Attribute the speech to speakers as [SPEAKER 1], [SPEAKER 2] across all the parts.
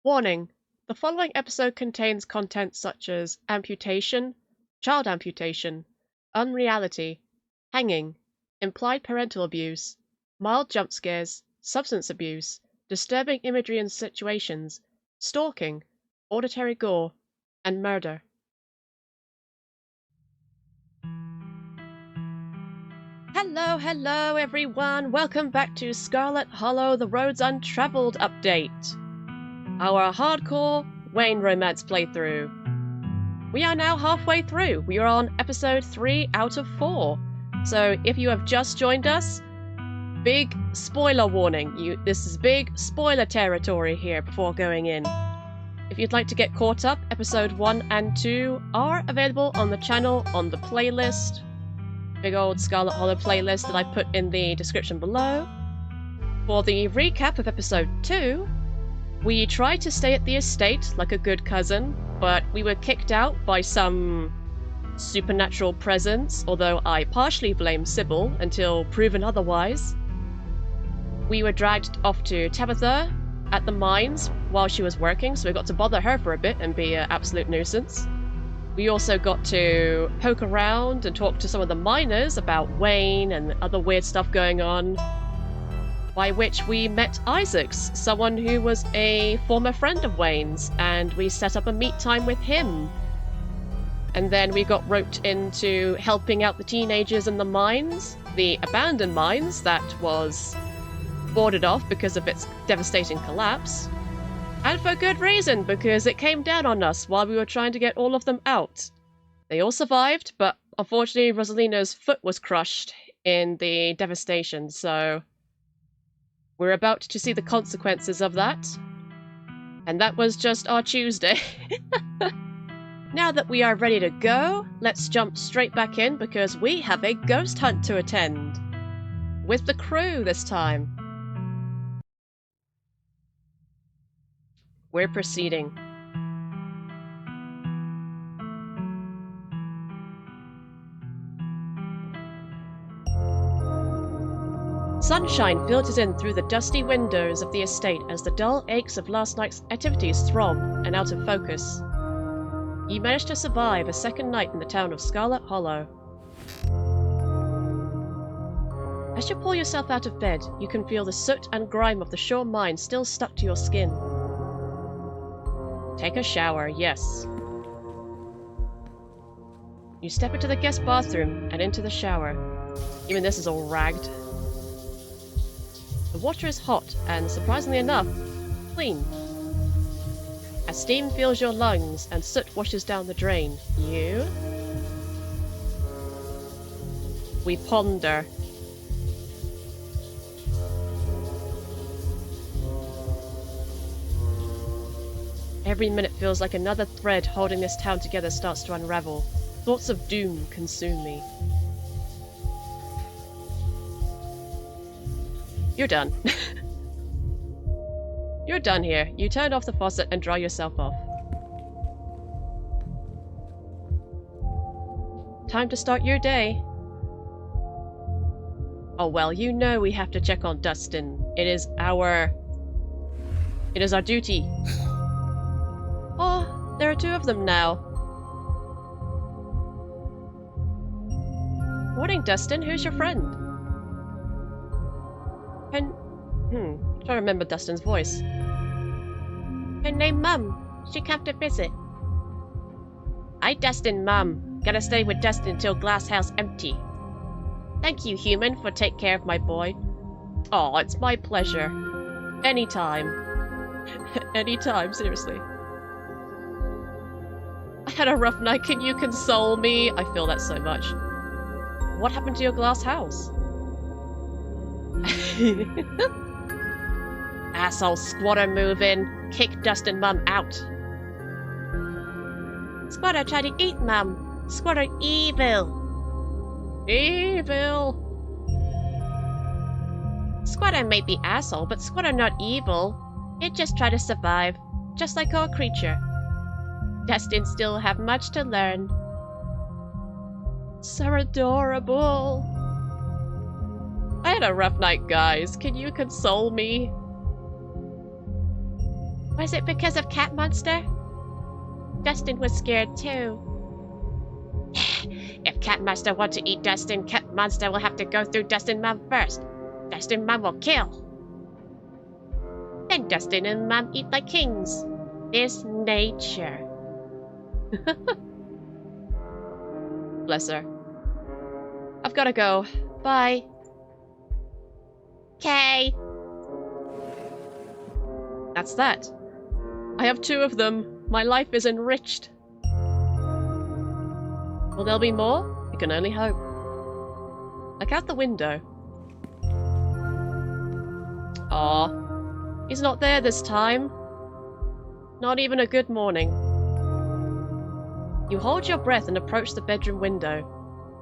[SPEAKER 1] Warning: the following episode contains content such as amputation, child amputation, unreality, hanging, implied parental abuse, mild jump scares, substance abuse, disturbing imagery and situations, stalking, auditory gore, and murder. Hello everyone! Welcome back to Scarlet Hollow: The Roads Untraveled update. Our hardcore Wayne romance playthrough. We are now halfway through. We are on episode 3 out of 4. So if you have just joined us, big spoiler warning. This is big spoiler territory here before going in. If you'd like to get caught up, episode 1 and 2 are available on the channel on the playlist. Big old Scarlet Hollow playlist that I put in the description below. For the recap of episode 2, we tried to stay at the estate like a good cousin, but we were kicked out by some supernatural presence, although I partially blame Sybil until proven otherwise. We were dragged off to Tabitha at the mines while she was working, so we got to bother her for a bit and be an absolute nuisance. We also got to poke around and talk to some of the miners about Wayne and other weird stuff going on. By which we met Isaacs, someone who was a former friend of Wayne's, and we set up a meet time with him. And then we got roped into helping out the teenagers in the mines, the abandoned mines that was boarded off because of its devastating collapse. And for good reason, because it came down on us while we were trying to get all of them out. They all survived, but unfortunately Rosalina's foot was crushed in the devastation, so we're about to see the consequences of that. And that was just our Tuesday. Now that we are ready to go, let's jump straight back in because we have a ghost hunt to attend. With the crew this time. We're proceeding. Sunshine filters in through the dusty windows of the estate as the dull aches of last night's activities throb and out of focus. You manage to survive a second night in the town of Scarlet Hollow. As you pull yourself out of bed, you can feel the soot and grime of the shore mine still stuck to your skin. Take a shower, yes. You step into the guest bathroom and into the shower. Even this is all ragged. The water is hot and, surprisingly enough, clean. As steam fills your lungs and soot washes down the drain, we ponder. Every minute feels like another thread holding this town together starts to unravel. Thoughts of doom consume me. You're done. You're done here. You turn off the faucet and dry yourself off. Time to start your day. Oh well, you know we have to check on Dustin. It is our duty. Oh, there are 2 of them now. Morning, Dustin. Who's your friend? Trying to remember Dustin's voice. Her name Mum. She came to visit. Hi, Dustin, Mum. Gotta stay with Dustin until glass house empty. Thank you, human, for take care of my boy. Oh, it's my pleasure. Anytime. Anytime, seriously. I had a rough night. Can you console me? I feel that so much. What happened to your glass house? Asshole squatter move in. Kick Dustin Mum out. Squatter tried to eat Mum. Squatter evil. Evil. Squatter may be asshole, but Squatter not evil. It just try to survive, just like our creature. Dustin still have much to learn. So adorable. I had a rough night, guys. Can you console me? Was it because of Cat Monster? Dustin was scared too. If Cat Monster wants to eat Dustin, Cat Monster will have to go through Dustin Mom first. Dustin Mom will kill. Then Dustin and Mom eat like kings. This nature. Bless her. I've gotta go. Bye. Okay. That's that. I have 2 of them. My life is enriched. Will there be more? You can only hope. Look out the window. Aw. He's not there this time. Not even a good morning. You hold your breath and approach the bedroom window.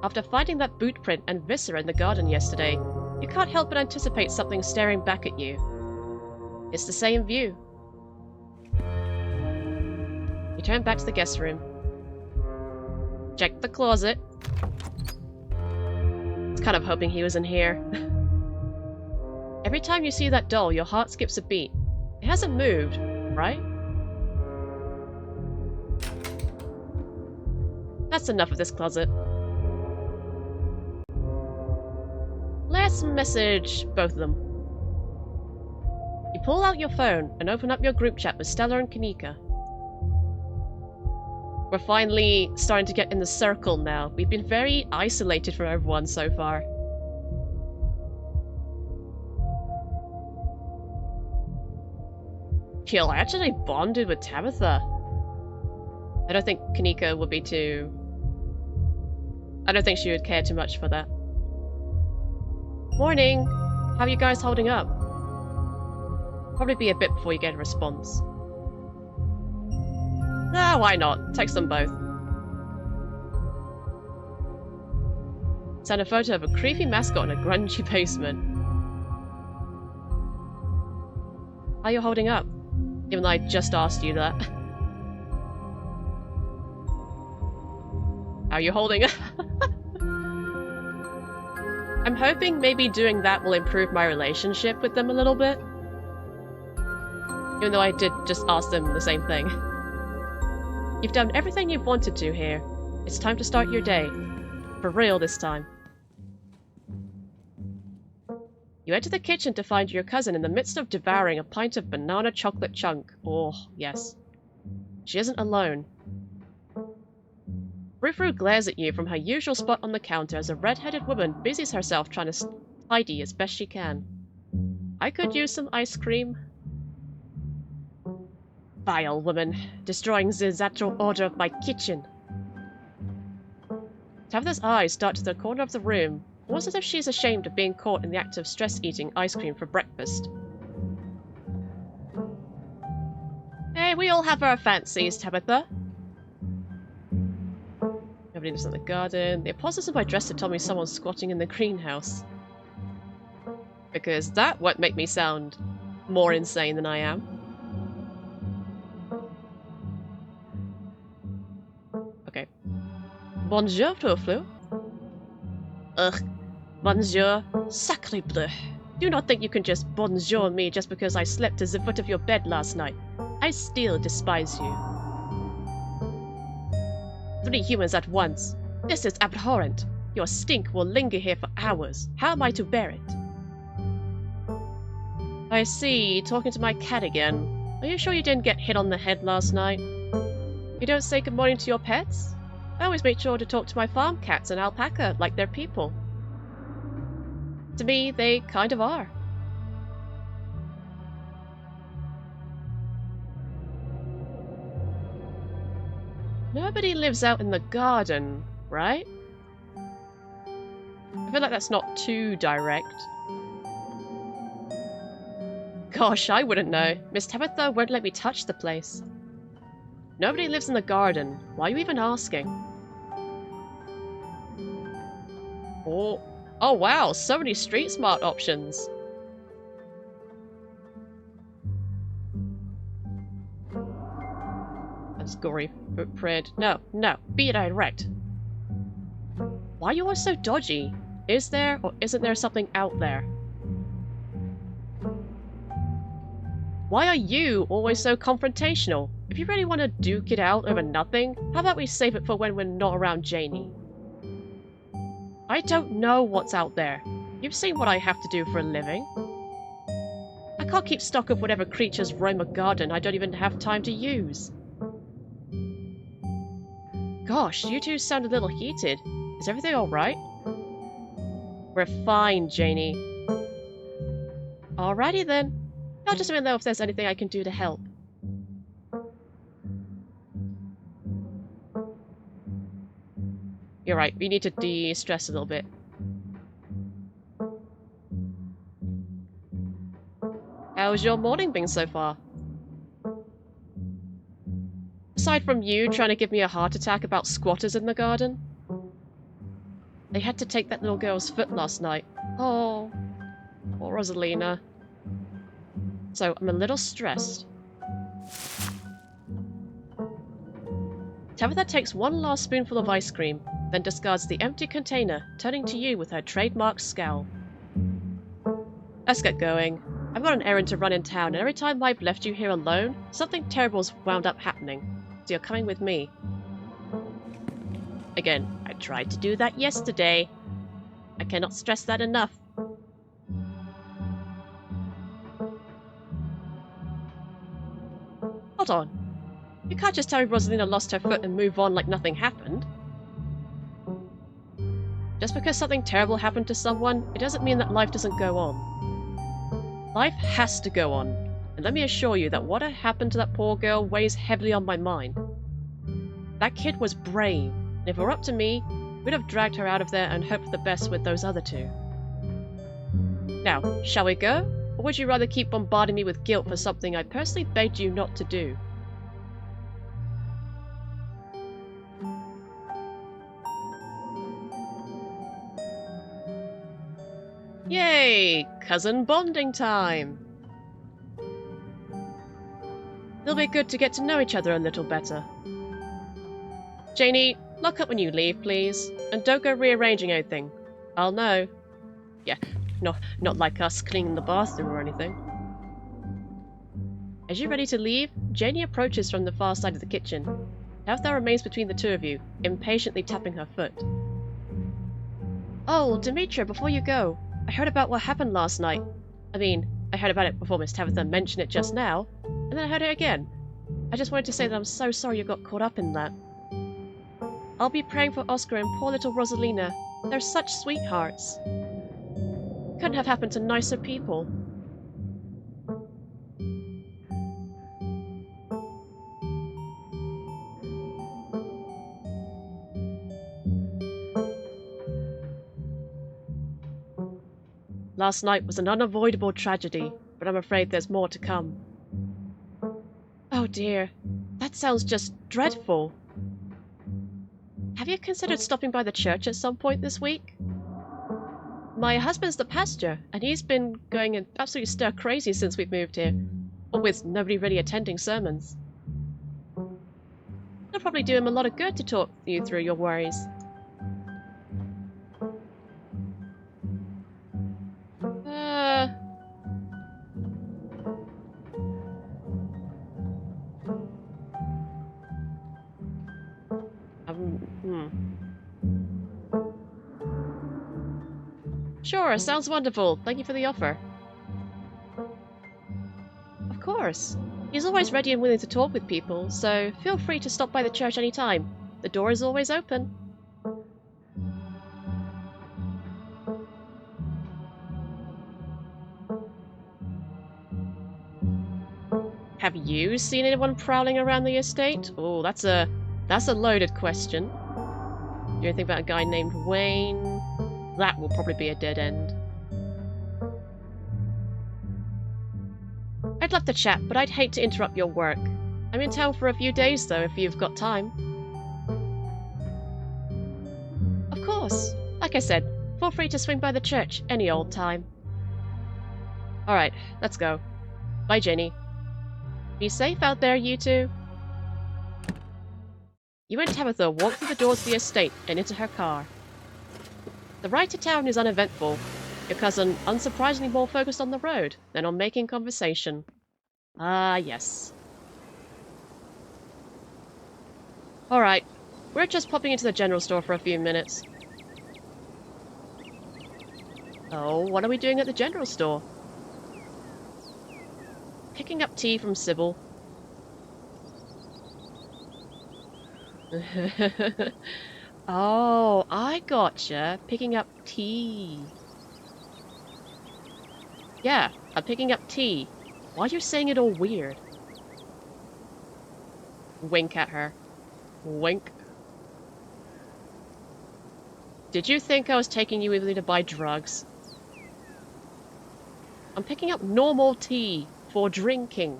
[SPEAKER 1] After finding that boot print and viscera in the garden yesterday, you can't help but anticipate something staring back at you. It's the same view. You turn back to the guest room. Check the closet. I was kind of hoping he was in here. Every time you see that doll, your heart skips a beat. It hasn't moved, right? That's enough of this closet. Let's message both of them. You pull out your phone and open up your group chat with Stella and Kanika. We're finally starting to get in the circle now. We've been very isolated from everyone so far. Kill actually bonded with Tabitha. I don't think Kanika would be too... I don't think she would care too much for that. Morning! How are you guys holding up? Probably be a bit before you get a response. Ah, why not? Text them both. Send a photo of a creepy mascot in a grungy basement. How are you holding up? Even though I just asked you that. How are you holding up? I'm hoping maybe doing that will improve my relationship with them a little bit. Even though I did just ask them the same thing. You've done everything you've wanted to here. It's time to start your day. For real this time. You enter the kitchen to find your cousin in the midst of devouring a pint of banana chocolate chunk. Oh, yes. She isn't alone. Rufru glares at you from her usual spot on the counter as a red-headed woman busies herself trying to tidy as best she can. I could use some ice cream. Vile woman, destroying the natural order of my kitchen. Tabitha's eyes dart to the corner of the room, almost as if she's ashamed of being caught in the act of stress-eating ice cream for breakfast. Hey, we all have our fancies, Tabitha. Nobody lives in the garden. The apostles in my dresser told me someone's squatting in the greenhouse. Because that won't make me sound more insane than I am. Okay. Bonjour, Tofu. Ugh. Bonjour. Sacre bleu. Do not think you can just bonjour me just because I slept at the foot of your bed last night. I still despise you. 3 humans at once. This is abhorrent. Your stink will linger here for hours. How am I to bear it? I see. Talking to my cat again. Are you sure you didn't get hit on the head last night? You don't say good morning to your pets? I always make sure to talk to my farm cats and alpaca like they're people. To me, they kind of are. Nobody lives out in the garden, right? I feel like that's not too direct. Gosh, I wouldn't know. Miss Tabitha won't let me touch the place. Nobody lives in the garden. Why are you even asking? Oh wow, so many street smart options. That's gory footprint. No, be direct. Why are you all so dodgy? Is there or isn't there something out there? Why are you always so confrontational? If you really want to duke it out over nothing, how about we save it for when we're not around Janie? I don't know what's out there. You've seen what I have to do for a living. I can't keep stock of whatever creatures roam a garden I don't even have time to use. Gosh, you two sound a little heated. Is everything alright? We're fine, Janie. Alrighty then. I'll just let me know if there's anything I can do to help. You're right, we need to de-stress a little bit. How's your morning been so far? Aside from you trying to give me a heart attack about squatters in the garden. They had to take that little girl's foot last night. Oh, poor Rosalina. So, I'm a little stressed. Tabitha takes one last spoonful of ice cream, then discards the empty container, turning to you with her trademark scowl. Let's get going. I've got an errand to run in town, and every time I've left you here alone, something terrible's wound up happening. So you're coming with me. Again, I tried to do that yesterday. I cannot stress that enough. Hold on. You can't just tell me Rosalina lost her foot and move on like nothing happened. Just because something terrible happened to someone, it doesn't mean that life doesn't go on. Life has to go on, and let me assure you that what had happened to that poor girl weighs heavily on my mind. That kid was brave, and if it were up to me, we'd have dragged her out of there and hoped for the best with those other two. Now, shall we go? Or would you rather keep bombarding me with guilt for something I personally begged you not to do? Yay! Cousin bonding time! It'll be good to get to know each other a little better. Janie, lock up when you leave, please. And don't go rearranging anything. I'll know. Yeah, not like us cleaning the bathroom or anything. As you're ready to leave, Janie approaches from the far side of the kitchen. Tabitha remains between the two of you, impatiently tapping her foot. Oh, Demetra, before you go, I heard about what happened last night. I mean, I heard about it before Miss Tabitha mentioned it just now, and then I heard it again. I just wanted to say that I'm so sorry you got caught up in that. I'll be praying for Oscar and poor little Rosalina. They're such sweethearts. Couldn't have happened to nicer people. Last night was an unavoidable tragedy, but I'm afraid there's more to come. Oh dear, that sounds just dreadful. Have you considered stopping by the church at some point this week? My husband's the pastor, and he's been going absolutely stir crazy since we've moved here, but with nobody really attending sermons. It'll probably do him a lot of good to talk you through your worries. Sure, sounds wonderful. Thank you for the offer. Of course. He's always ready and willing to talk with people, so feel free to stop by the church anytime. The door is always open. Have you seen anyone prowling around the estate? Oh, that's a loaded question. Do you think about a guy named Wayne? That will probably be a dead end. I'd love to chat, but I'd hate to interrupt your work. I'm in town for a few days, though, if you've got time. Of course. Like I said, feel free to swing by the church any old time. Alright, let's go. Bye, Jenny. Be safe out there, you two. You and Tabitha walk through the doors of the estate and into her car. The ride to town is uneventful, your cousin unsurprisingly more focused on the road than on making conversation. Ah, yes. Alright, we're just popping into the general store for a few minutes. Oh, what are we doing at the general store? Picking up tea from Sybil. Oh, I gotcha. Picking up tea. Yeah, I'm picking up tea. Why are you saying it all weird? Wink at her. Wink. Did you think I was taking you with me to buy drugs? I'm picking up normal tea for drinking.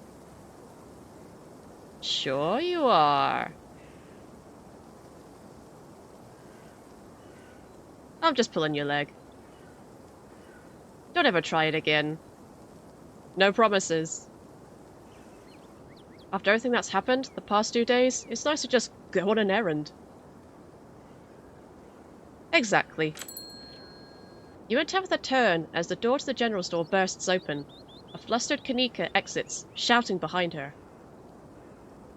[SPEAKER 1] Sure you are. I'm just pulling your leg. Don't ever try it again. No promises. After everything that's happened the past 2 days, it's nice to just go on an errand. Exactly. You and Tabitha turn as the door to the general store bursts open. A flustered Kanika exits, shouting behind her.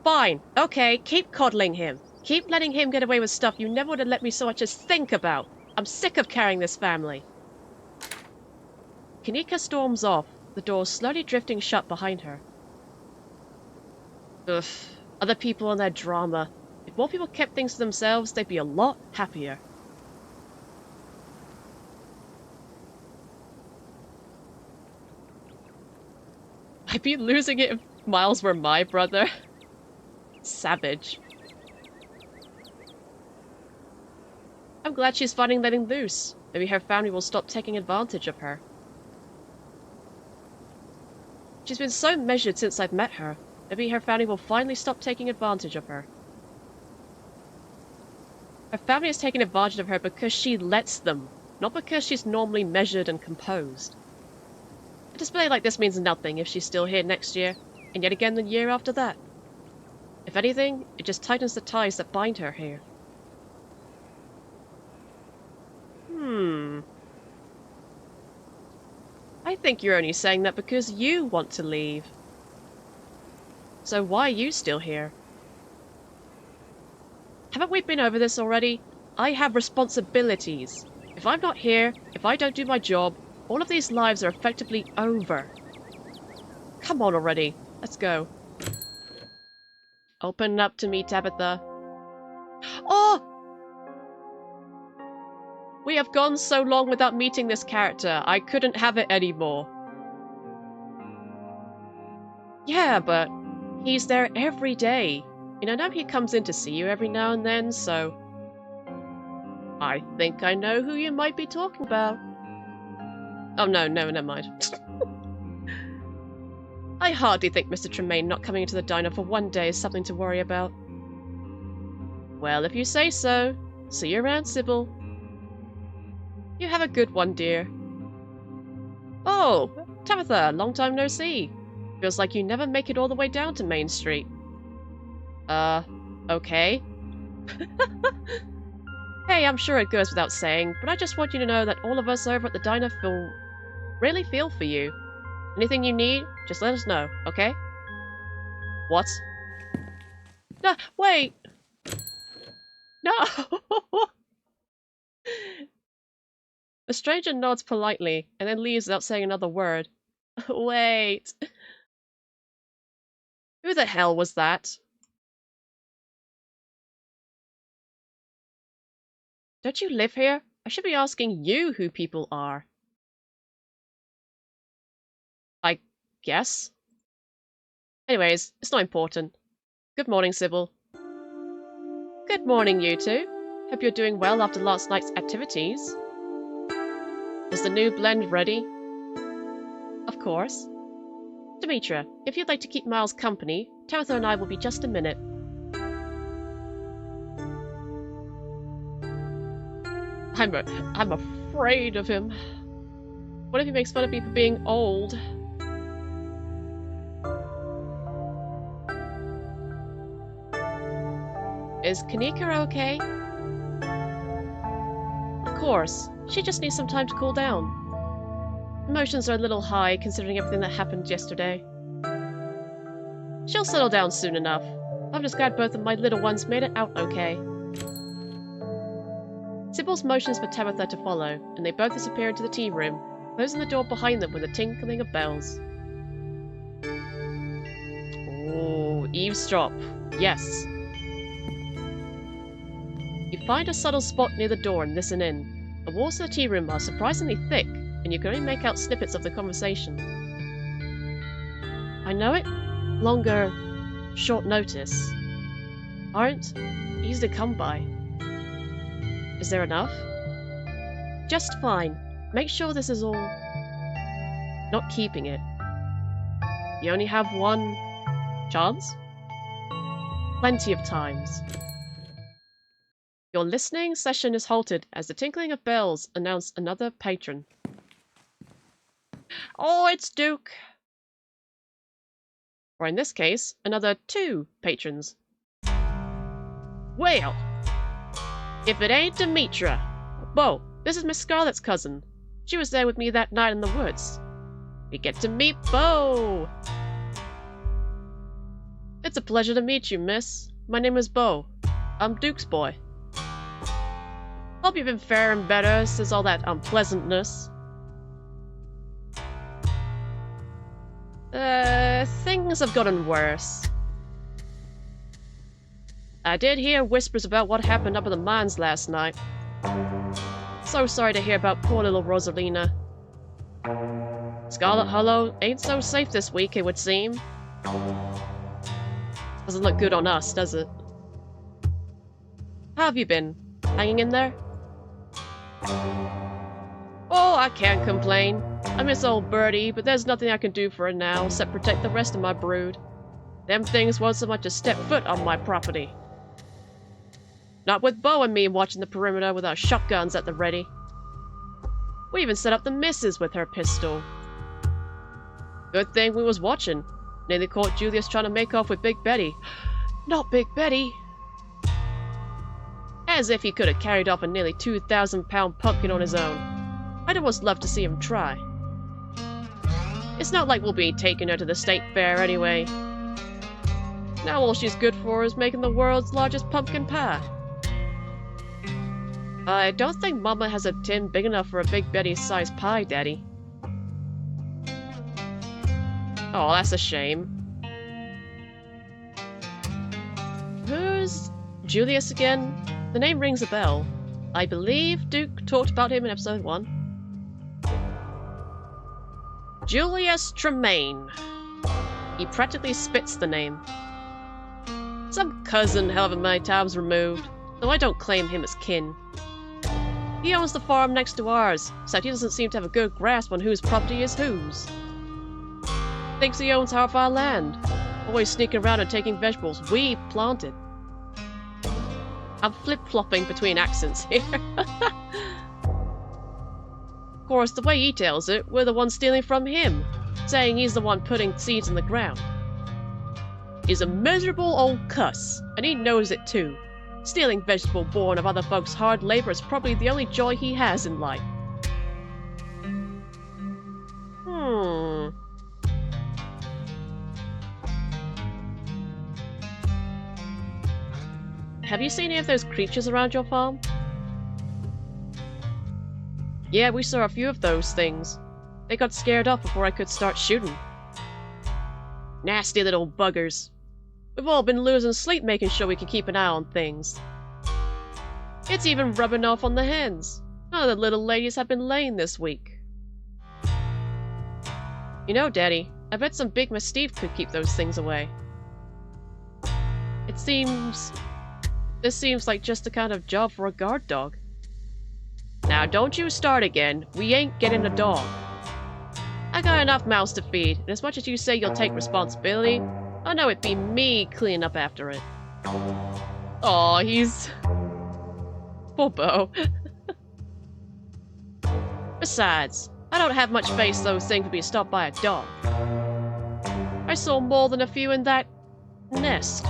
[SPEAKER 1] Fine, okay, keep coddling him. Keep letting him get away with stuff you never would have let me so much as think about. I'm sick of carrying this family. Kanika storms off, the door slowly drifting shut behind her. Ugh, other people and their drama. If more people kept things to themselves, they'd be a lot happier. I'd be losing it if Miles were my brother. Savage. I'm glad she's finally letting loose. Maybe her family will stop taking advantage of her. She's been so measured since I've met her. Maybe her family will finally stop taking advantage of her. Her family is taking advantage of her because she lets them, not because she's normally measured and composed. A display like this means nothing if she's still here next year, and yet again the year after that. If anything, it just tightens the ties that bind her here. I think you're only saying that because you want to leave. So why are you still here? Haven't we been over this already? I have responsibilities. If I'm not here, if I don't do my job, all of these lives are effectively over. Come on already. Let's go. Open up to me, Tabitha. Oh! We have gone so long without meeting this character. I couldn't have it anymore. Yeah, but he's there every day. And I know he comes in to see you every now and then, so... I think I know who you might be talking about. Oh no, never mind. I hardly think Mr. Tremaine not coming into the diner for one day is something to worry about. Well, if you say so. See you around, Sybil. You have a good one, dear. Oh, Tabitha, long time no see. Feels like you never make it all the way down to Main Street. Okay. Hey, I'm sure it goes without saying, but I just want you to know that all of us over at the diner really feel for you. Anything you need, just let us know, okay? What? No, wait! No! The stranger nods politely, and then leaves without saying another word. Wait. Who the hell was that? Don't you live here? I should be asking you who people are. I guess. Anyways, it's not important. Good morning, Sybil. Good morning, you two. Hope you're doing well after last night's activities. Is the new blend ready? Of course. Demetra, if you'd like to keep Miles company, Tabitha and I will be just a minute. I'm afraid of him. What if he makes fun of me for being old? Is Kanika okay? Of course. She just needs some time to cool down. Emotions are a little high considering everything that happened yesterday. She'll settle down soon enough. I'm just glad both of my little ones made it out okay. Sybil's motions for Tabitha to follow, and they both disappear into the tea room, closing the door behind them with a tinkling of bells. Ooh, eavesdrop. Yes. You find a subtle spot near the door and listen in. The walls of the tea room are surprisingly thick, and you can only make out snippets of the conversation. I know it. Longer, short notice. Aren't easy to come by. Is there enough? Just fine. Make sure this is all... Not keeping it. You only have one... chance? Plenty of times. Your listening session is halted as the tinkling of bells announce another patron. Oh, it's Duke! Or in this case, another 2 patrons. Well, if it ain't Demetra! Whoa, this is Miss Scarlet's cousin. She was there with me that night in the woods. We get to meet Bo! It's a pleasure to meet you, miss. My name is Bo. I'm Duke's boy. Hope you've been faring better since all that unpleasantness. Things have gotten worse. I did hear whispers about what happened up at the mines last night. So sorry to hear about poor little Rosalina. Scarlet Hollow ain't so safe this week, it would seem. Doesn't look good on us, does it? How have you been? Hanging in there? Oh, I can't complain. I miss old Birdie, but there's nothing I can do for her now except protect the rest of my brood. Them things won't so much as step foot on my property. Not with Bo and me watching the perimeter with our shotguns at the ready. We even set up the missus with her pistol. Good thing we was watching. Nearly caught Julius trying to make off with Big Betty. Not Big Betty! As if he could have carried off a nearly 2,000-pound pumpkin on his own. I'd almost love to see him try. It's not like we'll be taking her to the state fair anyway. Now all she's good for is making the world's largest pumpkin pie. I don't think Mama has a tin big enough for a Big Betty-sized pie, Daddy. Oh, that's a shame. Who's Julius again? The name rings a bell. I believe Duke talked about him in episode 1. Julius Tremaine. He practically spits the name. Some cousin however many times removed, though I don't claim him as kin. He owns the farm next to ours, except he doesn't seem to have a good grasp on whose property is whose. Thinks he owns half our land, always sneaking around and taking vegetables we planted. I'm flip-flopping between accents here. Of course, the way he tells it, we're the ones stealing from him, saying he's the one putting seeds in the ground. He's a miserable old cuss, and he knows it too. Stealing vegetable born of other folks' hard labor is probably the only joy he has in life. Have you seen any of those creatures around your farm? Yeah, we saw a few of those things. They got scared off before I could start shooting. Nasty little buggers. We've all been losing sleep making sure we can keep an eye on things. It's even rubbing off on the hens. None of the little ladies have been laying this week. You know, Daddy, I bet some big mastiff could keep those things away. This seems like just the kind of job for a guard dog. Now, don't you start again. We ain't getting a dog. I got enough mouths to feed, and as much as you say you'll take responsibility, I know it'd be me cleaning up after it. Aw, he's... Poor Bo. Besides, I don't have much faith those things would be stopped by a dog. I saw more than a few in that... nest.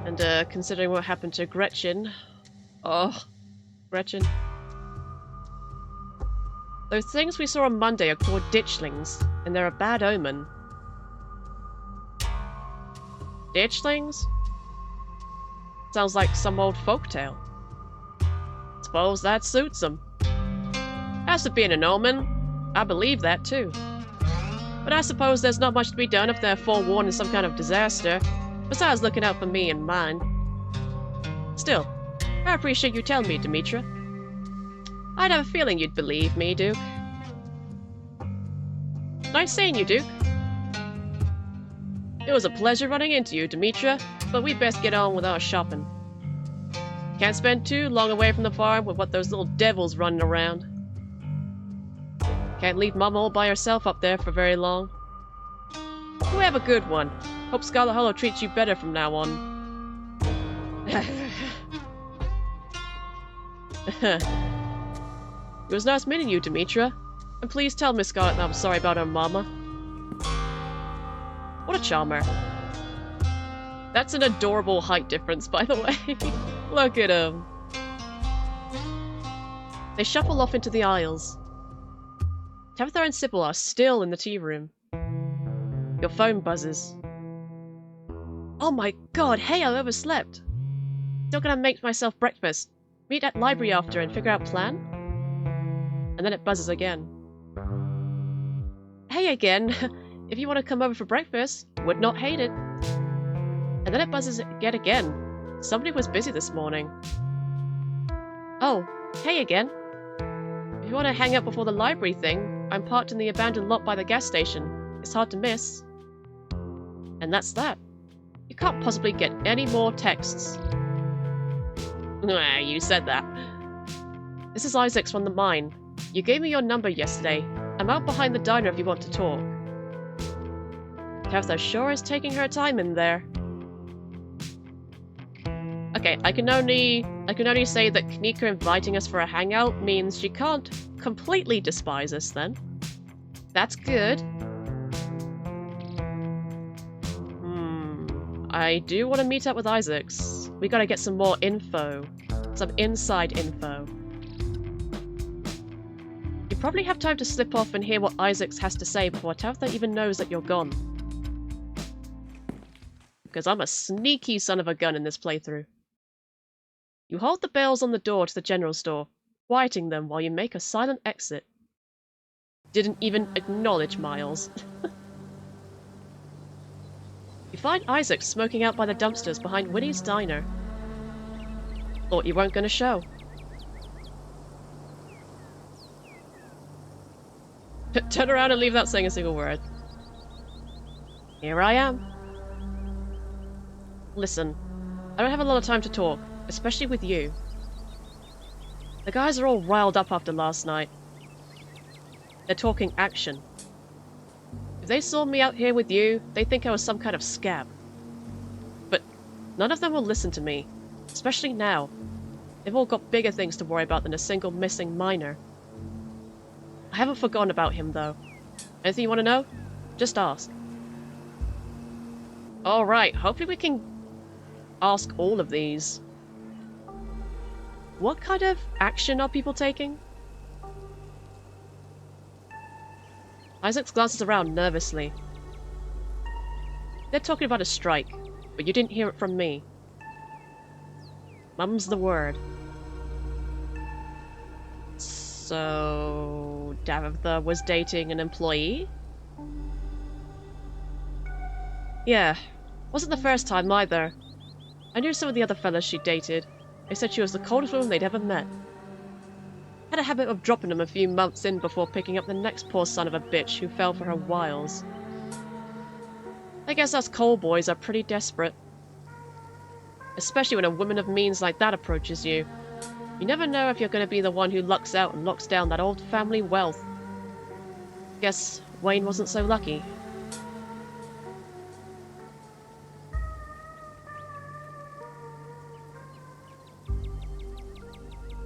[SPEAKER 1] And, considering what happened to Gretchen... Oh, Gretchen. Those things we saw on Monday are called ditchlings. and they're a bad omen. Ditchlings? Sounds like some old folktale. Suppose that suits them. As to being an omen, I believe that too. But I suppose there's not much to be done if they're forewarned in some kind of disaster, besides looking out for me and mine. Still, I appreciate you telling me, Demetra. I'd have a feeling you'd believe me, Duke. Nice seeing you, Duke. It was a pleasure running into you, Demetra, but we'd best get on with our shopping. Can't spend too long away from the farm with what those little devils running around. Can't leave Mom all by herself up there for very long. You have a good one. Hope Scarlet Hollow treats you better from now on. It was nice meeting you, Demetra. And please tell Miss Scarlet that I'm sorry about her mama. What a charmer. That's an adorable height difference, by the way. Look at him. They shuffle off into the aisles. Tabitha and Sybil are still in the tea room. Your phone buzzes. Oh my god, hey, I overslept. Still gonna make myself breakfast. Meet at library after and figure out plan? And then it buzzes again. Hey again, if you want to come over for breakfast, would not hate it. And then it buzzes again. Somebody was busy this morning. Oh, hey again. If you want to hang out before the library thing, I'm parked in the abandoned lot by the gas station. It's hard to miss. And that's that. You can't possibly get any more texts. Nah, you said that. This is Isaac's from the mine. You gave me your number yesterday. I'm out behind the diner if you want to talk. Tabitha sure is taking her time in there. Okay, I can only say that Knika inviting us for a hangout means she can't completely despise us then. That's good. I do want to meet up with Isaacs. We gotta get some more info. Some inside info. You probably have time to slip off and hear what Isaacs has to say before Tabitha even knows that you're gone. Because I'm a sneaky son of a gun in this playthrough. You hold the bells on the door to the general store, quieting them while you make a silent exit. Didn't even acknowledge Miles. You find Isaac smoking out by the dumpsters behind Winnie's diner. Thought you weren't going to show. Turn around and leave without saying a single word. Here I am. Listen, I don't have a lot of time to talk, especially with you. The guys are all riled up after last night. They're talking action. If they saw me out here with you, they'd think I was some kind of scab. But none of them will listen to me, especially now. They've all got bigger things to worry about than a single missing miner. I haven't forgotten about him, though. Anything you want to know? Just ask. Alright, hopefully we can ask all of these. What kind of action are people taking? Isaac glances around nervously. They're talking about a strike, but you didn't hear it from me. Mum's the word. So... Tabitha was dating an employee? Yeah. Wasn't the first time either. I knew some of the other fellas she dated. They said she was the coldest woman they'd ever met. Had a habit of dropping them a few months in before picking up the next poor son of a bitch who fell for her wiles. I guess us coal boys are pretty desperate. Especially when a woman of means like that approaches you. You never know if you're going to be the one who lucks out and locks down that old family wealth. Guess Wayne wasn't so lucky.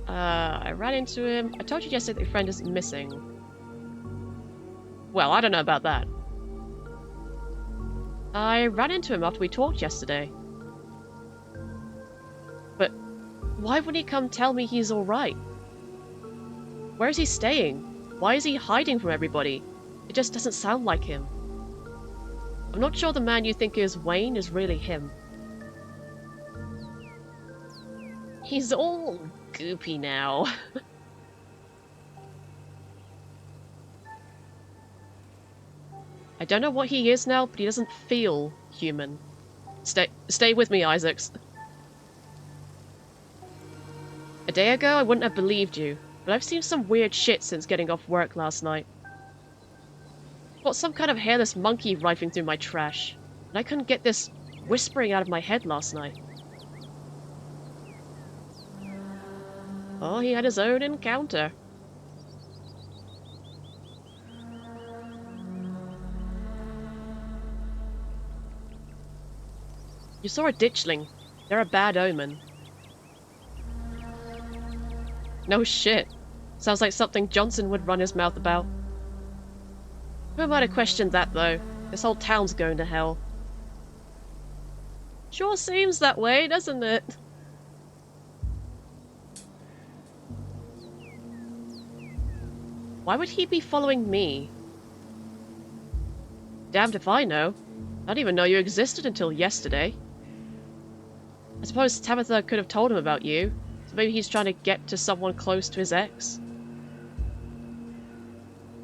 [SPEAKER 1] I ran into him. I told you yesterday that your friend is missing. Well, I don't know about that. I ran into him after we talked yesterday. But why wouldn't he come tell me he's alright? Where is he staying? Why is he hiding from everybody? It just doesn't sound like him. I'm not sure the man you think is Wayne is really him. He's all goopy now. I don't know what he is now, but he doesn't feel human. Stay with me, Isaacs. A day ago, I wouldn't have believed you, but I've seen some weird shit since getting off work last night. Got some kind of hairless monkey rifling through my trash, and I couldn't get this whispering out of my head last night. Oh, he had his own encounter. You saw a ditchling. They're a bad omen. No shit. Sounds like something Johnson would run his mouth about. Who am I to question that, though? This whole town's going to hell. Sure seems that way, doesn't it? Why would he be following me? Damned if I know. I didn't even know you existed until yesterday. I suppose Tabitha could have told him about you, so maybe he's trying to get to someone close to his ex.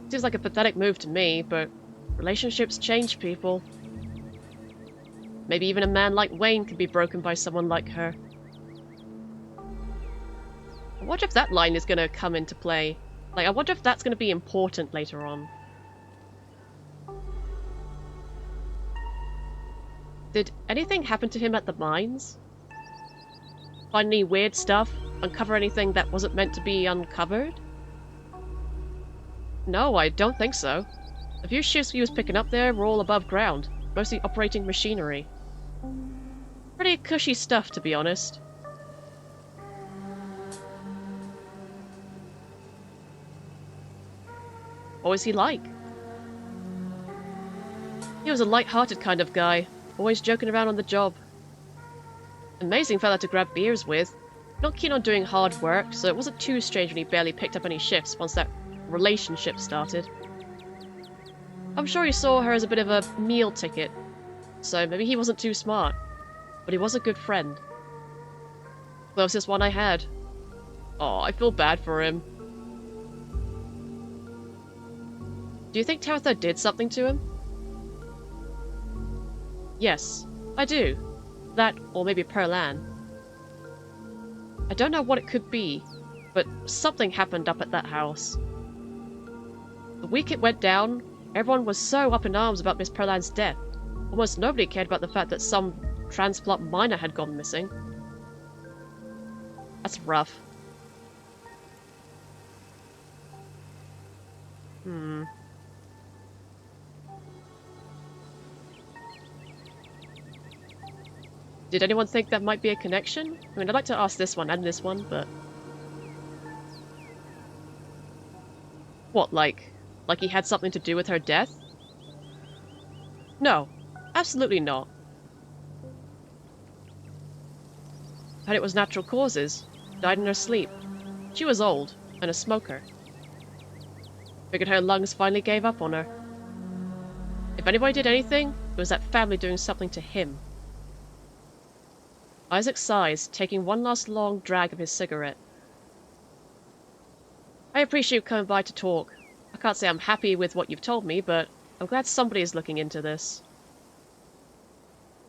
[SPEAKER 1] Seems like a pathetic move to me, but relationships change people. Maybe even a man like Wayne could be broken by someone like her. I wonder if that line is going to come into play. Like, I wonder if that's going to be important later on. Did anything happen to him at the mines? Find any weird stuff? Uncover anything that wasn't meant to be uncovered? No, I don't think so. The few shifts he was picking up there were all above ground, mostly operating machinery. Pretty cushy stuff, to be honest. What was he like? He was a light-hearted kind of guy, always joking around on the job. Amazing fella to grab beers with. Not keen on doing hard work, so it wasn't too strange when he barely picked up any shifts once that relationship started. I'm sure he saw her as a bit of a meal ticket, so maybe he wasn't too smart, but he was a good friend. Closest one I had. Oh, I feel bad for him. Do you think Tabitha did something to him? Yes, I do. That, or maybe Pearl Ann. I don't know what it could be, but something happened up at that house. The week it went down, everyone was so up in arms about Miss Pearl Ann's death. Almost nobody cared about the fact that some transplant miner had gone missing. That's rough. Did anyone think that might be a connection? I mean, I'd like to ask this one and this one, but... What, like he had something to do with her death? No, absolutely not. But it was natural causes. Died in her sleep. She was old, and a smoker. Figured her lungs finally gave up on her. If anybody did anything, it was that family doing something to him. Isaac sighs, taking one last long drag of his cigarette. I appreciate you coming by to talk. I can't say I'm happy with what you've told me, but I'm glad somebody is looking into this.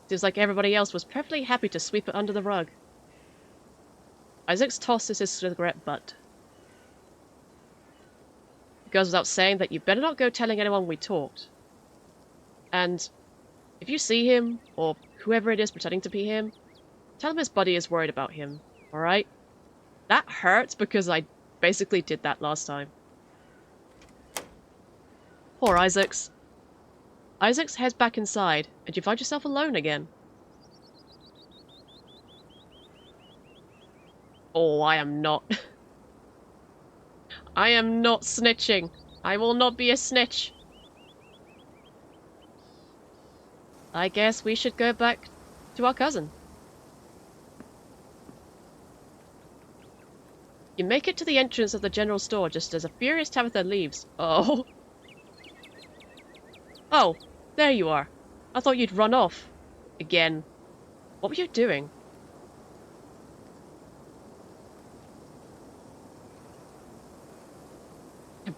[SPEAKER 1] Seems like everybody else was perfectly happy to sweep it under the rug. Isaac tosses his cigarette butt. It goes without saying that you better not go telling anyone we talked. And if you see him, or whoever it is pretending to be him, tell him his buddy is worried about him, alright? That hurts because I basically did that last time. Poor Isaacs. Isaacs heads back inside, and you find yourself alone again. Oh, I am not. I am not snitching. I will not be a snitch. I guess we should go back to our cousin. You make it to the entrance of the general store just as a furious Tabitha leaves. Oh. Oh, there you are. I thought you'd run off. Again. What were you doing?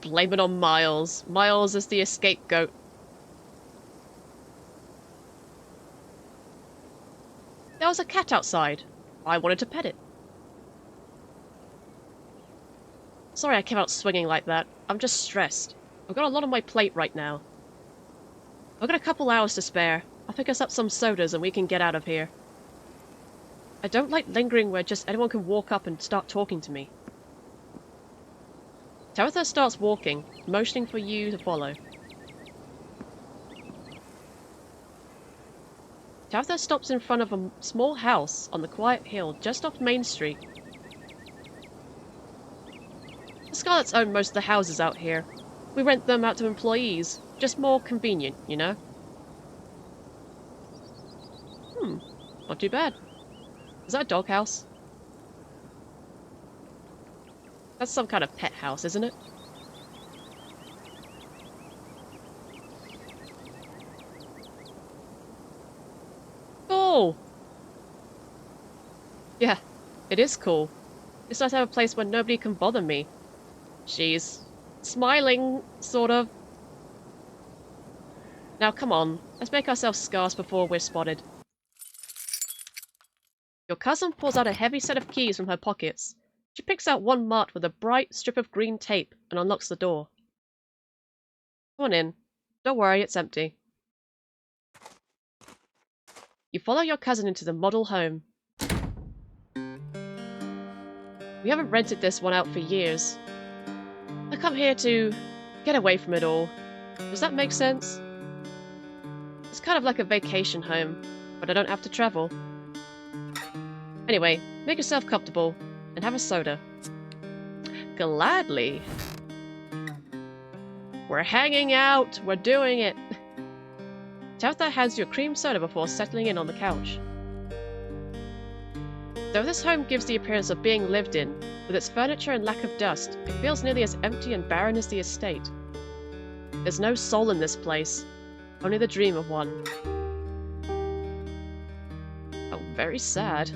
[SPEAKER 1] Blame it on Miles. Miles is the scapegoat. There was a cat outside. I wanted to pet it. Sorry I came out swinging like that. I'm just stressed. I've got a lot on my plate right now. I've got a couple hours to spare. I'll pick us up some sodas and we can get out of here. I don't like lingering where just anyone can walk up and start talking to me. Tabitha starts walking, motioning for you to follow. Tabitha stops in front of a small house on the quiet hill just off Main Street. The Scarlets own most of the houses out here. We rent them out to employees. Just more convenient, you know? Not too bad. Is that a doghouse? That's some kind of pet house, isn't it? Cool! Yeah, it is cool. It's nice to have a place where nobody can bother me. She's smiling, sort of. Now come on, let's make ourselves scarce before we're spotted. Your cousin pulls out a heavy set of keys from her pockets. She picks out one marked with a bright strip of green tape and unlocks the door. Come on in. Don't worry, it's empty. You follow your cousin into the model home. We haven't rented this one out for years. I come here to get away from it all. Does that make sense? It's kind of like a vacation home, but I don't have to travel. Anyway, make yourself comfortable and have a soda. Gladly. We're hanging out. We're doing it. Tabitha hands you a cream soda before settling in on the couch. Though this home gives the appearance of being lived in, with its furniture and lack of dust, it feels nearly as empty and barren as the estate. There's no soul in this place, only the dream of one. Oh, very sad.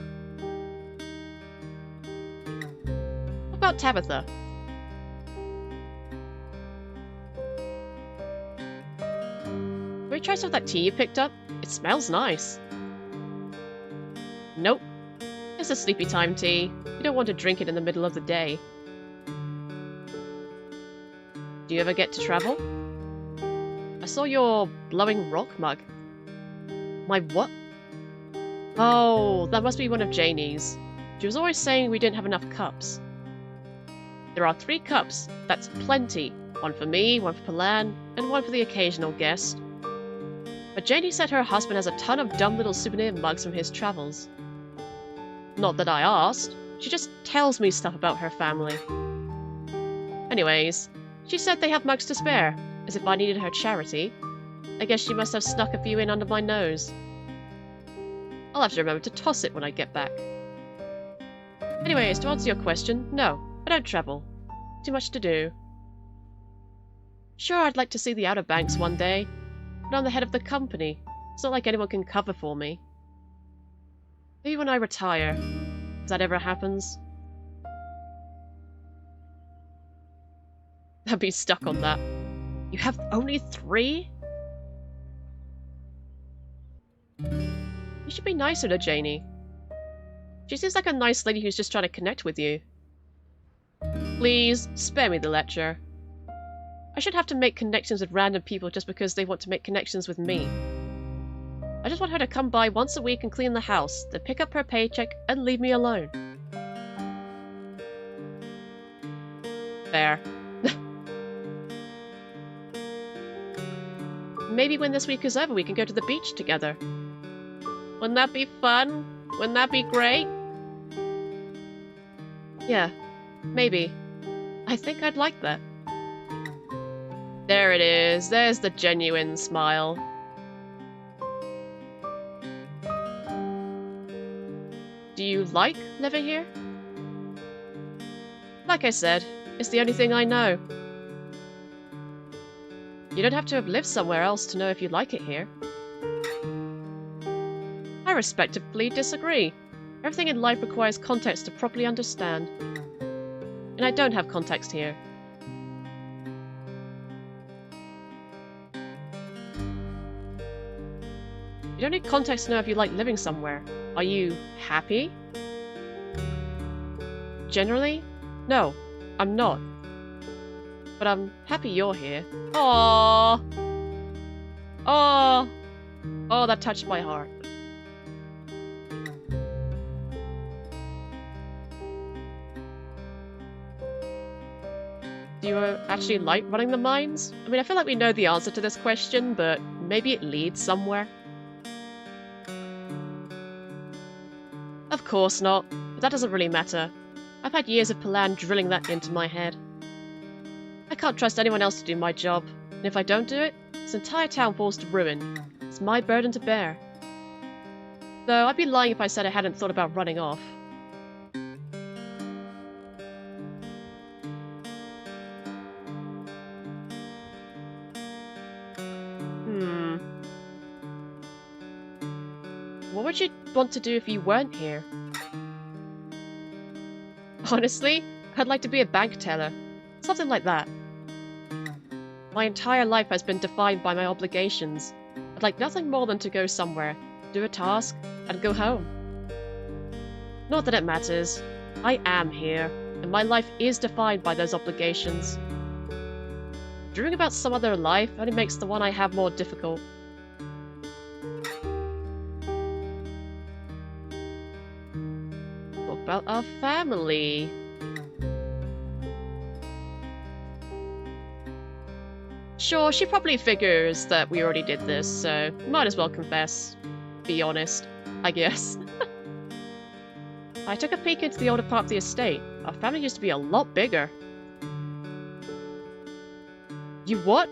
[SPEAKER 1] What about Tabitha? Can we try some of that tea you picked up? It smells nice. Nope. It's a sleepy time tea. You don't want to drink it in the middle of the day. Do you ever get to travel? I saw your blowing rock mug. My what? Oh, that must be one of Janie's. She was always saying we didn't have enough cups. There are 3 cups. That's plenty. One for me, one for Palan, and one for the occasional guest. But Janie said her husband has a ton of dumb little souvenir mugs from his travels. Not that I asked. She just tells me stuff about her family. Anyways, she said they have mugs to spare, as if I needed her charity. I guess she must have snuck a few in under my nose. I'll have to remember to toss it when I get back. Anyways, to answer your question, no, I don't travel. Too much to do. Sure, I'd like to see the Outer Banks one day, but I'm the head of the company. It's not like anyone can cover for me. Maybe when I retire, if that ever happens. I'd be stuck on that. You have only 3? You should be nicer to Janie. She seems like a nice lady who's just trying to connect with you. Please, spare me the lecture. I should have to make connections with random people just because they want to make connections with me. I just want her to come by once a week and clean the house, then pick up her paycheck and leave me alone. Fair. Maybe when this week is over we can go to the beach together. Wouldn't that be fun? Wouldn't that be great? Yeah, maybe. I think I'd like that. There it is. There's the genuine smile. Do you like living here? Like I said, it's the only thing I know. You don't have to have lived somewhere else to know if you like it here. I respectfully disagree. Everything in life requires context to properly understand. And I don't have context here. You don't need context to know if you like living somewhere. Are you happy? Generally? No, I'm not. But I'm happy you're here. Aww! Aww! Oh, that touched my heart. Do you actually like running the mines? I mean, I feel like we know the answer to this question, but maybe it leads somewhere. Of course not, but that doesn't really matter. I've had years of plan drilling that into my head. I can't trust anyone else to do my job, and if I don't do it, this entire town falls to ruin. It's my burden to bear. Though I'd be lying if I said I hadn't thought about running off. What would you want to do if you weren't here? Honestly, I'd like to be a bank teller. Something like that. My entire life has been defined by my obligations. I'd like nothing more than to go somewhere, do a task, and go home. Not that it matters. I am here, and my life is defined by those obligations. Dreaming about some other life only makes the one I have more difficult. What about our family? Sure, she probably figures that we already did this, so might as well confess. Be honest, I guess. I took a peek into the older part of the estate. Our family used to be a lot bigger. You what?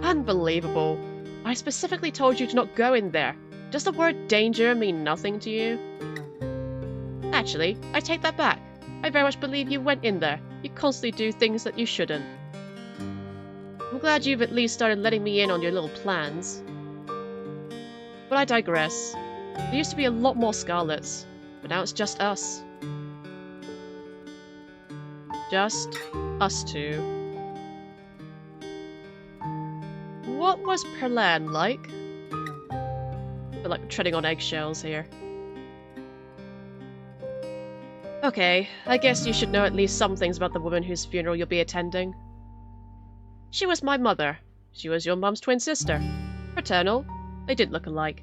[SPEAKER 1] Unbelievable. I specifically told you to not go in there. Does the word danger mean nothing to you? Actually, I take that back. I very much believe you went in there. You constantly do things that you shouldn't. I'm glad you've at least started letting me in on your little plans. But I digress. There used to be a lot more Scarlets, but now it's just us. Just us two. What was Perlan like? I feel like treading on eggshells here. Okay, I guess you should know at least some things about the woman whose funeral you'll be attending. She was my mother. She was your mum's twin sister. Fraternal. They did look alike.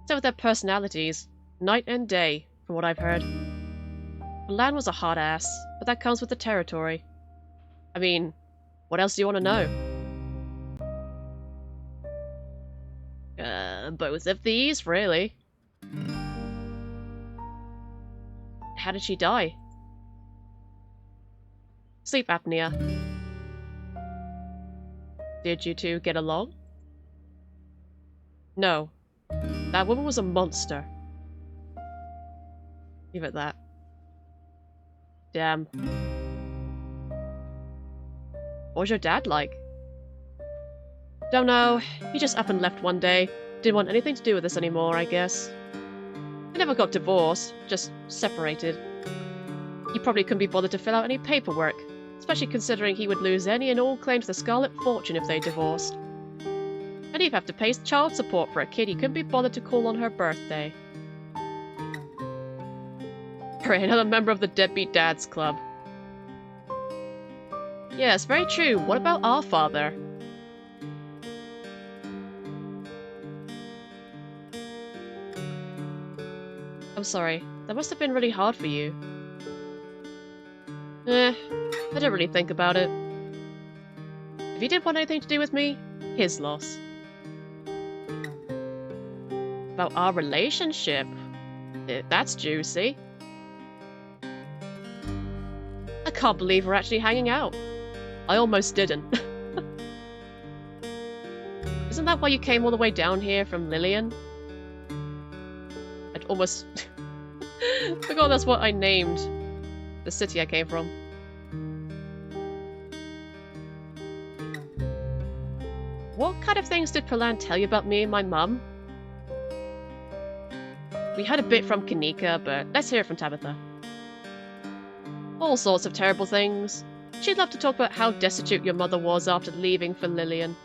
[SPEAKER 1] So with their personalities, night and day, from what I've heard. Lan was a hot ass, but that comes with the territory. I mean, what else do you want to know? Both of these, really. How did she die? Sleep apnea. Did you two get along? No. That woman was a monster. Leave it at that. Damn. What was your dad like? Don't know. He just up and left one day. Didn't want anything to do with us anymore, I guess. They never got divorced, just separated. He probably couldn't be bothered to fill out any paperwork, especially considering he would lose any and all claim to the Scarlet fortune if they divorced. And he'd have to pay child support for a kid he couldn't be bothered to call on her birthday. Hooray, another member of the Deadbeat Dads Club. Yes, very true. What about our father? I'm sorry. That must have been really hard for you. I don't really think about it. If he didn't want anything to do with me, his loss. About our relationship? That's juicy. I can't believe we're actually hanging out. I almost didn't. Isn't that why you came all the way down here from Lillian? I'd almost forgot that's what I named the city I came from. what kind of things did Palan tell you about me and my mum? We had a bit from Kanika, but let's hear it from Tabitha. All sorts of terrible things. She'd love to talk about how destitute your mother was after leaving for Lillian.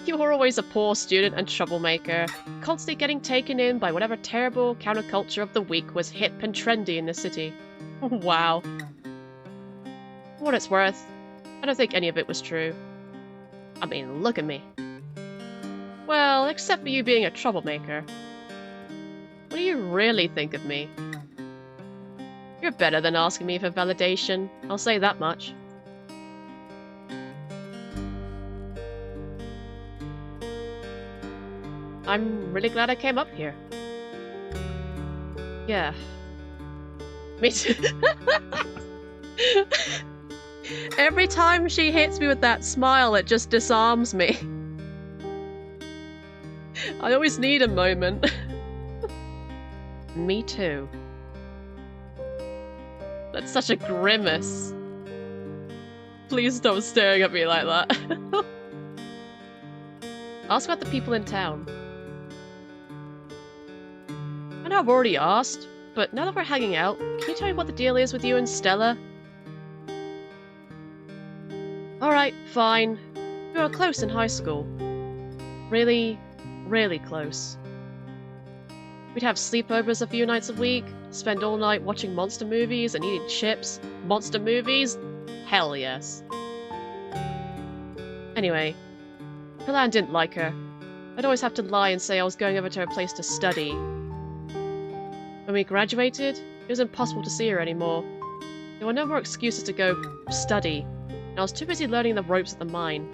[SPEAKER 1] You were always a poor student and troublemaker, constantly getting taken in by whatever terrible counterculture of the week was hip and trendy in the city. Wow. For what it's worth, I don't think any of it was true. I mean, look at me. Well, except for you being a troublemaker. What do you really think of me? You're better than asking me for validation, I'll say that much. I'm really glad I came up here. Yeah. Me too. Every time she hits me with that smile, it just disarms me. I always need a moment. Me too. That's such a grimace. Please stop staring at me like that. Ask about the people in town. I know I've already asked, but now that we're hanging out, can you tell me what the deal is with you and Stella? Alright, fine. We were close in high school. Really, really close. We'd have sleepovers a few nights a week, spend all night watching monster movies and eating chips. Monster movies? Hell yes. Anyway, Palan didn't like her. I'd always have to lie and say I was going over to her place to study. When we graduated, it was impossible to see her anymore. There were no more excuses to go study, and I was too busy learning the ropes at the mine.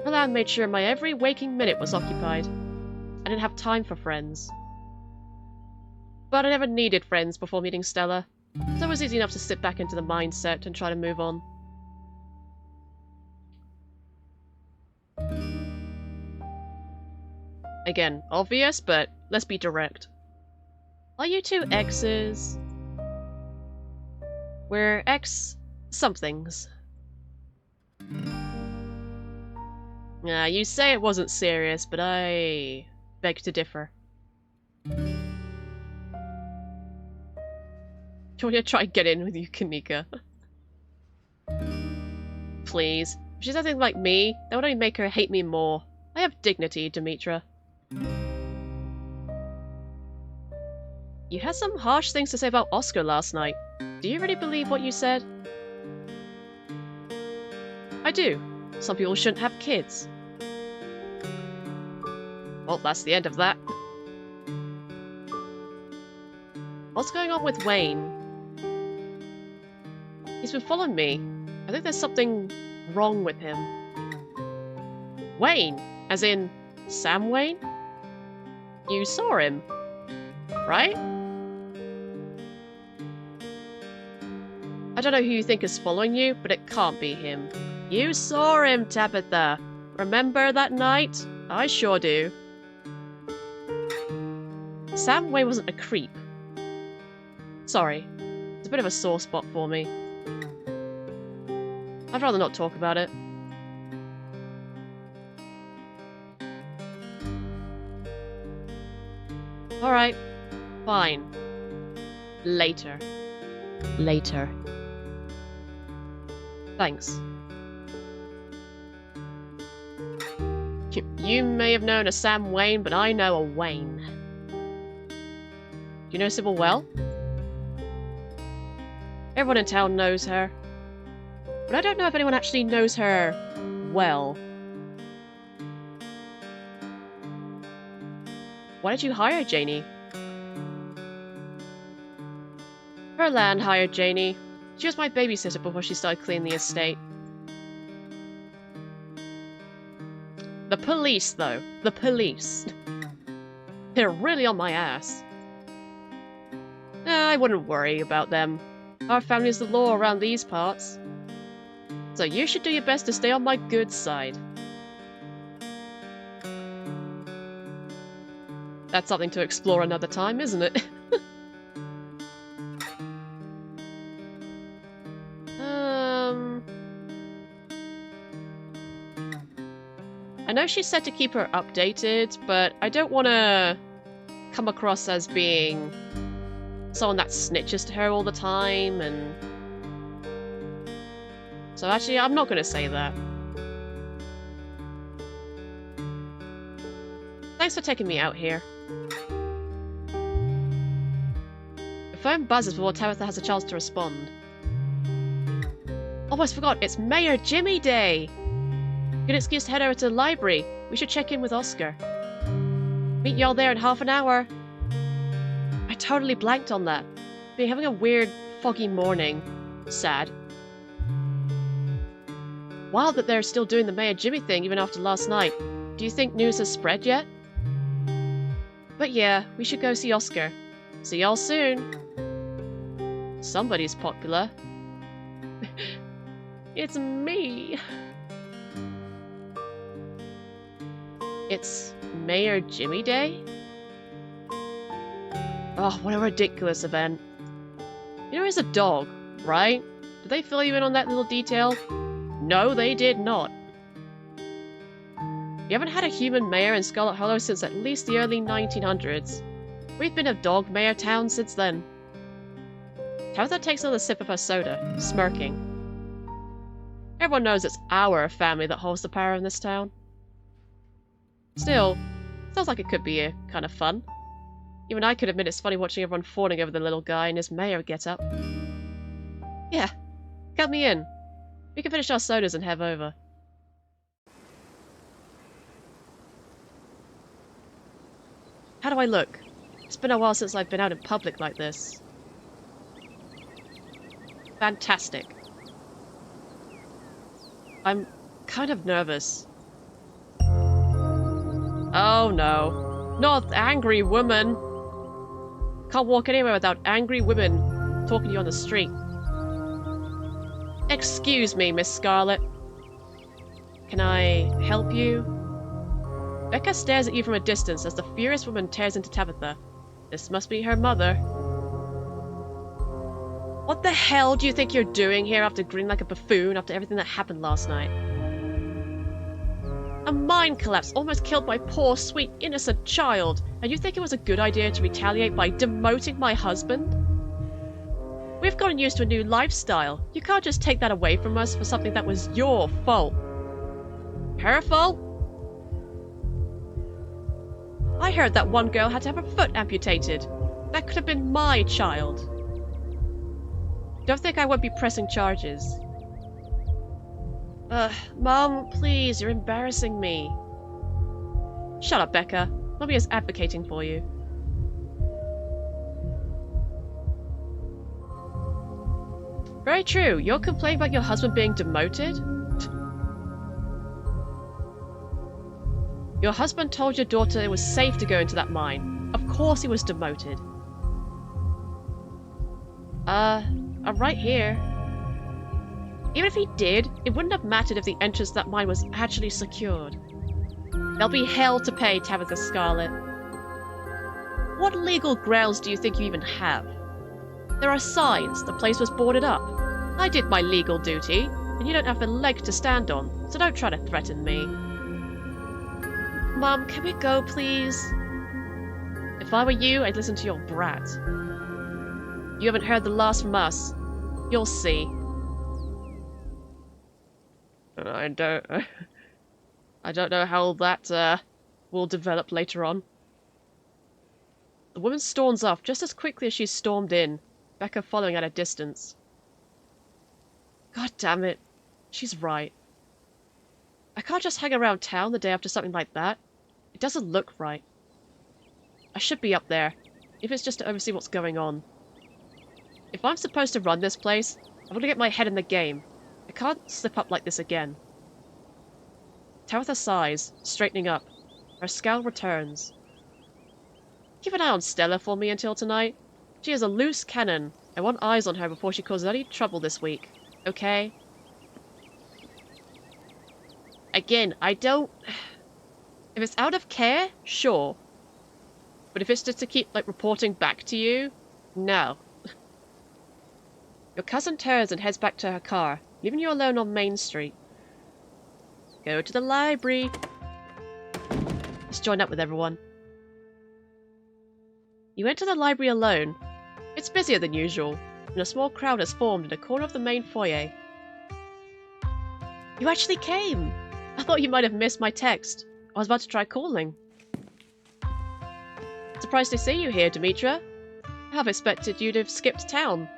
[SPEAKER 1] Palan made sure my every waking minute was occupied. I didn't have time for friends. But I never needed friends before meeting Stella, so it was easy enough to slip back into the mindset and try to move on. Again, obvious, but let's be direct. Are you two exes? We're ex-somethings. You say it wasn't serious, but I beg to differ. Do you want to try and get in with you, Kanika? Please. If she's anything like me, that would only make her hate me more. I have dignity, Demetra. You had some harsh things to say about Oscar last night. Do you really believe what you said? I do. Some people shouldn't have kids. Well, that's the end of that. What's going on with Wayne? He's been following me. I think there's something wrong with him. Wayne? As in, Sam Wayne? You saw him, right? I don't know who you think is following you, but it can't be him. You saw him, Tabitha. Remember that night? I sure do. Sam Wayne wasn't a creep. Sorry. It's a bit of a sore spot for me. I'd rather not talk about it. Alright. Fine. Later. Later. Thanks. You may have known a Sam Wayne, but I know a Wayne. Do you know Sybil well? Everyone in town knows her. But I don't know if anyone actually knows her well. Why did you hire Janie? Her land hired Janie. She was my babysitter before she started cleaning the estate. The police, though. The police. They're really on my ass. I wouldn't worry about them. Our family's the law around these parts. So you should do your best to stay on my good side. That's something to explore another time, isn't it? she said to keep her updated, but I don't want to come across as being someone that snitches to her all the time, and... So actually, I'm not going to say that. Thanks for taking me out here. The phone buzzes before Tabitha has a chance to respond. Almost forgot, it's Mayor Jimmy Day! Good excuse to head over to the library. We should check in with Oscar. Meet y'all there in half an hour. I totally blanked on that. Been having a weird, foggy morning. Sad. Wild that they're still doing the Mayor Jimmy thing even after last night. Do you think news has spread yet? But yeah, we should go see Oscar. See y'all soon. Somebody's popular. It's me. It's Mayor Jimmy Day? Oh, what a ridiculous event. You know, he's a dog, right? Did they fill you in on that little detail? No, they did not. You haven't had a human mayor in Scarlet Hollow since at least the early 1900s. We've been a dog mayor town since then. Tabitha takes another sip of her soda, smirking. Everyone knows it's our family that holds the power in this town. Still, sounds like it could be kind of fun. Even I could admit it's funny watching everyone fawning over the little guy in his mayor get-up. Yeah, count me in. We can finish our sodas and head over. How do I look? It's been a while since I've been out in public like this. Fantastic. I'm kind of nervous. Oh no. Not angry woman! Can't walk anywhere without angry women talking to you on the street. Excuse me, Miss Scarlet. Can I help you? Becca stares at you from a distance as the furious woman tears into Tabitha. This must be her mother. What the hell do you think you're doing here after grinning like a buffoon after everything that happened last night? A mine collapse almost killed my poor, sweet, innocent child, and you think it was a good idea to retaliate by demoting my husband? We've gotten used to a new lifestyle. You can't just take that away from us for something that was your fault. Her fault? I heard that one girl had to have her foot amputated. That could have been my child. Don't think I won't be pressing charges. Mom, please, you're embarrassing me. Shut up, Becca. Mommy is advocating for you. Very true. You're complaining about your husband being demoted? Your husband told your daughter it was safe to go into that mine. Of course he was demoted. I'm right here. Even if he did, it wouldn't have mattered if the entrance to that mine was actually secured. There'll be hell to pay, Tabitha Scarlet. What legal grounds do you think you even have? There are signs. The place was boarded up. I did my legal duty, and you don't have a leg to stand on, so don't try to threaten me. Mom, can we go, please? If I were you, I'd listen to your brat. You haven't heard the last from us. You'll see. I don't know how that will develop later on. The woman storms off just as quickly as she stormed in, Becca following at a distance. God damn it. She's right. I can't just hang around town the day after something like that. It doesn't look right. I should be up there, if it's just to oversee what's going on. If I'm supposed to run this place, I'm gonna get my head in the game. I can't slip up like this again. Tabitha sighs, straightening up. Her scowl returns. Keep an eye on Stella for me until tonight. She is a loose cannon. I want eyes on her before she causes any trouble this week. Okay? Again, I don't... If it's out of care, sure. But if it's just to keep, like, reporting back to you, no. Your cousin turns and heads back to her car, leaving you alone on Main Street. Go to the library. to join up with everyone. You enter the library alone. It's busier than usual, and a small crowd has formed in a corner of the main foyer. You actually came! I thought you might have missed my text. I was about to try calling. Surprised to see you here, Demetra. I have expected you'd have skipped town.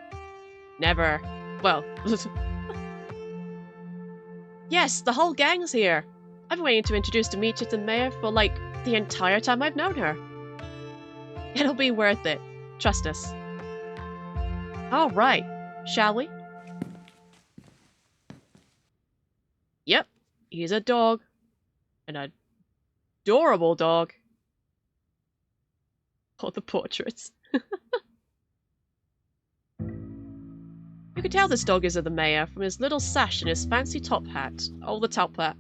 [SPEAKER 1] Never. Well... Yes, the whole gang's here. I've been waiting to introduce Demetra to the mayor for, like, the entire time I've known her. It'll be worth it. Trust us. Alright, shall we? Yep, he's a dog. An adorable dog. Oh, the portraits. You can tell this dog is of the mayor from his little sash and his fancy top hat. Oh, the top hat.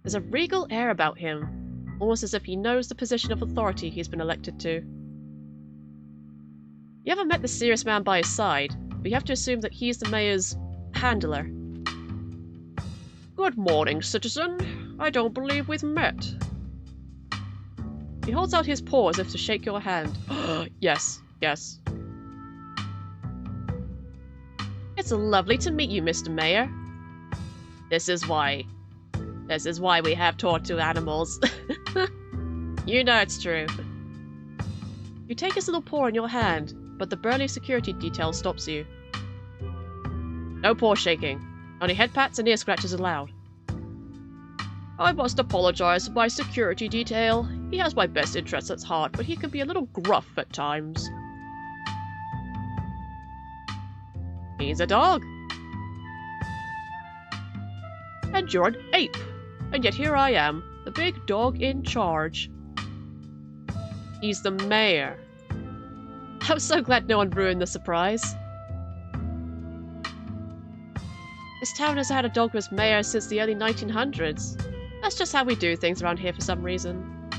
[SPEAKER 1] There's a regal air about him, almost as if he knows the position of authority he's been elected to. You haven't met the serious man by his side, but you have to assume that he's the mayor's handler. Good morning, citizen. I don't believe we've met. He holds out his paw as if to shake your hand. Yes, yes. It's lovely to meet you, Mr. Mayor. This is why we have talked to animals. You know it's true. You take his little paw in your hand, but the burly security detail stops you. No paw shaking. Only head pats and ear scratches allowed. I must apologize for my security detail. He has my best interests at heart, but he can be a little gruff at times. He's a dog. And you're an ape. And yet here I am, the big dog in charge. He's the mayor. I'm so glad no one ruined the surprise. This town has had a dog as mayor since the early 1900s. That's just how we do things around here for some reason.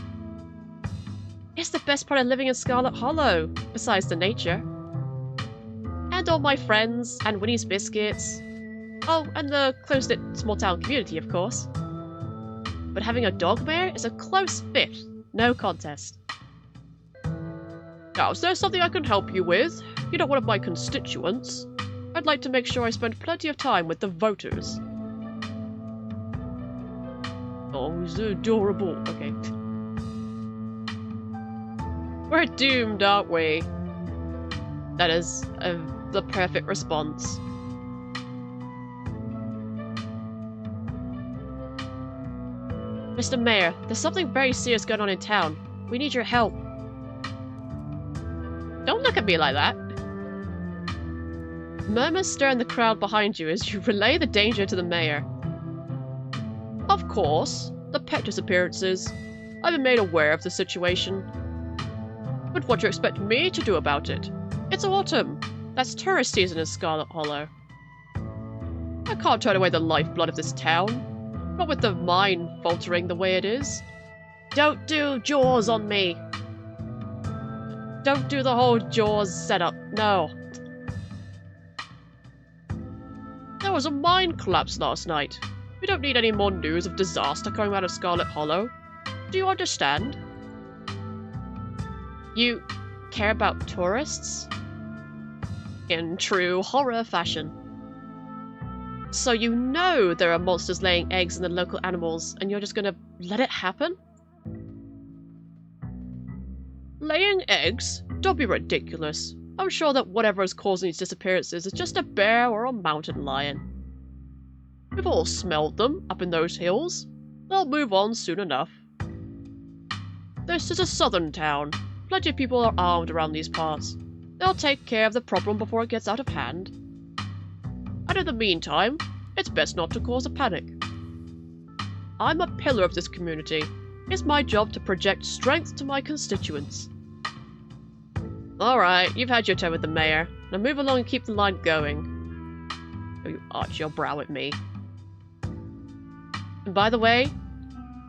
[SPEAKER 1] It's the best part of living in Scarlet Hollow, besides the nature. And all my friends, and Winnie's Biscuits. Oh, and the close-knit small-town community, of course. But having a dog mayor is a close fifth, no contest. Now, is there something I can help you with? You're not one of my constituents. I'd like to make sure I spend plenty of time with the voters. Oh, he's adorable. Okay. We're doomed, aren't we? That is the perfect response. Mr. Mayor, there's something very serious going on in town. We need your help. Don't look at me like that. Murmurs stir in the crowd behind you as you relay the danger to the mayor. Of course, the pet disappearances. I've been made aware of the situation. But what do you expect me to do about it? It's autumn. That's tourist season in Scarlet Hollow. I can't turn away the lifeblood of this town. Not with the mine faltering the way it is. Don't do Jaws on me. Don't do the whole Jaws setup. No. There was a mine collapse last night. We don't need any more news of disaster coming out of Scarlet Hollow. Do you understand? You care about tourists? In true horror fashion. So you know there are monsters laying eggs in the local animals, and you're just gonna let it happen? Laying eggs? Don't be ridiculous. I'm sure that whatever is causing these disappearances is just a bear or a mountain lion. We've all smelled them up in those hills. They'll move on soon enough. This is a southern town. Plenty of people are armed around these parts. They'll take care of the problem before it gets out of hand. And in the meantime, it's best not to cause a panic. I'm a pillar of this community. It's my job to project strength to my constituents. Alright, you've had your turn with the mayor. Now move along and keep the line going. Oh, you arch your brow at me. And by the way,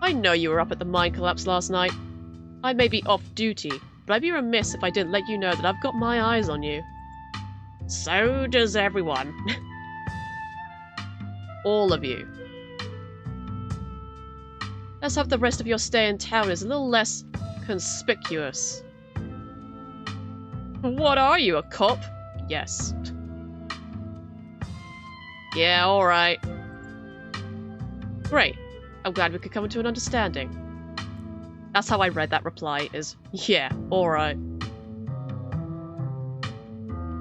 [SPEAKER 1] I know you were up at the mine collapse last night. I may be off duty, but I'd be remiss if I didn't let you know that I've got my eyes on you. So does everyone. All of you. Let's hope the rest of your stay in town is a little less conspicuous. What are you, a cop? Yes. Yeah, alright. Great. I'm glad we could come to an understanding. That's how I read that reply, is, yeah, alright.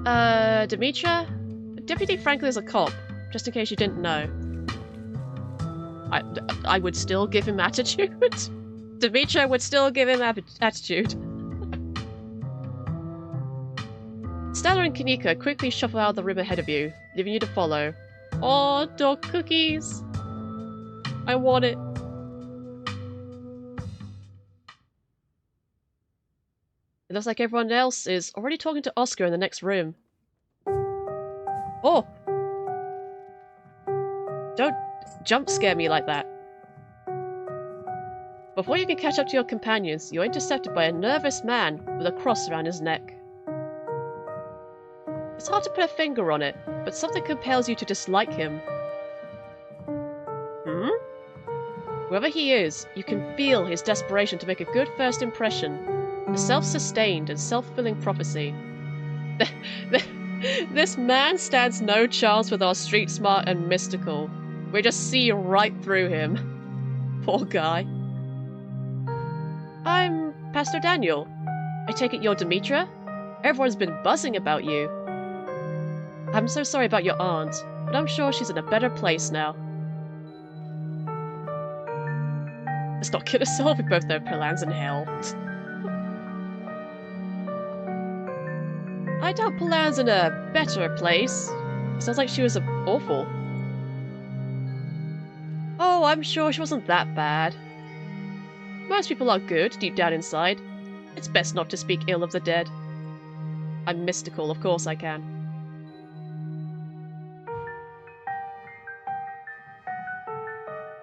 [SPEAKER 1] Demetra? Deputy Franklin is a cop, just in case you didn't know. I would still give him attitude. Demetra would still give him attitude. Stella and Kanika quickly shuffle out of the room ahead of you, leaving you to follow. Aw, dog cookies! I want it. It looks like everyone else is already talking to Oscar in the next room. Oh! Don't jump scare me like that. Before you can catch up to your companions, you're intercepted by a nervous man with a cross around his neck. It's hard to put a finger on it, but something compels you to dislike him. Whoever he is, you can feel his desperation to make a good first impression. A self-sustained and self-fulfilling prophecy. This man stands no chance with our street smart and mystical. We just see right through him. Poor guy. I'm Pastor Daniel. I take it you're Demetra? Everyone's been buzzing about you. I'm so sorry about your aunt, but I'm sure she's in a better place now. Let's not kill herself, we both know Perlan's in hell. I doubt Perlan's in a better place. It sounds like she was awful. Oh, I'm sure she wasn't that bad. Most people are good, deep down inside. It's best not to speak ill of the dead. I'm mystical, of course I can.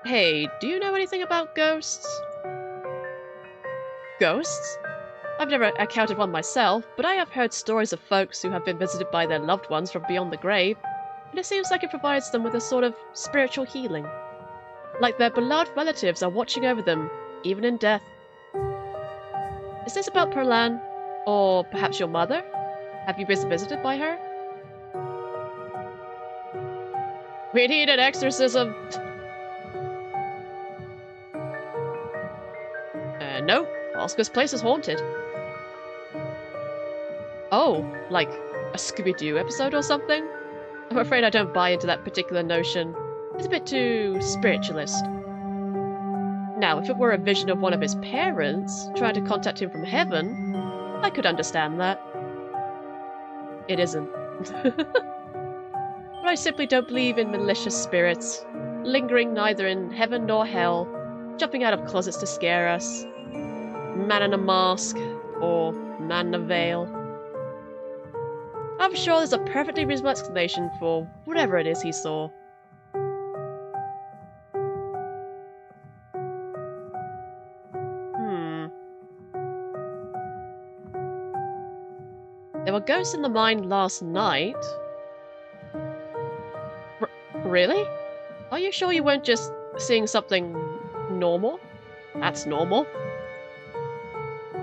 [SPEAKER 1] Hey, do you know anything about ghosts? Ghosts? I've never encountered one myself, but I have heard stories of folks who have been visited by their loved ones from beyond the grave, and it seems like it provides them with a sort of spiritual healing. Like their beloved relatives are watching over them, even in death. Is this about Perlan? Or perhaps your mother? Have you been visited by her? We need an exorcism! No. Oscar's place is haunted. Oh, like a Scooby-Doo episode or something? I'm afraid I don't buy into that particular notion. It's a bit too spiritualist. Now, if it were a vision of one of his parents trying to contact him from heaven, I could understand that. It isn't. But I simply don't believe in malicious spirits, lingering neither in heaven nor hell, jumping out of closets to scare us. Man in a mask, or man in a veil. I'm sure there's a perfectly reasonable explanation for whatever it is he saw. There were ghosts in the mine last night. Really? Are you sure you weren't just seeing something normal? That's normal.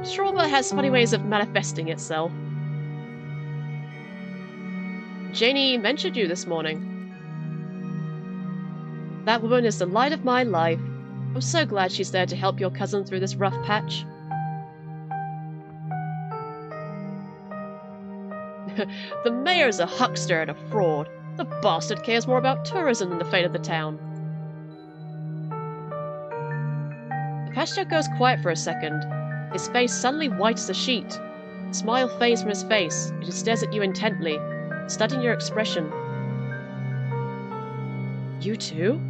[SPEAKER 1] Strawber has funny ways of manifesting itself. Janie mentioned you this morning. That woman is the light of my life. I'm so glad she's there to help your cousin through this rough patch. The mayor's a huckster and a fraud. The bastard cares more about tourism than the fate of the town. The pastor goes quiet for a second. His face suddenly white as a sheet. A smile fades from his face, and he stares at you intently, studying your expression. You too?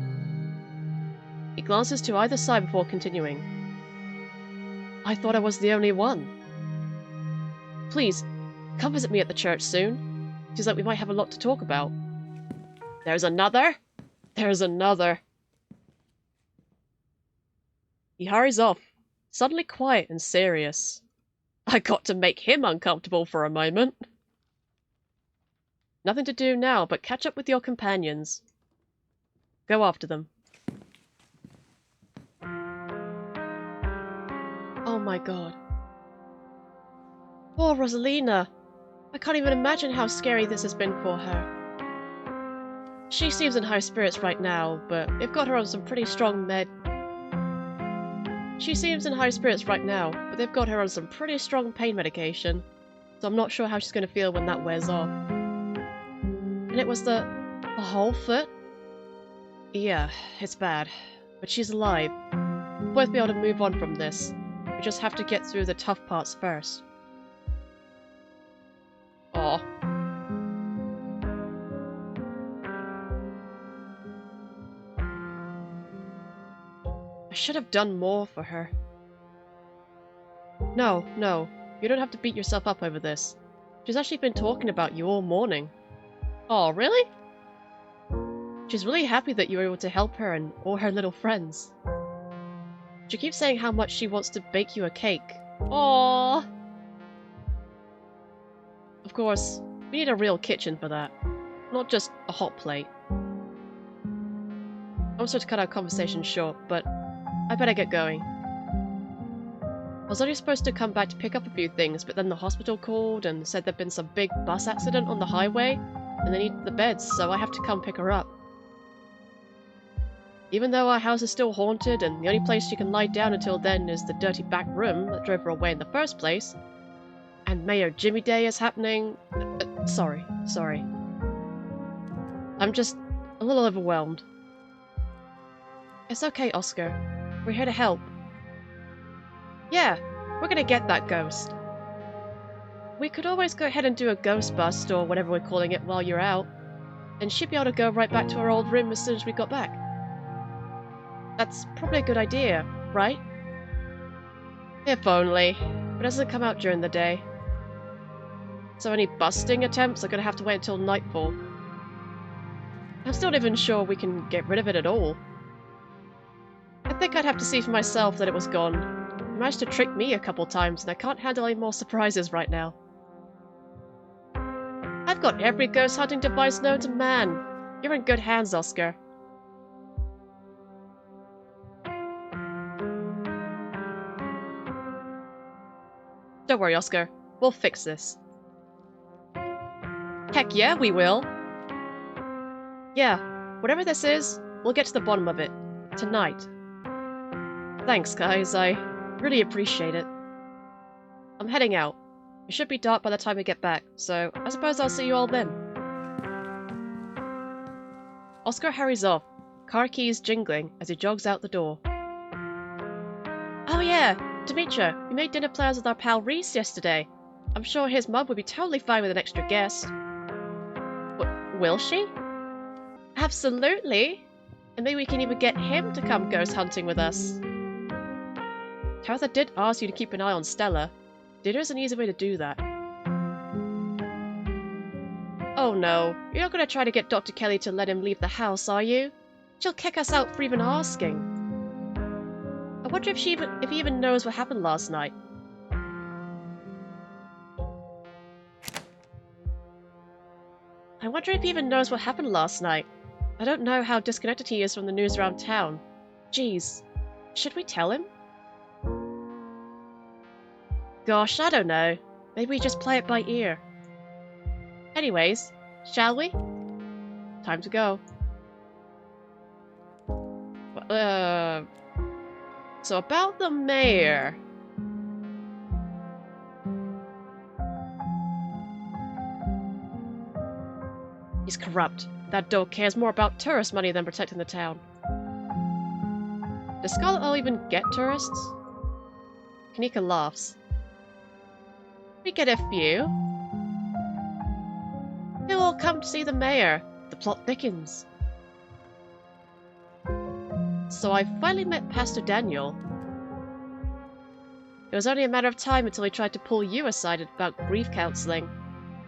[SPEAKER 1] He glances to either side before continuing. I thought I was the only one. Please, come visit me at the church soon. Seems like we might have a lot to talk about. There's another? There's another. He hurries off, suddenly quiet and serious. I got to make him uncomfortable for a moment. Nothing to do now but catch up with your companions. Go after them. Oh my god. Poor Rosalina. I can't even imagine how scary this has been for her. She seems in high spirits right now, but they've got her on some pretty strong She seems in high spirits right now, but they've got her on some pretty strong pain medication, so I'm not sure how she's going to feel when that wears off. And it was the whole foot? Yeah, it's bad, but she's alive. We'll both be able to move on from this. We just have to get through the tough parts first. Aw. I should have done more for her. No, you don't have to beat yourself up over this. She's actually been talking about you all morning. Oh, really? She's really happy that you were able to help her and all her little friends. She keeps saying how much she wants to bake you a cake. Aww! Of course, we need a real kitchen for that. Not just a hot plate. I'm sorry to cut our conversation short, but I better get going. I was only supposed to come back to pick up a few things, but then the hospital called and said there'd been some big bus accident on the highway, and they need the beds, so I have to come pick her up. Even though our house is still haunted, and the only place she can lie down until then is the dirty back room that drove her away in the first place, and Mayor Jimmy Day is happening... Sorry. I'm just a little overwhelmed. It's okay, Oscar. We're here to help. Yeah, we're gonna get that ghost. We could always go ahead and do a ghost bust, or whatever we're calling it, while you're out. And she'd be able to go right back to her old room as soon as we got back. That's probably a good idea, right? If only. But it doesn't come out during the day. So any busting attempts are gonna have to wait until nightfall. I'm still not even sure we can get rid of it at all. I think I'd have to see for myself that it was gone. You managed to trick me a couple times, and I can't handle any more surprises right now. I've got every ghost hunting device known to man. You're in good hands, Oscar. Don't worry, Oscar. We'll fix this. Heck yeah, we will! Yeah, whatever this is, we'll get to the bottom of it. Tonight. Thanks, guys. I really appreciate it. I'm heading out. It should be dark by the time we get back, so I suppose I'll see you all then. Oscar hurries off, car keys jingling as he jogs out the door. Oh yeah, Demetra, we made dinner plans with our pal Reese yesterday. I'm sure his mum would be totally fine with an extra guest. Will she? Absolutely! And maybe we can even get him to come ghost hunting with us. Tabitha did ask you to keep an eye on Stella. Dinner's an easy way to do that. Oh no, you're not going to try to get Dr. Kelly to let him leave the house, are you? She'll kick us out for even asking. I wonder if he even knows what happened last night. I don't know how disconnected he is from the news around town. Jeez, should we tell him? Gosh, I don't know. Maybe we just play it by ear. Anyways, shall we? Time to go. So about the mayor. He's corrupt. That dope cares more about tourist money than protecting the town. Does Scarlet Hall even get tourists? Kanika laughs. We get a few. They'll all come to see the mayor. The plot thickens. So I finally met Pastor Daniel. It was only a matter of time until he tried to pull you aside about grief counseling.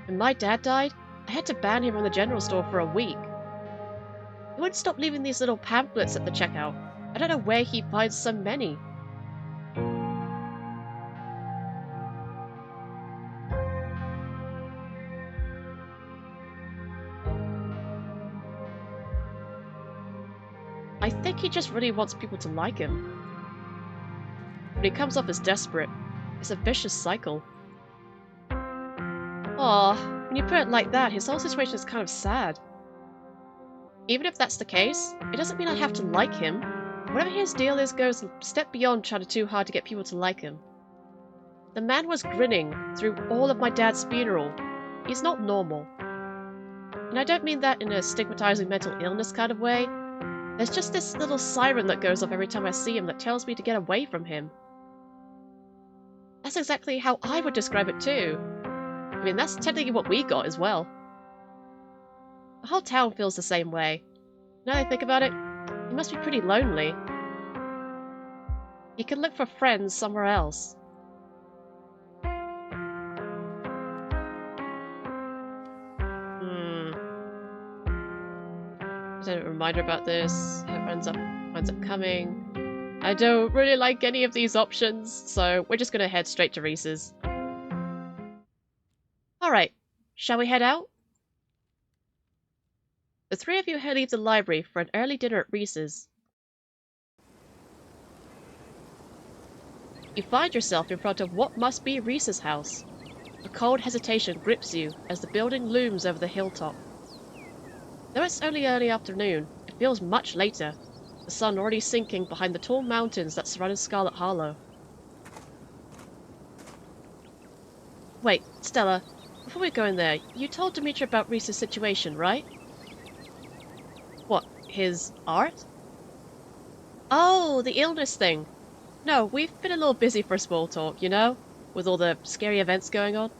[SPEAKER 1] When my dad died, I had to ban him from the general store for a week. He wouldn't stop leaving these little pamphlets at the checkout. I don't know where he finds so many. I think he just really wants people to like him. but he comes off as desperate. It's a vicious cycle. Aw, when you put it like that, his whole situation is kind of sad. Even if that's the case, it doesn't mean I have to like him. Whatever his deal is goes a step beyond trying too hard to get people to like him. The man was grinning through all of my dad's funeral. He's not normal. And I don't mean that in a stigmatizing mental illness kind of way. There's just this little siren that goes off every time I see him that tells me to get away from him. That's exactly how I would describe it too. I mean, that's technically what we got as well. The whole town feels the same way. Now that I think about it, he must be pretty lonely. He could look for friends somewhere else. A reminder about this. Whoever ends up coming. I don't really like any of these options, so we're just gonna head straight to Reese's. Alright, shall we head out? The three of you leave the library for an early dinner at Reese's. You find yourself in front of what must be Reese's house. A cold hesitation grips you as the building looms over the hilltop. Though it's only early afternoon, it feels much later, the sun already sinking behind the tall mountains that surrounded Scarlet Hollow. Wait, Stella, before we go in there, you told Dimitri about Reese's situation, right? What, his art? Oh, the illness thing. No, we've been a little busy for small talk, you know? With all the scary events going on.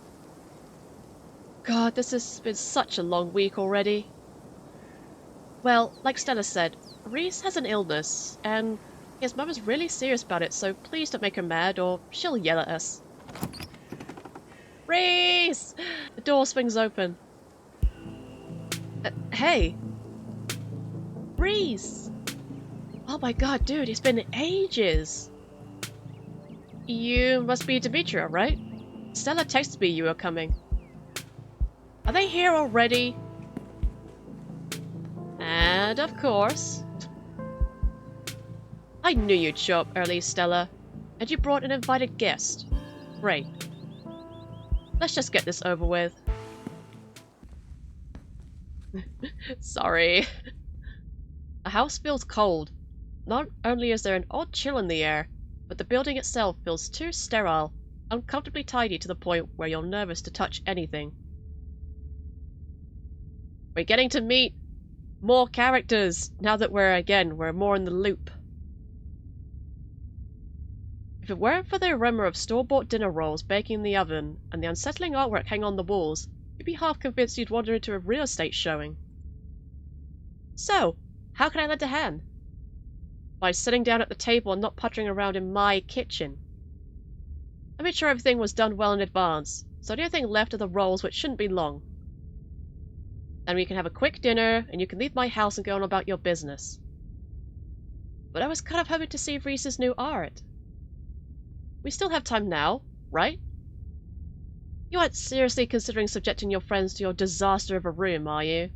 [SPEAKER 1] God, this has been such a long week already. Well, like Stella said, Reese has an illness, and his mum is really serious about it, so please don't make her mad or she'll yell at us. Reese! The door swings open. Hey! Reese! Oh my god, dude, it's been ages! You must be Demetria, right? Stella texted me you were coming. Are they here already? And of course... I knew you'd show up early, Stella. And you brought an invited guest. Great. Let's just get this over with. Sorry. The house feels cold. Not only is there an odd chill in the air, but the building itself feels too sterile, uncomfortably tidy to the point where you're nervous to touch anything. We're getting to meet more characters now that we're more in the loop. If it weren't for the aroma of store-bought dinner rolls baking in the oven and the unsettling artwork hanging on the walls, you'd be half convinced you'd wander into a real estate showing. So, how can I lend a hand? By sitting down at the table and not puttering around in my kitchen. I made sure everything was done well in advance, so the only thing left are the rolls, which shouldn't be long. Then we can have a quick dinner, and you can leave my house and go on about your business. But I was kind of hoping to see Reese's new art. We still have time now, right? You aren't seriously considering subjecting your friends to your disaster of a room, are you?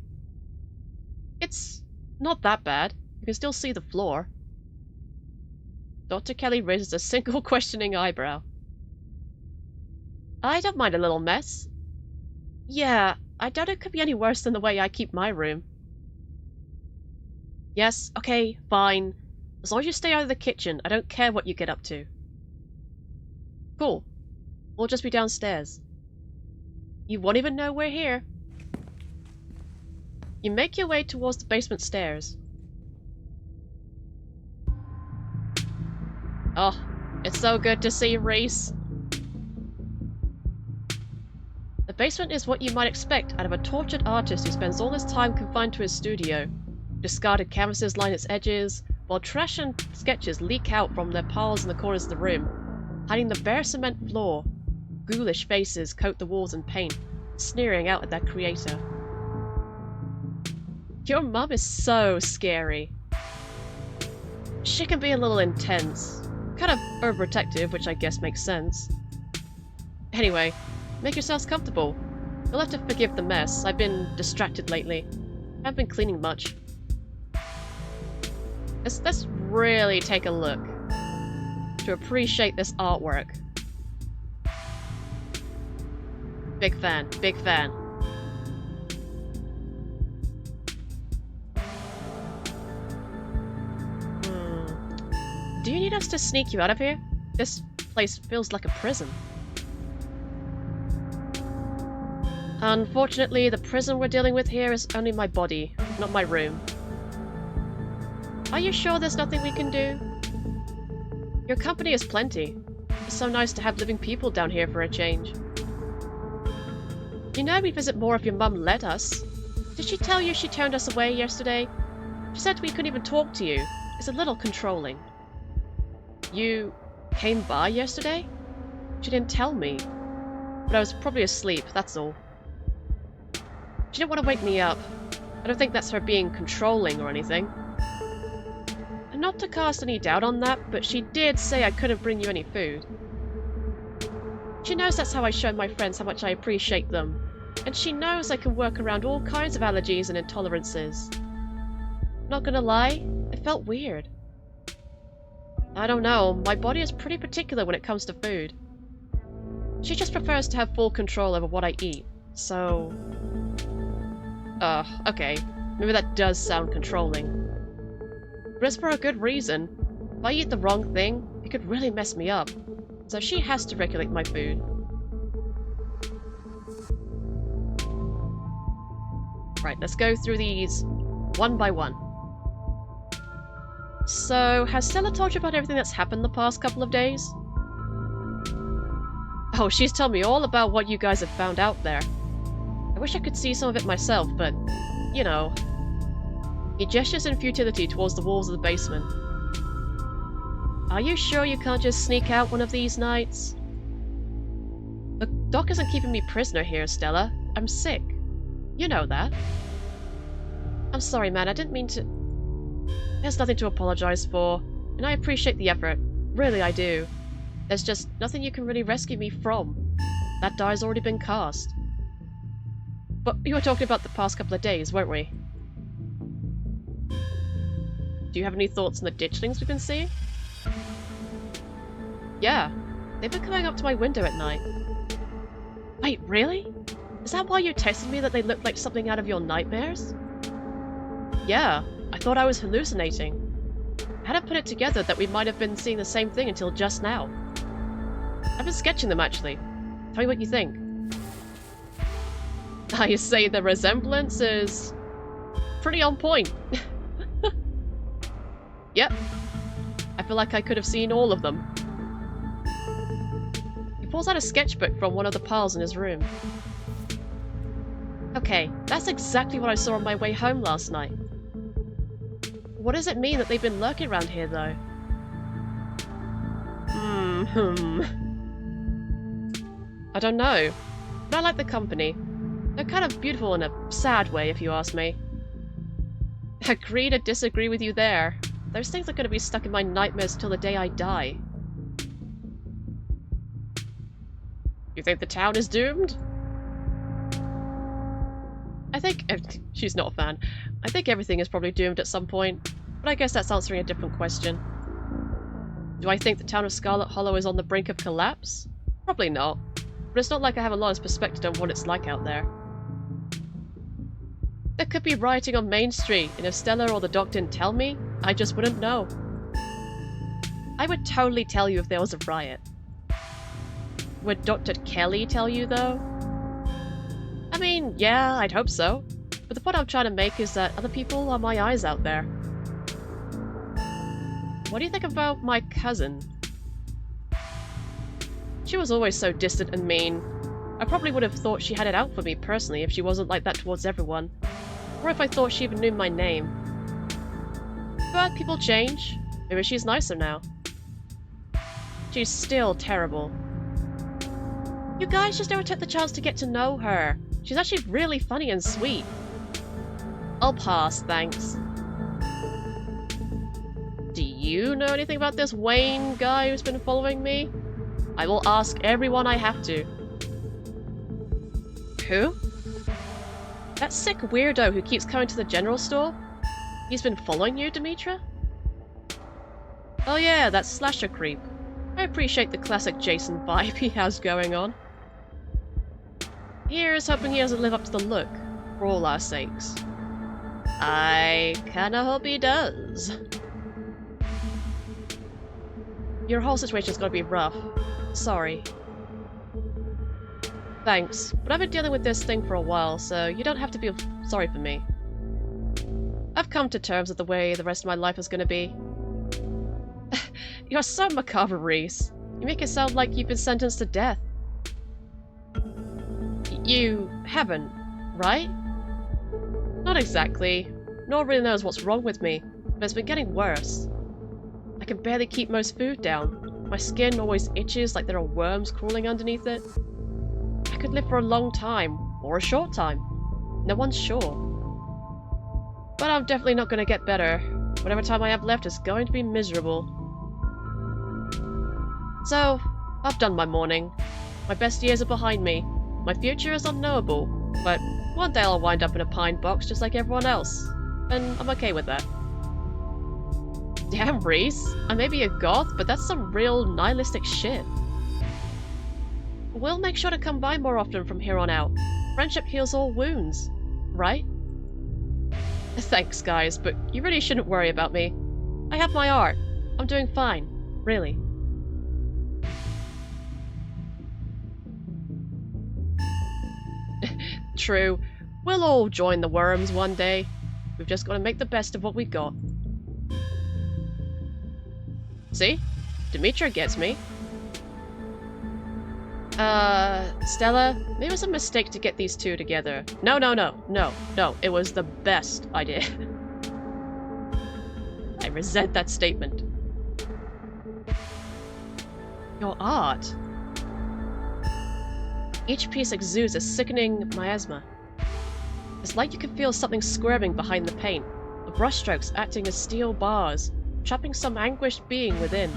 [SPEAKER 1] It's not that bad. You can still see the floor. Dr. Kelly raises a single questioning eyebrow. I don't mind a little mess. Yeah, I doubt it could be any worse than the way I keep my room. Yes, okay, fine. As long as you stay out of the kitchen, I don't care what you get up to. Cool. We'll just be downstairs. You won't even know we're here. You make your way towards the basement stairs. Oh, it's so good to see Reese. The basement is what you might expect out of a tortured artist who spends all his time confined to his studio. Discarded canvases line its edges, while trash and sketches leak out from their piles in the corners of the room, hiding the bare cement floor. Ghoulish faces coat the walls in paint, sneering out at their creator. Your mum is so scary. She can be a little intense, kind of overprotective, which I guess makes sense. Anyway, make yourselves comfortable. You'll have to forgive the mess. I've been distracted lately. I haven't been cleaning much. Let's really take a look. to appreciate this artwork. Big fan, big fan. Do you need us to sneak you out of here? This place feels like a prison. Unfortunately, the prison we're dealing with here is only my body, not my room. Are you sure there's nothing we can do? Your company is plenty. It's so nice to have living people down here for a change. You know we'd visit more if your mum let us. Did she tell you she turned us away yesterday? She said we couldn't even talk to you. It's a little controlling. You came by yesterday? She didn't tell me. But I was probably asleep, that's all. She didn't want to wake me up. I don't think that's her being controlling or anything. And not to cast any doubt on that, but she did say I couldn't bring you any food. She knows that's how I show my friends how much I appreciate them. And she knows I can work around all kinds of allergies and intolerances. Not gonna lie, it felt weird. I don't know, my body is pretty particular when it comes to food. She just prefers to have full control over what I eat, so... okay. Maybe that does sound controlling. But it's for a good reason. If I eat the wrong thing, it could really mess me up. So she has to regulate my food. Right, let's go through these one by one. So, has Stella told you about everything that's happened the past couple of days? Oh, she's told me all about what you guys have found out there. I wish I could see some of it myself, but, you know. He gestures in futility towards the walls of the basement. Are you sure you can't just sneak out one of these nights? The doc isn't keeping me prisoner here, Stella. I'm sick. You know that. I'm sorry, man, I didn't mean to... There's nothing to apologize for, and I appreciate the effort. Really, I do. There's just nothing you can really rescue me from. That die's already been cast. But we were talking about the past couple of days, weren't we? Do you have any thoughts on the ditchlings we've been seeing? Yeah, they've been coming up to my window at night. Wait, really? Is that why you texted me that they looked like something out of your nightmares? Yeah, I thought I was hallucinating. I hadn't put it together that we might have been seeing the same thing until just now. I've been sketching them, actually. Tell me what you think. I say the resemblance is... pretty on point. Yep. I feel like I could have seen all of them. He pulls out a sketchbook from one of the piles in his room. Okay, that's exactly what I saw on my way home last night. What does it mean that they've been lurking around here, though? I don't know, but I like the company. They're kind of beautiful in a sad way, if you ask me. Agree to disagree with you there. Those things are going to be stuck in my nightmares till the day I die. You think the town is doomed? I think... she's not a fan. I think everything is probably doomed at some point, but I guess that's answering a different question. Do I think the town of Scarlet Hollow is on the brink of collapse? Probably not, but it's not like I have a lot of perspective on what it's like out there. There could be rioting on Main Street, and if Stella or the doc didn't tell me, I just wouldn't know. I would totally tell you if there was a riot. Would Dr. Kelly tell you, though? I mean, yeah, I'd hope so. But the point I'm trying to make is that other people are my eyes out there. What do you think about my cousin? She was always so distant and mean. I probably would have thought she had it out for me personally if she wasn't like that towards everyone. Or if I thought she even knew my name. But people change. Maybe she's nicer now. She's still terrible. You guys just never took the chance to get to know her. She's actually really funny and sweet. I'll pass, thanks. Do you know anything about this Wayne guy who's been following me? I will ask everyone I have to. Who? That sick weirdo who keeps coming to the general store? He's been following you, Demetra? Oh yeah, that slasher creep. I appreciate the classic Jason vibe he has going on. Here's hoping he doesn't live up to the look, for all our sakes. I kinda hope he does. Your whole situation's gonna be rough. Sorry. Thanks, but I've been dealing with this thing for a while, so you don't have to feel sorry for me. I've come to terms with the way the rest of my life is gonna be. You're so macabre, Reese. You make it sound like you've been sentenced to death. You haven't, right? Not exactly. No one really knows what's wrong with me, but it's been getting worse. I can barely keep most food down. My skin always itches like there are worms crawling underneath it. I could live for a long time, or a short time. No one's sure. But I'm definitely not going to get better. Whatever time I have left is going to be miserable. So, I've done my morning. My best years are behind me. My future is unknowable, but one day I'll wind up in a pine box just like everyone else. And I'm okay with that. Damn, Reese. I may be a goth, but that's some real nihilistic shit. We'll make sure to come by more often from here on out. Friendship heals all wounds, right? Thanks, guys, but you really shouldn't worry about me. I have my art. I'm doing fine, really. True. We'll all join the worms one day. We've just got to make the best of what we got. See? Demetra gets me. Stella, maybe it was a mistake to get these two together. No, it was the best idea. I resent that statement. Your art. Each piece exudes a sickening miasma. It's like you can feel something squirming behind the paint, the brushstrokes acting as steel bars, trapping some anguished being within.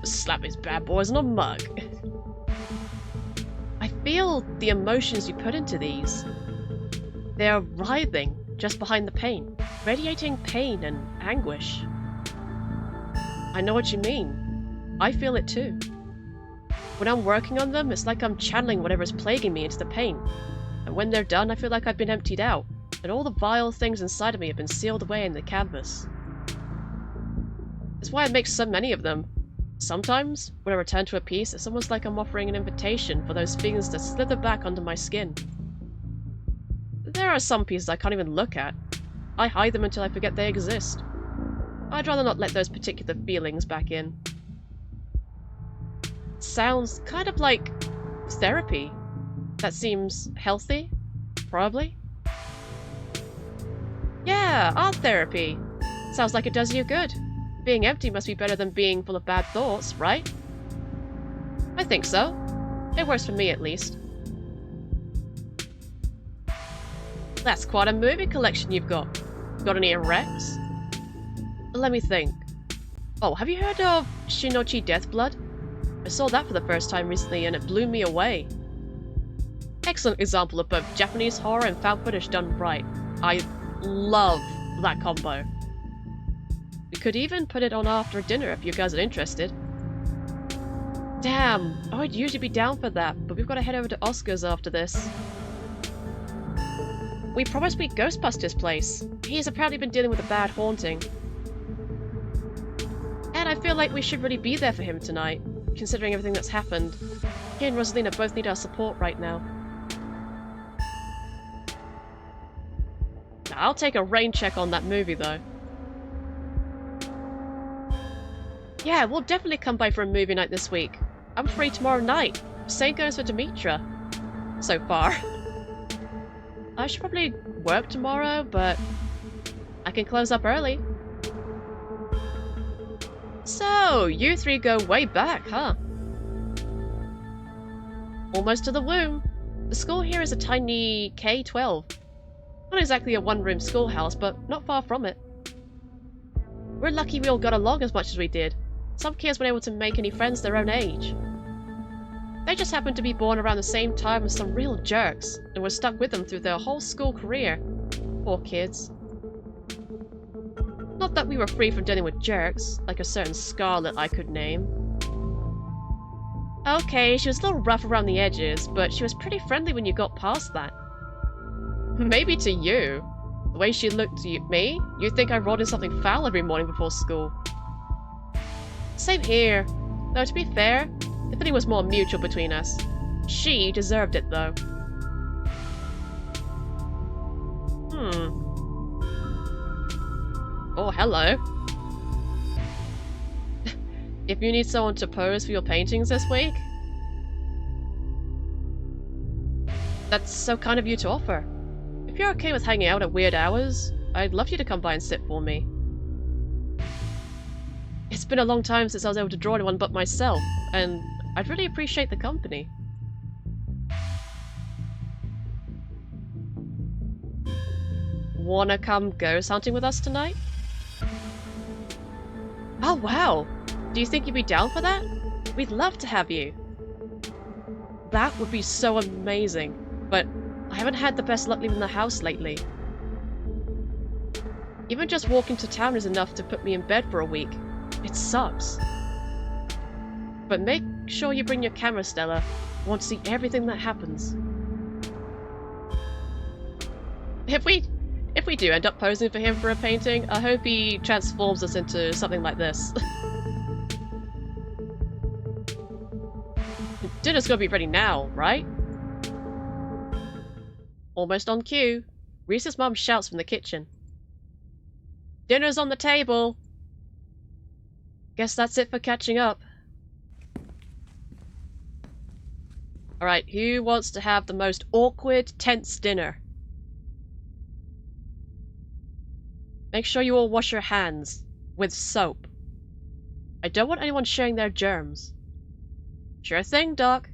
[SPEAKER 1] Slap these bad boys in a mug. I feel the emotions you put into these. They're writhing just behind the paint, radiating pain and anguish. I know what you mean. I feel it too. When I'm working on them, it's like I'm channeling whatever's plaguing me into the paint. And when they're done, I feel like I've been emptied out, and all the vile things inside of me have been sealed away in the canvas. That's why I make so many of them. Sometimes, when I return to a piece, it's almost like I'm offering an invitation for those feelings to slither back under my skin. There are some pieces I can't even look at. I hide them until I forget they exist. I'd rather not let those particular feelings back in. Sounds kind of like therapy. That seems healthy? Probably? Yeah, art therapy. Sounds like it does you good. Being empty must be better than being full of bad thoughts, right? I think so. It works for me, at least. That's quite a movie collection you've got. Got any erects? Let me think. Oh, have you heard of Shinochi Deathblood? I saw that for the first time recently and it blew me away. Excellent example of both Japanese horror and found footage done right. I love that combo. We could even put it on after dinner if you guys are interested. Damn, I'd usually be down for that, but we've got to head over to Oscar's after this. We promised we'd ghostbust his place. He's apparently been dealing with a bad haunting. And I feel like we should really be there for him tonight, considering everything that's happened. He and Rosalina both need our support right now. I'll take a rain check on that movie though. Yeah, we'll definitely come by for a movie night this week. I'm free tomorrow night. Same goes for Demetra. So far. I should probably work tomorrow, but I can close up early. So, you three go way back, huh? Almost to the womb. The school here is a tiny K-12. Not exactly a one-room schoolhouse, but not far from it. We're lucky we all got along as much as we did. Some kids weren't able to make any friends their own age. They just happened to be born around the same time as some real jerks, and were stuck with them through their whole school career. Poor kids. Not that we were free from dealing with jerks, like a certain Scarlet I could name. Okay, she was a little rough around the edges, but she was pretty friendly when you got past that. Maybe to you. The way she looked at me, you'd think I rolled in something foul every morning before school. Same here. Though to be fair, the feeling was more mutual between us. She deserved it, though. Oh, hello. If you need someone to pose for your paintings this week, that's so kind of you to offer. If you're okay with hanging out at weird hours, I'd love you to come by and sit for me. It's been a long time since I was able to draw anyone but myself, and I'd really appreciate the company. Wanna come ghost hunting with us tonight? Oh wow! Do you think you'd be down for that? We'd love to have you. That would be so amazing, but I haven't had the best luck leaving the house lately. Even just walking to town is enough to put me in bed for a week. It sucks. But make sure you bring your camera, Stella. I want to see everything that happens. If we do end up posing for him for a painting, I hope he transforms us into something like this. Dinner's gonna be ready now, right? Almost on cue. Reese's mum shouts from the kitchen. Dinner's on the table! Guess that's it for catching up. Alright, who wants to have the most awkward, tense dinner? Make sure you all wash your hands with soap. I don't want anyone sharing their germs. Sure thing, Doc.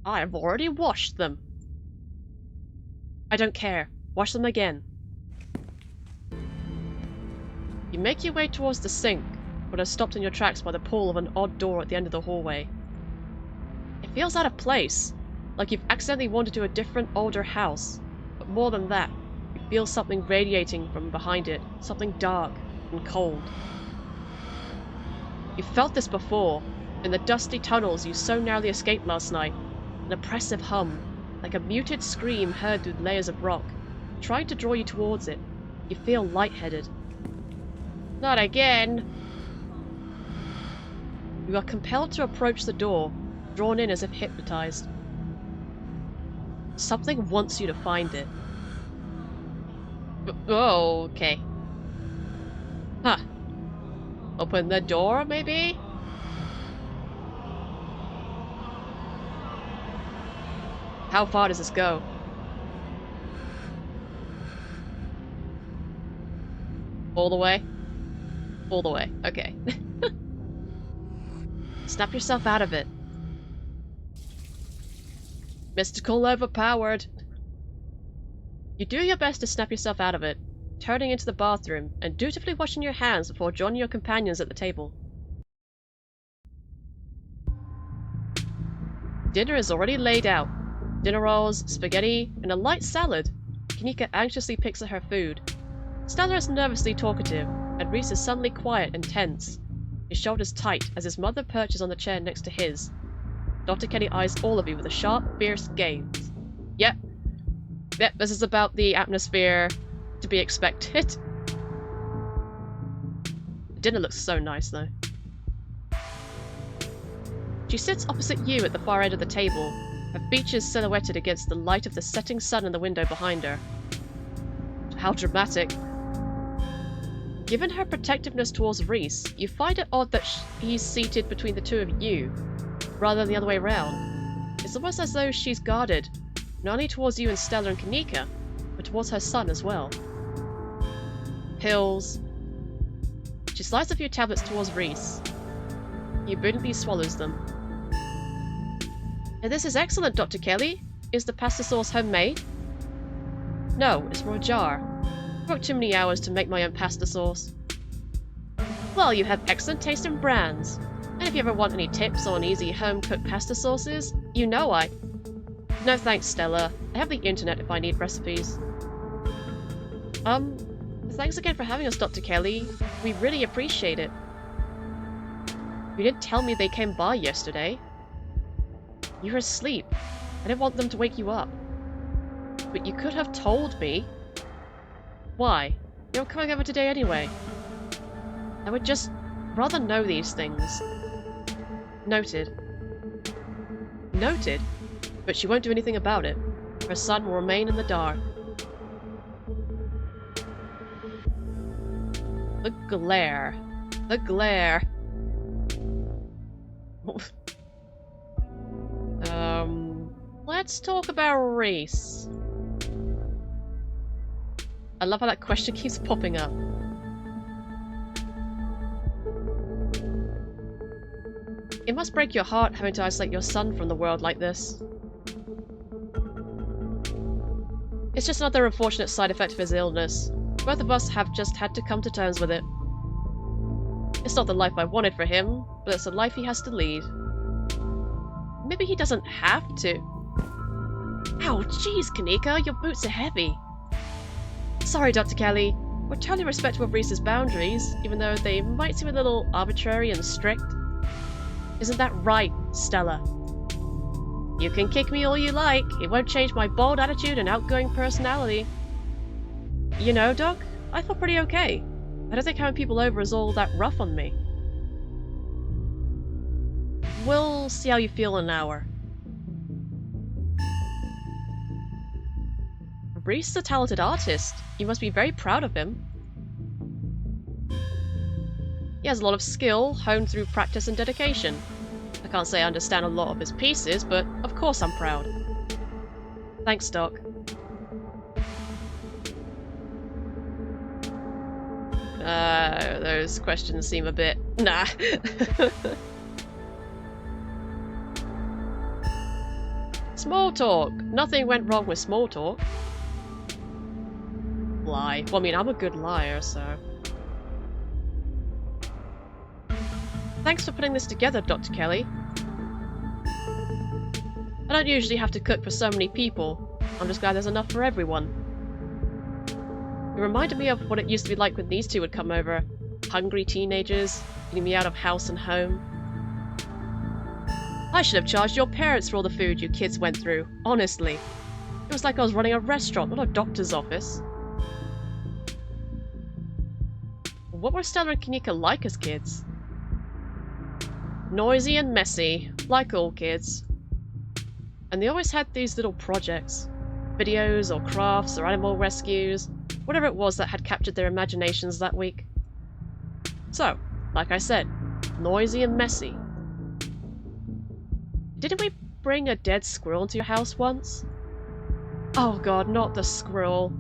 [SPEAKER 1] I've already washed them. I don't care. Wash them again. You make your way towards the sink, but are stopped in your tracks by the pull of an odd door at the end of the hallway. It feels out of place, like you've accidentally wandered to a different, older house. But more than that, you feel something radiating from behind it, something dark and cold. You felt this before, in the dusty tunnels you so narrowly escaped last night. An oppressive hum, like a muted scream heard through layers of rock, trying to draw you towards it. You feel lightheaded. Not again! You are compelled to approach the door, drawn in as if hypnotized. Something wants you to find it. Oh, okay. Huh. Open the door, maybe? How far does this go? All the way? All the way. Okay. Snap yourself out of it. Mystical overpowered. You do your best to snap yourself out of it, turning into the bathroom and dutifully washing your hands before joining your companions at the table. Dinner is already laid out. Dinner rolls, spaghetti, and a light salad. Kanika anxiously picks at her food. Stella is nervously talkative, and Reese is suddenly quiet and tense, his shoulders tight as his mother perches on the chair next to his. Dr. Kenny eyes all of you with a sharp, fierce gaze. Yep, this is about the atmosphere to be expected. The dinner looks so nice, though. She sits opposite you at the far end of the table, her features silhouetted against the light of the setting sun in the window behind her. How dramatic. Given her protectiveness towards Reese, you find it odd that he's seated between the two of you, rather than the other way around. It's almost as though she's guarded, not only towards you and Stella and Kanika, but towards her son as well. Pills. She slides a few tablets towards Reese. He obediently swallows them. And this is excellent, Dr. Kelly. Is the pasta sauce homemade? No, it's from a jar. I worked too many hours to make my own pasta sauce. Well, you have excellent taste in brands. And if you ever want any tips on easy home-cooked pasta sauces, you know I... No thanks, Stella. I have the internet if I need recipes. Thanks again for having us, Dr. Kelly. We really appreciate it. You didn't tell me they came by yesterday. You were asleep. I didn't want them to wake you up. But you could have told me. Why? You're coming over today anyway. I would just rather know these things. Noted. Noted? But she won't do anything about it. Her son will remain in the dark. The glare. The glare. Let's talk about Reese. I love how that question keeps popping up. It must break your heart having to isolate your son from the world like this. It's just another unfortunate side effect of his illness. Both of us have just had to come to terms with it. It's not the life I wanted for him, but it's the life he has to lead. Maybe he doesn't have to. Ow, jeez, Kanika, your boots are heavy. Sorry, Dr. Kelly. We're totally respectful of Reese's boundaries, even though they might seem a little arbitrary and strict. Isn't that right, Stella? You can kick me all you like. It won't change my bold attitude and outgoing personality. You know, Doc, I feel pretty okay. I don't think having people over is all that rough on me. We'll see how you feel in an hour. Reese is a talented artist. You must be very proud of him. He has a lot of skill, honed through practice and dedication. I can't say I understand a lot of his pieces, but of course I'm proud. Thanks, Doc. Those questions seem a bit... Nah. Small talk. Nothing went wrong with small talk. Lie. Well, I mean, I'm a good liar, so... Thanks for putting this together, Dr. Kelly. I don't usually have to cook for so many people. I'm just glad there's enough for everyone. It reminded me of what it used to be like when these two would come over. Hungry teenagers, getting me out of house and home. I should have charged your parents for all the food you kids went through, honestly. It was like I was running a restaurant, not a doctor's office. What were Stella and Kanika like as kids? Noisy and messy, like all kids. And they always had these little projects. Videos or crafts or animal rescues. Whatever it was that had captured their imaginations that week. So, like I said, noisy and messy. Didn't we bring a dead squirrel into your house once? Oh god, not the squirrel.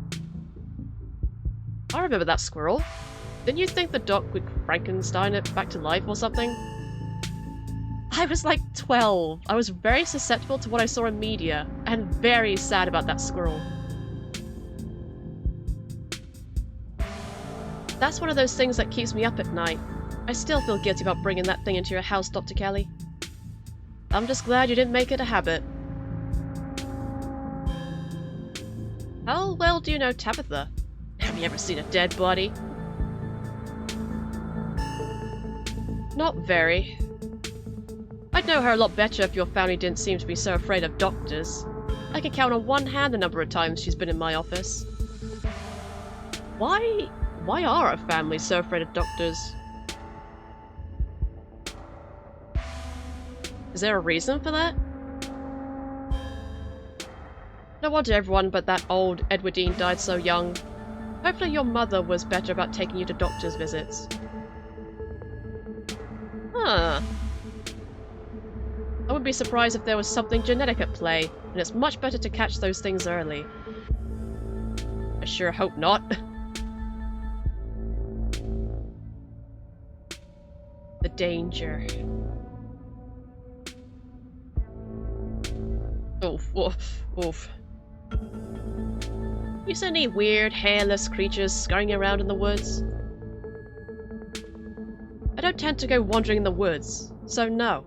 [SPEAKER 1] I remember that squirrel. Didn't you think the doc would Frankenstein it back to life or something? I was like 12. I was very susceptible to what I saw in media, and very sad about that squirrel. That's one of those things that keeps me up at night. I still feel guilty about bringing that thing into your house, Dr. Kelly. I'm just glad you didn't make it a habit. How well do you know Tabitha? Have you ever seen a dead body? Not very. I'd know her a lot better if your family didn't seem to be so afraid of doctors. I can count on one hand the number of times she's been in my office. Why are our families so afraid of doctors? Is there a reason for that? No wonder everyone but that old Edwardine died so young. Hopefully your mother was better about taking you to doctor's visits. Huh. I wouldn't be surprised if there was something genetic at play, and it's much better to catch those things early. I sure hope not. The danger. Oof, oof, oof. You see any weird, hairless creatures scurrying around in the woods? I don't tend to go wandering in the woods, so no.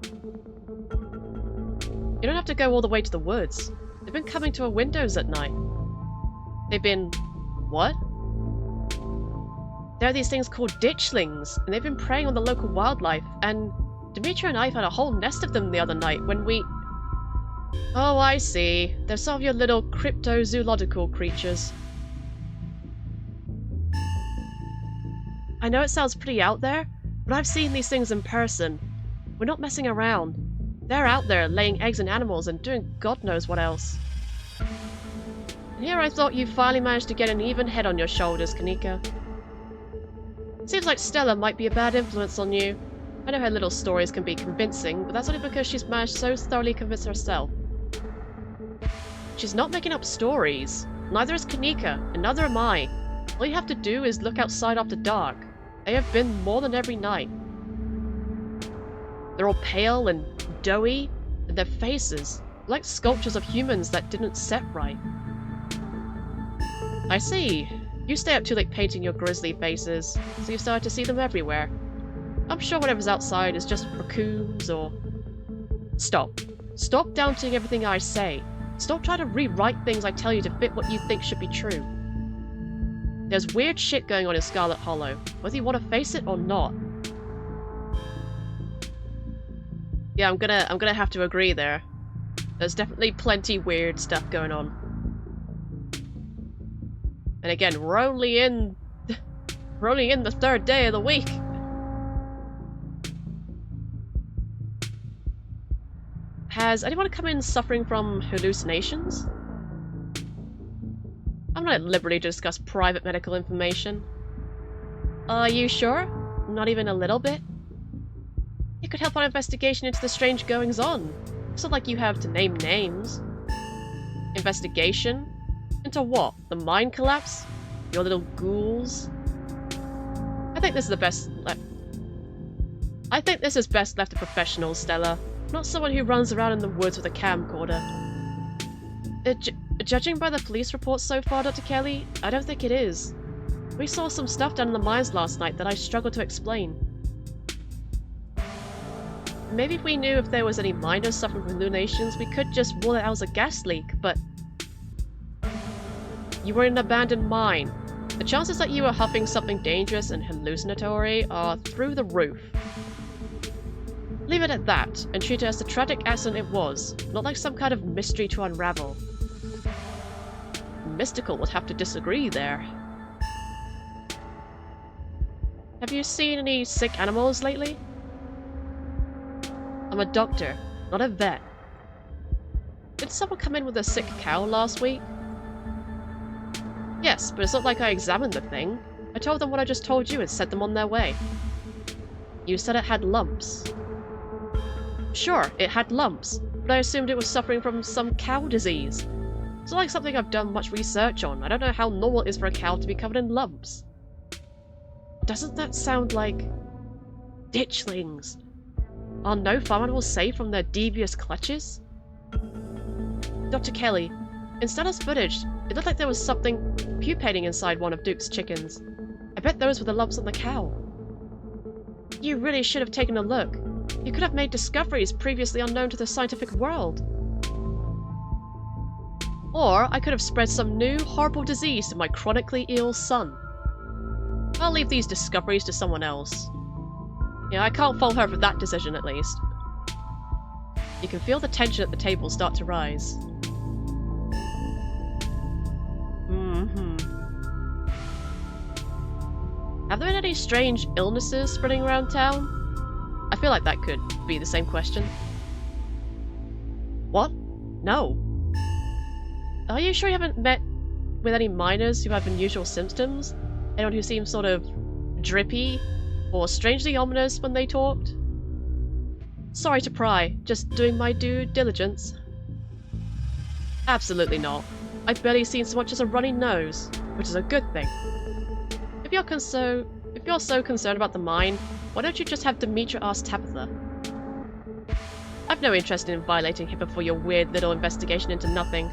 [SPEAKER 1] You don't have to go all the way to the woods. They've been coming to our windows at night. They've been... what? There are these things called ditchlings, and they've been preying on the local wildlife, and Dimitri and I found a whole nest of them the other night when we... Oh, I see. They're some of your little cryptozoological creatures. I know it sounds pretty out there, but I've seen these things in person. We're not messing around. They're out there laying eggs in animals and doing God knows what else. And here I thought you finally managed to get an even head on your shoulders, Kanika. Seems like Stella might be a bad influence on you. I know her little stories can be convincing, but that's only because she's managed so thoroughly convince herself. She's not making up stories. Neither is Kanika, and neither am I. All you have to do is look outside after dark. They have been more than every night. They're all pale and doughy, and their faces, like sculptures of humans that didn't set right. I see. You stay up too late painting your grisly faces, so you've started to see them everywhere. I'm sure whatever's outside is just raccoons or... Stop. Stop doubting everything I say. Stop trying to rewrite things I tell you to fit what you think should be true. There's weird shit going on in Scarlet Hollow, whether you want to face it or not. Yeah, I'm gonna have to agree there. There's definitely plenty weird stuff going on. And again, we're only in the third day of the week. Has anyone come in suffering from hallucinations? I'm not at liberty to discuss private medical information. Are you sure? Not even a little bit? It could help our investigation into the strange goings-on. It's not like you have to name names. Investigation? Into what? The mine collapse? Your little ghouls? I think this is best left to professionals, Stella. Not someone who runs around in the woods with a camcorder. Judging by the police reports so far, Dr. Kelly, I don't think it is. We saw some stuff down in the mines last night that I struggled to explain. Maybe if we knew if there was any miners suffering from hallucinations, we could just rule it out as a gas leak, but... You were in an abandoned mine. The chances that you were huffing something dangerous and hallucinatory are through the roof. Leave it at that, and treat it as the tragic accident it was, not like some kind of mystery to unravel. Mystical would have to disagree there. Have you seen any sick animals lately? I'm a doctor, not a vet. Did someone come in with a sick cow last week? Yes, but it's not like I examined the thing. I told them what I just told you and sent them on their way. You said it had lumps. Sure, it had lumps, but I assumed it was suffering from some cow disease. It's not like something I've done much research on. I don't know how normal it is for a cow to be covered in lumps. Doesn't that sound like... ditchlings? Are no farm animals safe from their devious clutches? Dr. Kelly, in Stella's footage, it looked like there was something pupating inside one of Duke's chickens. I bet those were the lumps on the cow. You really should have taken a look. You could have made discoveries previously unknown to the scientific world. Or I could have spread some new, horrible disease to my chronically ill son. I'll leave these discoveries to someone else. Yeah, I can't fault her for that decision, at least. You can feel the tension at the table start to rise. Have there been any strange illnesses spreading around town? I feel like that could be the same question. What? No. Are you sure you haven't met with any miners who have unusual symptoms? Anyone who seems sort of drippy or strangely ominous when they talked? Sorry to pry, just doing my due diligence. Absolutely not. I've barely seen so much as a runny nose, which is a good thing. If you're so concerned about the mine, why don't you just have Demetra ask Tabitha? I've no interest in violating HIPAA for your weird little investigation into nothing.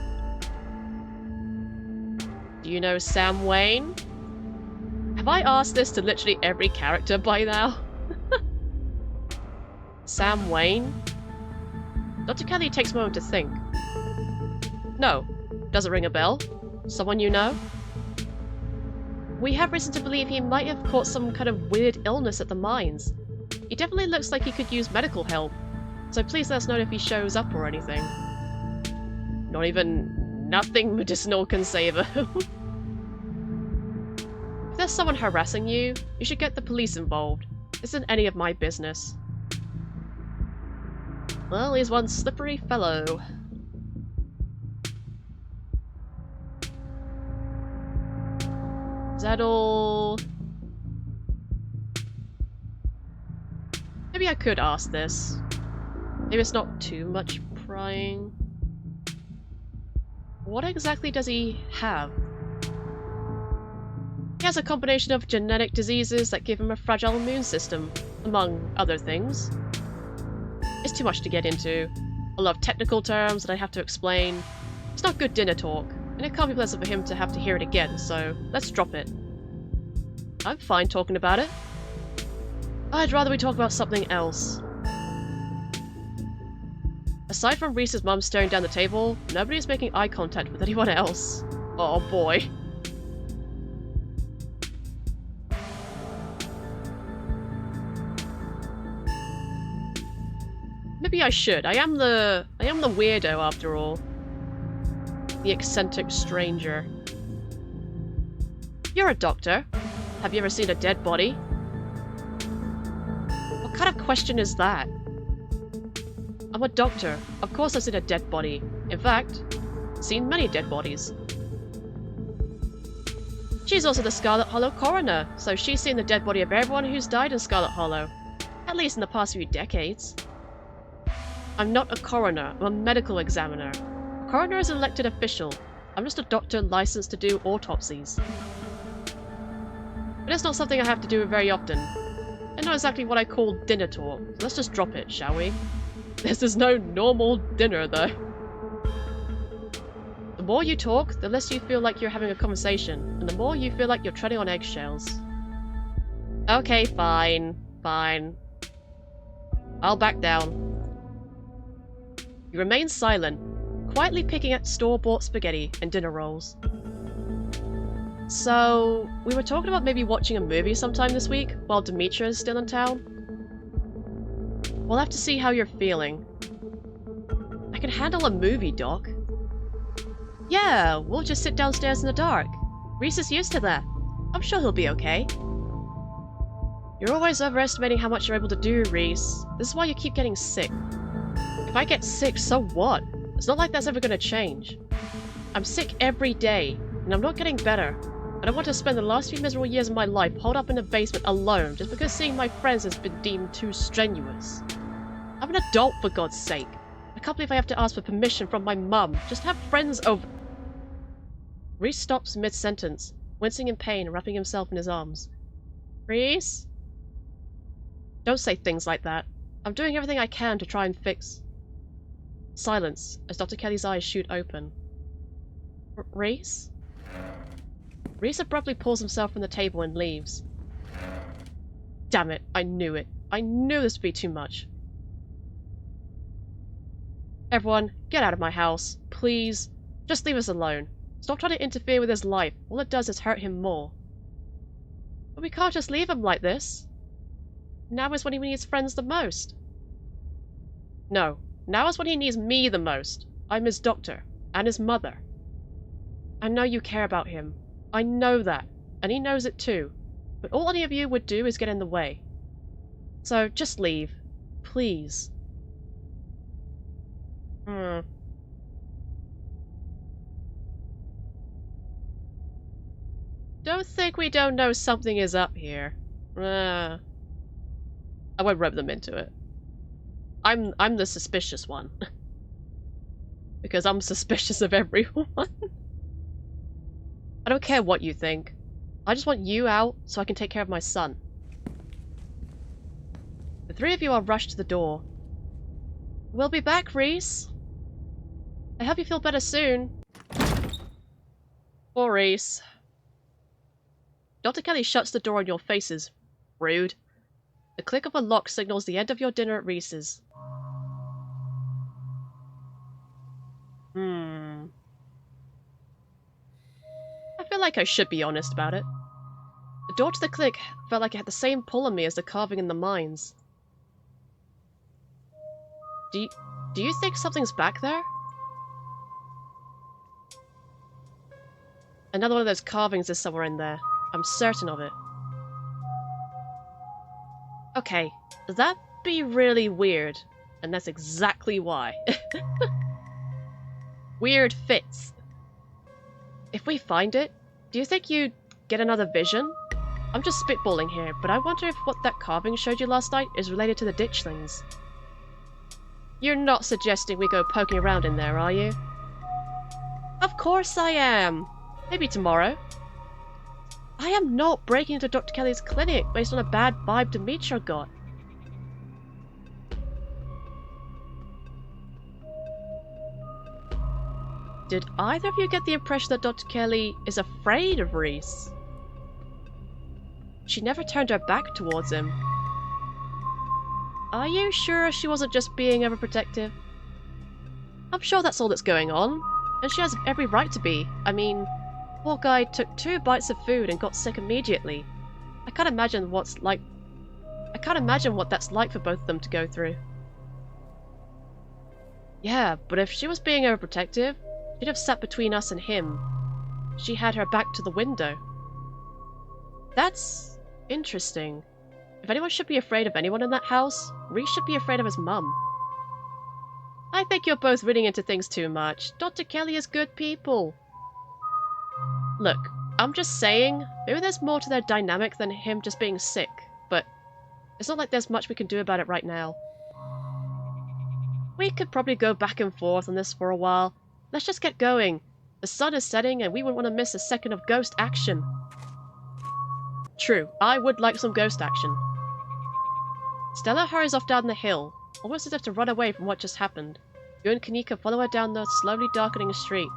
[SPEAKER 1] Do you know Sam Wayne? Have I asked this to literally every character by now? Sam Wayne? Dr. Kelly takes a moment to think. No. Does it ring a bell? Someone you know? we have reason to believe he might have caught some kind of weird illness at the mines. He definitely looks like he could use medical help, so please let us know if he shows up or anything. Not even nothing medicinal can save him. If there's someone harassing you, you should get the police involved. This isn't any of my business. Well, he's one slippery fellow. Is that all? Maybe I could ask this. Maybe it's not too much prying. What exactly does he have? He has a combination of genetic diseases that give him a fragile immune system, among other things. It's too much to get into. A lot of technical terms that I have to explain. It's not good dinner talk, and it can't be pleasant for him to have to hear it again, so let's drop it. I'm fine talking about it. I'd rather we talk about something else. Aside from Reese's mum staring down the table, nobody's making eye contact with anyone else. Oh boy. Maybe I should. I am the weirdo after all. The eccentric stranger. You're a doctor. Have you ever seen a dead body? What kind of question is that? I'm a doctor. Of course I've seen a dead body. In fact, seen many dead bodies. She's also the Scarlet Hollow coroner, so she's seen the dead body of everyone who's died in Scarlet Hollow. At least in the past few decades. I'm not a coroner, I'm a medical examiner. A coroner is an elected official. I'm just a doctor licensed to do autopsies. But it's not something I have to do very often. I know exactly what I call dinner talk, so let's just drop it, shall we? This is no normal dinner, though. The more you talk, the less you feel like you're having a conversation, and the more you feel like you're treading on eggshells. Okay, fine. Fine. I'll back down. You remain silent, quietly picking at store-bought spaghetti and dinner rolls. So, we were talking about maybe watching a movie sometime this week, while Demetra is still in town. We'll have to see how you're feeling. I can handle a movie, Doc. Yeah, we'll just sit downstairs in the dark. Reese is used to that. I'm sure he'll be okay. You're always overestimating how much you're able to do, Reese. This is why you keep getting sick. If I get sick, so what? It's not like that's ever gonna change. I'm sick every day, and I'm not getting better. I don't want to spend the last few miserable years of my life holed up in a basement alone just because seeing my friends has been deemed too strenuous. I'm an adult, for God's sake. I can't believe I have to ask for permission from my mum just to have friends over. Reese stops mid-sentence, wincing in pain and wrapping himself in his arms. Reese? Don't say things like that. I'm doing everything I can to try and fix. Silence, as Dr. Kelly's eyes shoot open. Reese? Reese abruptly pulls himself from the table and leaves. Damn it, I knew it. I knew this would be too much. Everyone, get out of my house. Please. Just leave us alone. Stop trying to interfere with his life. All it does is hurt him more. But we can't just leave him like this. Now is when he needs friends the most. No. Now is when he needs me the most. I'm his doctor. And his mother. I know you care about him. I know that. And he knows it too. But all any of you would do is get in the way. So, just leave. Please. Don't think we don't know something is up here. I won't rope them into it. I'm the suspicious one. Because I'm suspicious of everyone. I don't care what you think. I just want you out so I can take care of my son. The three of you are rushed to the door. We'll be back, Reese. I hope you feel better soon. Poor Reese. Dr. Kelly shuts the door on your faces. Rude. The click of a lock signals the end of your dinner at Reese's. I feel like I should be honest about it. The door to the clinic felt like it had the same pull on me as the carving in the mines. Do you think something's back there? Another one of those carvings is somewhere in there. I'm certain of it. Okay, that'd be really weird. And that's exactly why. Weird fits. If we find it, do you think you'd get another vision? I'm just spitballing here, but I wonder if what that carving showed you last night is related to the ditchlings. You're not suggesting we go poking around in there, are you? Of course I am! Maybe tomorrow. I am not breaking into Dr. Kelly's clinic based on a bad vibe Demetra got. Did either of you get the impression that Dr. Kelly is afraid of Reese? She never turned her back towards him. Are you sure she wasn't just being overprotective? I'm sure that's all that's going on, and she has every right to be. I mean, poor guy took 2 bites of food and got sick immediately. I can't imagine what that's like for both of them to go through. Yeah, but if she was being overprotective, she'd have sat between us and him. She had her back to the window. That's interesting. If anyone should be afraid of anyone in that house, Reese should be afraid of his mum. I think you're both reading into things too much. Dr. Kelly is good people. Look, I'm just saying, maybe there's more to their dynamic than him just being sick, but it's not like there's much we can do about it right now. We could probably go back and forth on this for a while. Let's just get going. The sun is setting and we wouldn't want to miss a second of ghost action. True, I would like some ghost action. Stella hurries off down the hill, almost as if to run away from what just happened. You and Kanika follow her down the slowly darkening street.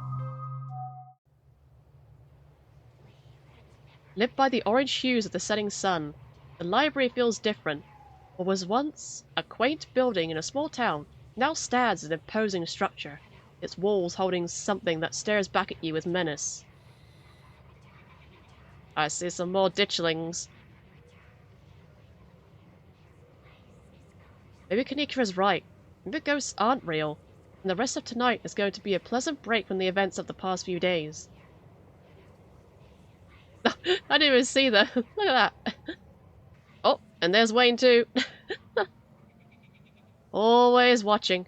[SPEAKER 1] Lit by the orange hues of the setting sun, the library feels different. What was once a quaint building in a small town now stands as an imposing structure, its walls holding something that stares back at you with menace. I see some more ditchlings. Maybe Kanika is right. Maybe ghosts aren't real, and the rest of tonight is going to be a pleasant break from the events of the past few days. I didn't even see that. Look at that. Oh, and there's Wayne too. Always watching.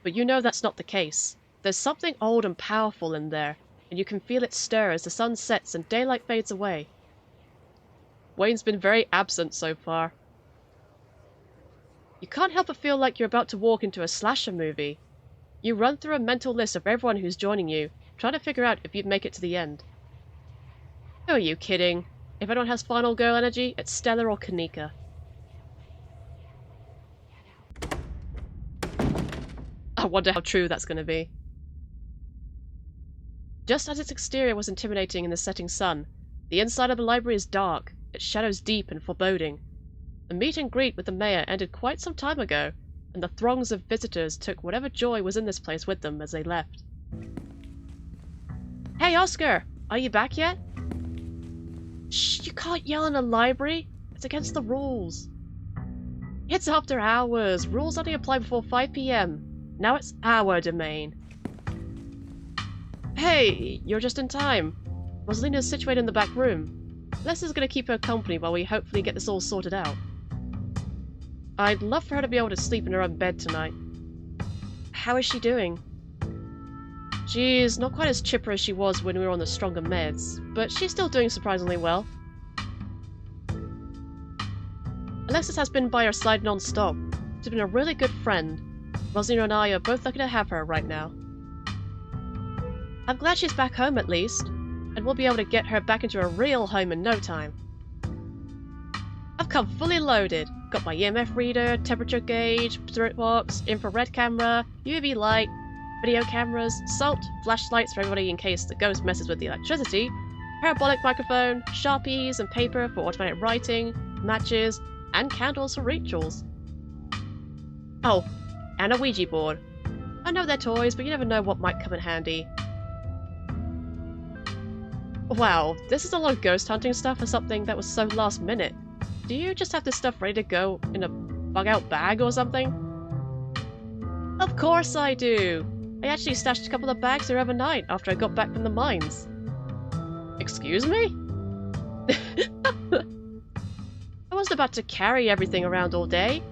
[SPEAKER 1] But you know that's not the case. There's something old and powerful in there, and you can feel it stir as the sun sets and daylight fades away. Wayne's been very absent so far. You can't help but feel like you're about to walk into a slasher movie. You run through a mental list of everyone who's joining you, trying to figure out if you'd make it to the end. Who are you kidding? If anyone has final girl energy, it's Stella or Kanika. I wonder how true that's going to be. Just as its exterior was intimidating in the setting sun, the inside of the library is dark, its shadows deep and foreboding. The meet and greet with the mayor ended quite some time ago, and the throngs of visitors took whatever joy was in this place with them as they left. Hey Oscar! Are you back yet? Shh, you can't yell in a library. It's against the rules. It's after hours. Rules only apply before 5 PM. Now it's our domain. Hey, you're just in time. Rosalina's situated in the back room. Lester's gonna keep her company while we hopefully get this all sorted out. I'd love for her to be able to sleep in her own bed tonight. How is she doing? She's not quite as chipper as she was when we were on the stronger meds, but she's still doing surprisingly well. Alexis has been by her side non-stop. She's been a really good friend. Rosalina and I are both lucky to have her right now. I'm glad she's back home at least, and we'll be able to get her back into a real home in no time. I've come fully loaded. Got my EMF reader, temperature gauge, spirit box, infrared camera, UV light, video cameras, salt, flashlights for everybody in case the ghost messes with the electricity, parabolic microphone, sharpies and paper for automatic writing, matches, and candles for rituals. Oh, and a Ouija board. I know they're toys, but you never know what might come in handy. Wow, this is a lot of ghost hunting stuff for something that was so last minute. Do you just have this stuff ready to go in a bug-out bag or something? Of course I do! I actually stashed a couple of bags here overnight after I got back from the mines. Excuse me? I wasn't about to carry everything around all day.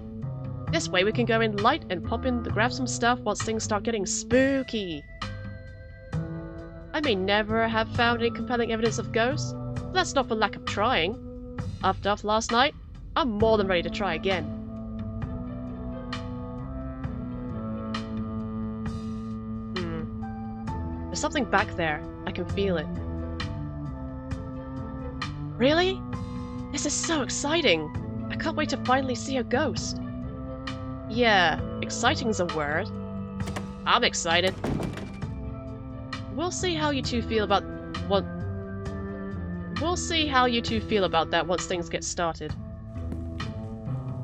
[SPEAKER 1] This way we can go in light and pop in to grab some stuff once things start getting spooky. I may never have found any compelling evidence of ghosts, but that's not for lack of trying. After last night, I'm more than ready to try again. There's something back there. I can feel it. Really? This is so exciting! I can't wait to finally see a ghost. Yeah, exciting's a word. I'm excited. We'll see how you two feel about that once things get started.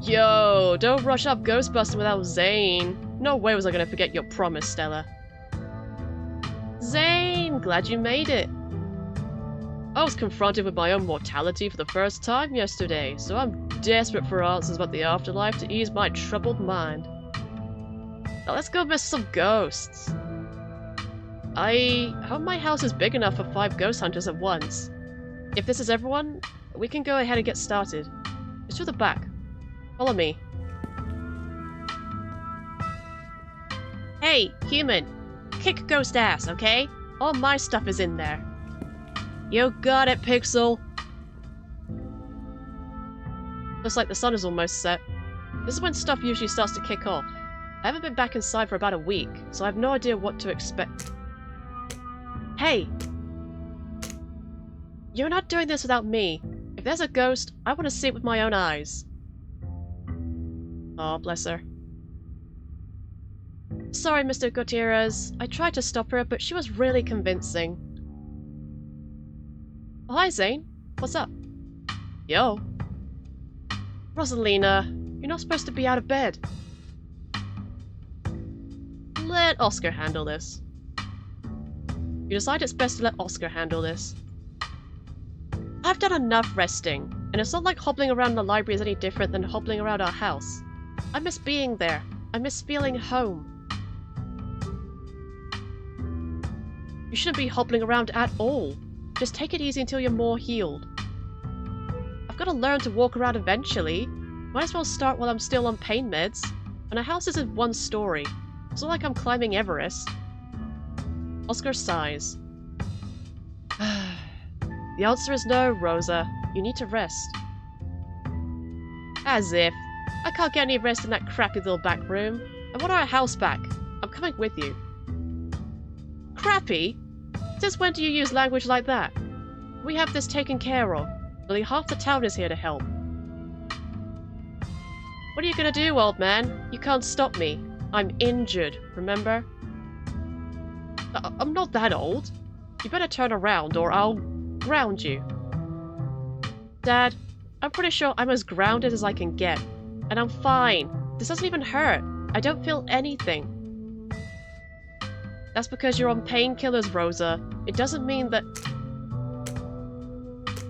[SPEAKER 1] Yo, don't rush up Ghostbusting without Zane. No way was I gonna forget your promise, Stella. Zane, glad you made it. I was confronted with my own mortality for the first time yesterday, so I'm desperate for answers about the afterlife to ease my troubled mind. Now let's go miss some ghosts. I hope my house is big enough for 5 ghost hunters at once. If this is everyone, we can go ahead and get started. It's through the back. Follow me. Hey, human! Kick ghost ass, okay? All my stuff is in there. You got it, Pixel! Looks like the sun is almost set. This is when stuff usually starts to kick off. I haven't been back inside for about a week, so I have no idea what to expect. Hey! You're not doing this without me. If there's a ghost, I want to see it with my own eyes. Oh, bless her. Sorry, Mr. Gutierrez. I tried to stop her, but she was really convincing. Oh, hi, Zane. What's up? Yo. Rosalina, you're not supposed to be out of bed. Let Oscar handle this. You decide it's best to let Oscar handle this. I've done enough resting, and it's not like hobbling around the library is any different than hobbling around our house. I miss being there. I miss feeling home. You shouldn't be hobbling around at all. Just take it easy until you're more healed. I've got to learn to walk around eventually. Might as well start while I'm still on pain meds. And a house isn't 1 story. It's not like I'm climbing Everest. Oscar sighs. The answer is no, Rosa. You need to rest. As if. I can't get any rest in that crappy little back room. I want our house back. I'm coming with you. Crappy? Since when do you use language like that? We have this taken care of. Nearly half the town is here to help. What are you gonna do, old man? You can't stop me. I'm injured, remember? I'm not that old. You better turn around or I'll ground you. Dad, I'm pretty sure I'm as grounded as I can get. And I'm fine. This doesn't even hurt. I don't feel anything. That's because you're on painkillers, Rosa. It doesn't mean that...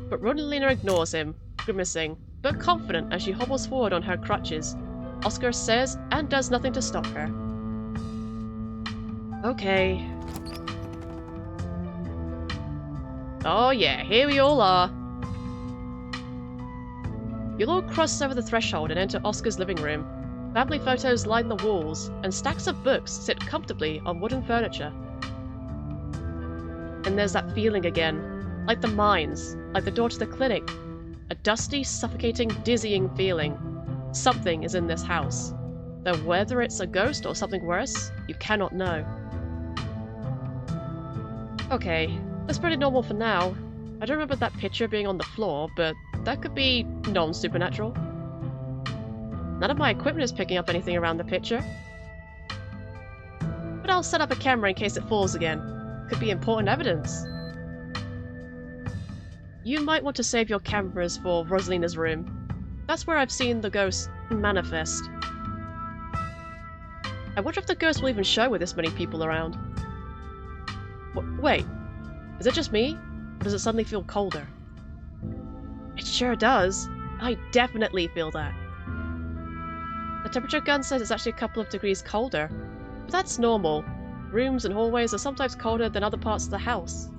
[SPEAKER 1] But Rosalina ignores him, grimacing, but confident as she hobbles forward on her crutches. Oscar says and does nothing to stop her. Okay. Oh yeah, here we all are. You'll all cross over the threshold and enter Oscar's living room. Family photos line the walls, and stacks of books sit comfortably on wooden furniture. And there's that feeling again, like the mines, like the door to the clinic. A dusty, suffocating, dizzying feeling. Something is in this house. Though whether it's a ghost or something worse, you cannot know. Okay, that's pretty normal for now. I don't remember that picture being on the floor, but that could be non-supernatural. None of my equipment is picking up anything around the picture. But I'll set up a camera in case it falls again. Could be important evidence. You might want to save your cameras for Rosalina's room. That's where I've seen the ghost manifest. I wonder if the ghost will even show with this many people around. Wait, is it just me? Or does it suddenly feel colder? It sure does. I definitely feel that. The temperature gun says it's actually a couple of degrees colder. But that's normal. Rooms and hallways are sometimes colder than other parts of the house.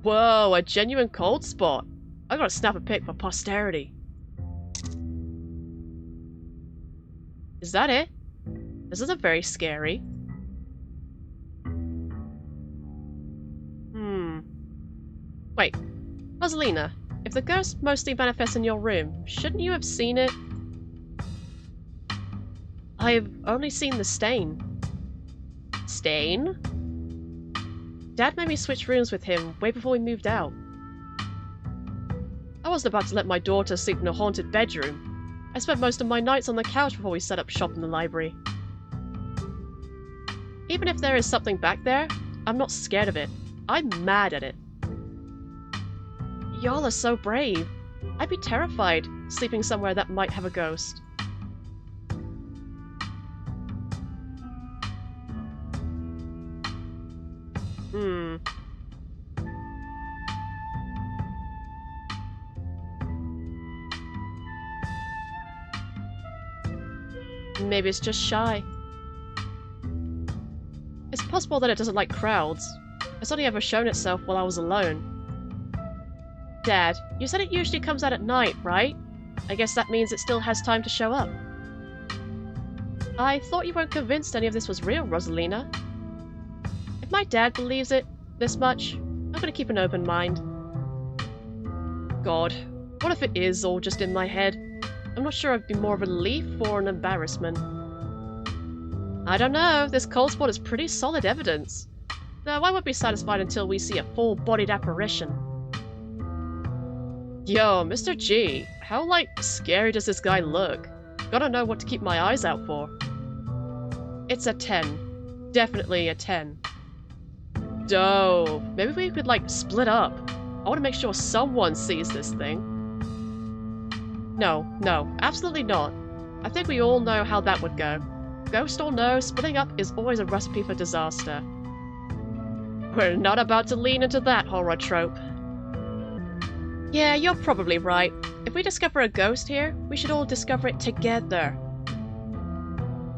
[SPEAKER 1] Whoa, a genuine cold spot. I gotta snap a pic for posterity. Is that it? This isn't very scary. Wait, Rosalina, if the ghost mostly manifests in your room, shouldn't you have seen it? I've only seen the stain. Stain? Dad made me switch rooms with him way before we moved out. I wasn't about to let my daughter sleep in a haunted bedroom. I spent most of my nights on the couch before we set up shop in the library. Even if there is something back there, I'm not scared of it. I'm mad at it. Y'all are so brave. I'd be terrified sleeping somewhere that might have a ghost. Maybe it's just shy. It's possible that it doesn't like crowds. It's only ever shown itself while I was alone. Dad, you said it usually comes out at night, right? I guess that means it still has time to show up. I thought you weren't convinced any of this was real, Rosalina. If my dad believes it this much, I'm gonna keep an open mind. God, what if it is all just in my head? I'm not sure I'd be more of a relief or an embarrassment. I don't know, this cold spot is pretty solid evidence. Though I won't be satisfied until we see a full-bodied apparition. Yo, Mr. G, how, scary does this guy look? Gotta know what to keep my eyes out for. It's a 10. Definitely a 10. Dope. Maybe we could, split up. I want to make sure someone sees this thing. No, absolutely not. I think we all know how that would go. Ghost or no, splitting up is always a recipe for disaster. We're not about to lean into that horror trope. Yeah, you're probably right. If we discover a ghost here, we should all discover it together.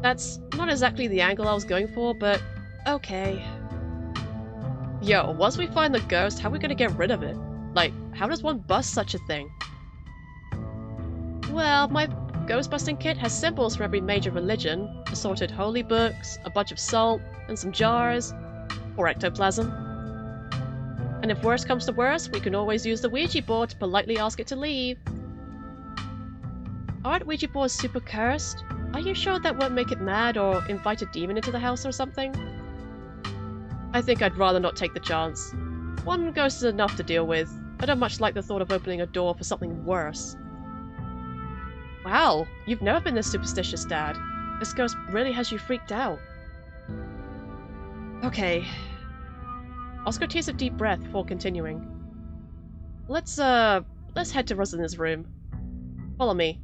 [SPEAKER 1] That's not exactly the angle I was going for, but okay. Yo, once we find the ghost, how are we gonna get rid of it? How does one bust such a thing? Well, my ghost-busting kit has symbols for every major religion, assorted holy books, a bunch of salt, and some jars, or ectoplasm. And if worst comes to worst, we can always use the Ouija board to politely ask it to leave. Aren't Ouija boards super cursed? Are you sure that won't make it mad or invite a demon into the house or something? I think I'd rather not take the chance. One ghost is enough to deal with. I don't much like the thought of opening a door for something worse. Wow, you've never been this superstitious, Dad. This ghost really has you freaked out. Okay. Oscar takes a deep breath before continuing. Let's head to Rosalina's room. Follow me.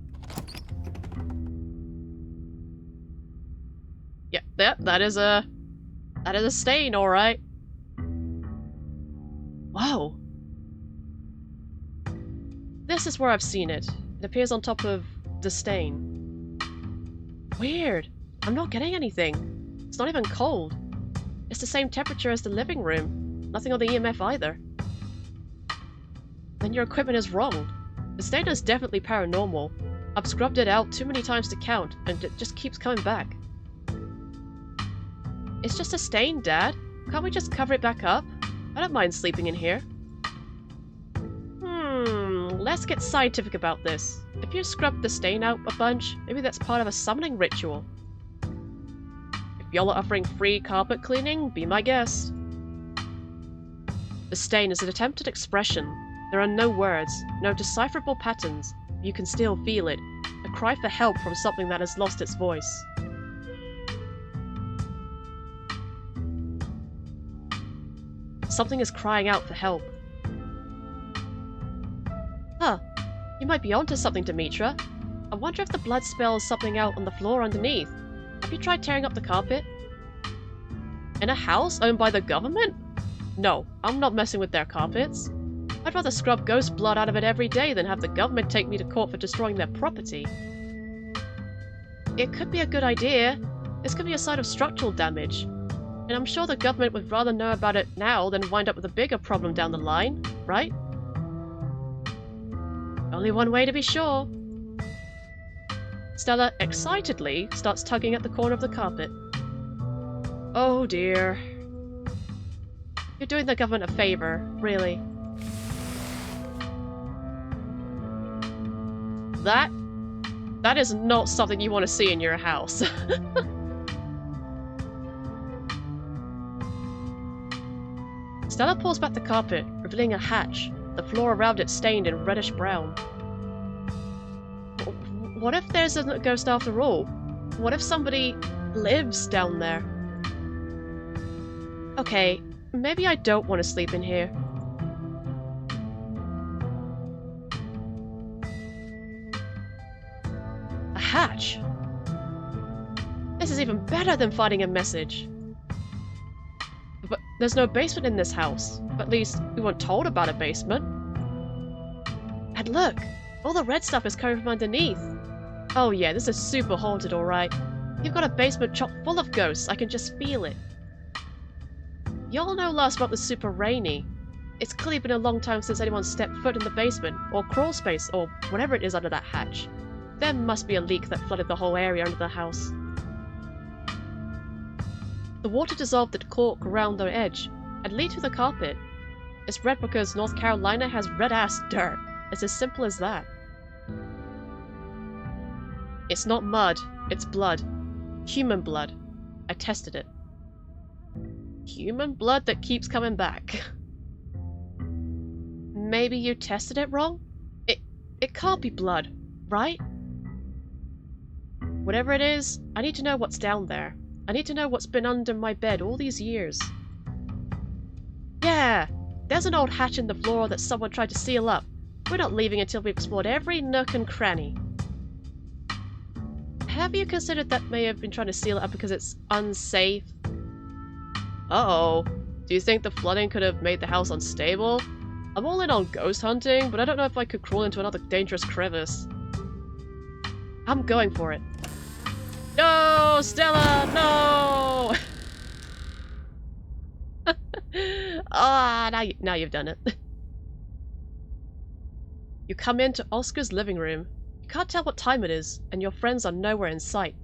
[SPEAKER 1] Yeah, that is a stain, alright. Whoa. This is where I've seen it. It appears on top of the stain. Weird. I'm not getting anything. It's not even cold. It's the same temperature as the living room. Nothing on the EMF either. Then your equipment is wrong. The stain is definitely paranormal. I've scrubbed it out too many times to count, and it just keeps coming back. It's just a stain, Dad. Can't we just cover it back up? I don't mind sleeping in here. Let's get scientific about this. If you scrubbed the stain out a bunch, maybe that's part of a summoning ritual. If y'all are offering free carpet cleaning, be my guest. The stain is an attempted expression. There are no words, no decipherable patterns. You can still feel it. A cry for help from something that has lost its voice. Something is crying out for help. Huh. You might be onto something, Demetra. I wonder if the blood spells something out on the floor underneath. Have you tried tearing up the carpet? In a house owned by the government? No, I'm not messing with their carpets. I'd rather scrub ghost blood out of it every day than have the government take me to court for destroying their property. It could be a good idea. This could be a sign of structural damage. And I'm sure the government would rather know about it now than wind up with a bigger problem down the line, right? Only one way to be sure. Stella excitedly starts tugging at the corner of the carpet. Oh dear. You're doing the government a favor, really. That is not something you want to see in your house. Stella pulls back the carpet, revealing a hatch, the floor around it stained in reddish brown. What if there's a ghost after all? What if somebody lives down there? Okay, maybe I don't want to sleep in here. A hatch? This is even better than finding a message. But there's no basement in this house. At least, we weren't told about a basement. And look! All the red stuff is coming from underneath. Oh yeah, this is super haunted, alright. You've got a basement chock full of ghosts, I can just feel it. Y'all know last month was super rainy. It's clearly been a long time since anyone stepped foot in the basement, or crawl space, or whatever it is under that hatch. There must be a leak that flooded the whole area under the house. The water dissolved the cork around the edge, and leaked through the carpet. It's red because North Carolina has red-ass dirt. It's as simple as that. It's not mud, it's blood. Human blood. I tested it. Human blood that keeps coming back. Maybe you tested it wrong? It can't be blood, right? Whatever it is, I need to know what's down there. I need to know what's been under my bed all these years. Yeah! There's an old hatch in the floor that someone tried to seal up. We're not leaving until we've explored every nook and cranny. Have you considered that may have been trying to seal it up because it's unsafe? Uh-oh. Do you think the flooding could have made the house unstable? I'm all in on ghost hunting, but I don't know if I could crawl into another dangerous crevice. I'm going for it. No, Stella, no! Now you've done it. You come into Oscar's living room. You can't tell what time it is, and your friends are nowhere in sight.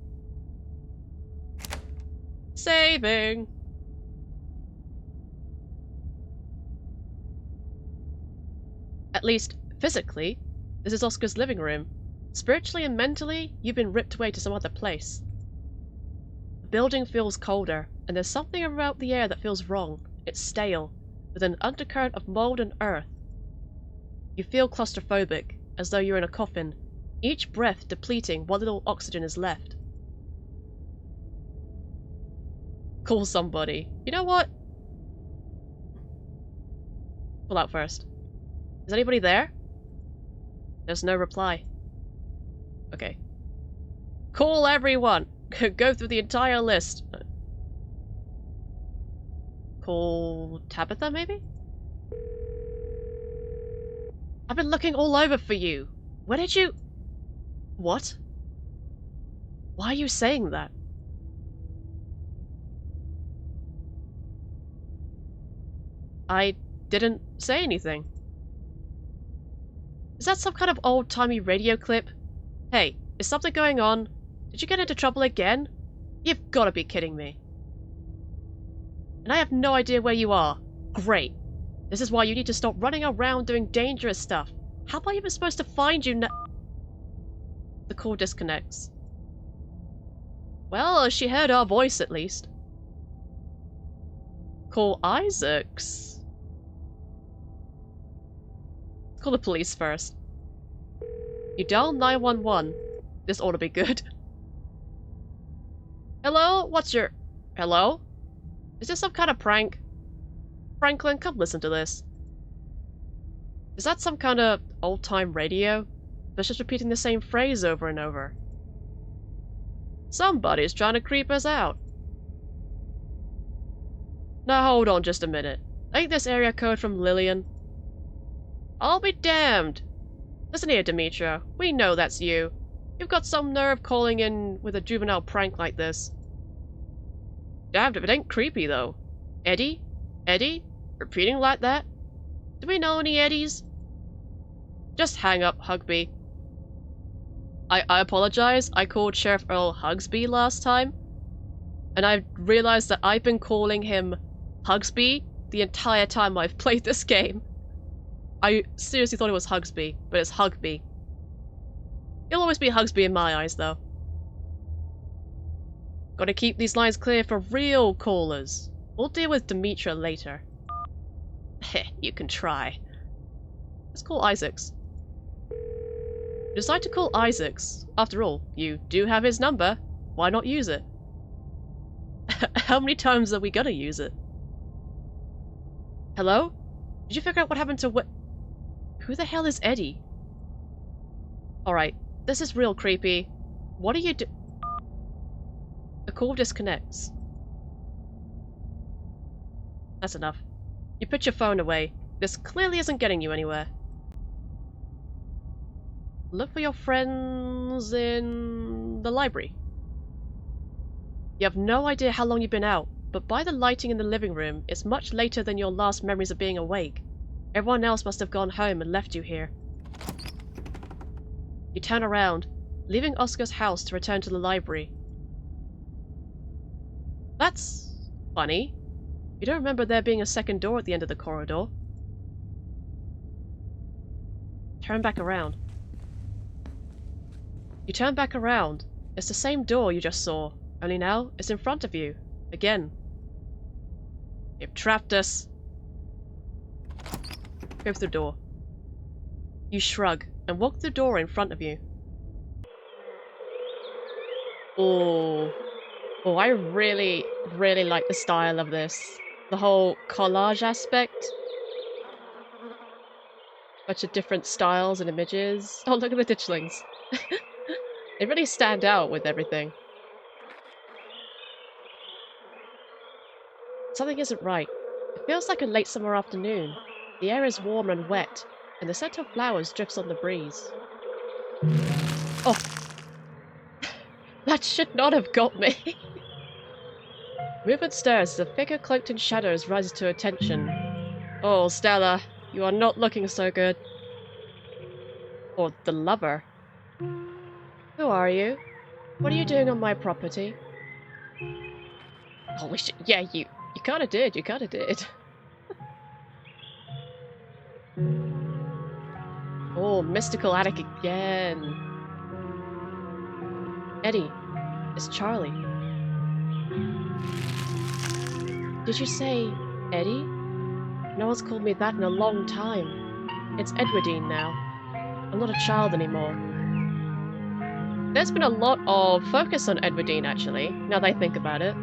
[SPEAKER 1] Saving! At least, physically, this is Oscar's living room. Spiritually and mentally, you've been ripped away to some other place. The building feels colder, and there's something about the air that feels wrong. It's stale, with an undercurrent of mold and earth. You feel claustrophobic, as though you're in a coffin, each breath depleting what little oxygen is left. Call somebody. You know what? Pull out first. Is anybody there? There's no reply. Okay. Call everyone! Go through the entire list. Call Tabitha, maybe? I've been looking all over for you. Where did you... What? Why are you saying that? I didn't say anything. Is that some kind of old-timey radio clip? Hey, is something going on? Did you get into trouble again? You've got to be kidding me. And I have no idea where you are. Great. This is why you need to stop running around doing dangerous stuff. How am I even supposed to find you now? The call disconnects. Well, she heard our voice at least. Call Isaacs. Call the police first. You dial 911. This ought to be good. Hello? What's your... Hello? Is this some kind of prank? Franklin, come listen to this. Is that some kind of old-time radio? That's just repeating the same phrase over and over. Somebody's trying to creep us out. Now hold on just a minute. Ain't this area code from Lillian? I'll be damned! Listen here, Demetra. We know that's you. You've got some nerve calling in with a juvenile prank like this. Damned if it ain't creepy, though. Eddie? Eddie? Repeating like that? Do we know any Eddies? Just hang up, Hugby. I apologize. I called Sheriff Earl Hugsby last time. And I realized that I've been calling him Hugsby the entire time I've played this game. I seriously thought it was Hugsby, but it's Hugby. He'll always be Hugsby in my eyes, though. Gotta keep these lines clear for real callers. We'll deal with Demetra later. Heh, you can try. Let's call Isaacs. You decide to call Isaacs. After all, you do have his number. Why not use it? How many times are we gonna use it? Hello? Did you figure out what happened to Who the hell is Eddie? Alright, this is real creepy. What are you do- The call disconnects. That's enough. You put your phone away. This clearly isn't getting you anywhere. Look for your friends in the library. You have no idea how long you've been out, but by the lighting in the living room, it's much later than your last memories of being awake. Everyone else must have gone home and left you here. You turn around, leaving Oscar's house to return to the library. That's funny. You don't remember there being a second door at the end of the corridor. Turn back around. You turn back around. It's the same door you just saw, only now it's in front of you. Again. You've trapped us. Go through the door. You shrug and walk through the door in front of you. Oh, I really, really like the style of this. The whole collage aspect. Bunch of different styles and images. Oh, look at the ditchlings. They really stand out with everything. Something isn't right. It feels like a late summer afternoon. The air is warm and wet, and the scent of flowers drifts on the breeze. Oh! That should not have got me! Movement stirs as a figure cloaked in shadows rises to attention. Oh, Stella, you are not looking so good. Or the lover. Who are you? What are you doing on my property? Holy shit, yeah, you kinda did, you kinda did. Oh, mystical attic again. Eddie, it's Charlie. Did you say Eddie? No one's called me that in a long time. It's Edwardine now. I'm not a child anymore. There's been a lot of focus on Edwardine, actually, now that I think about it.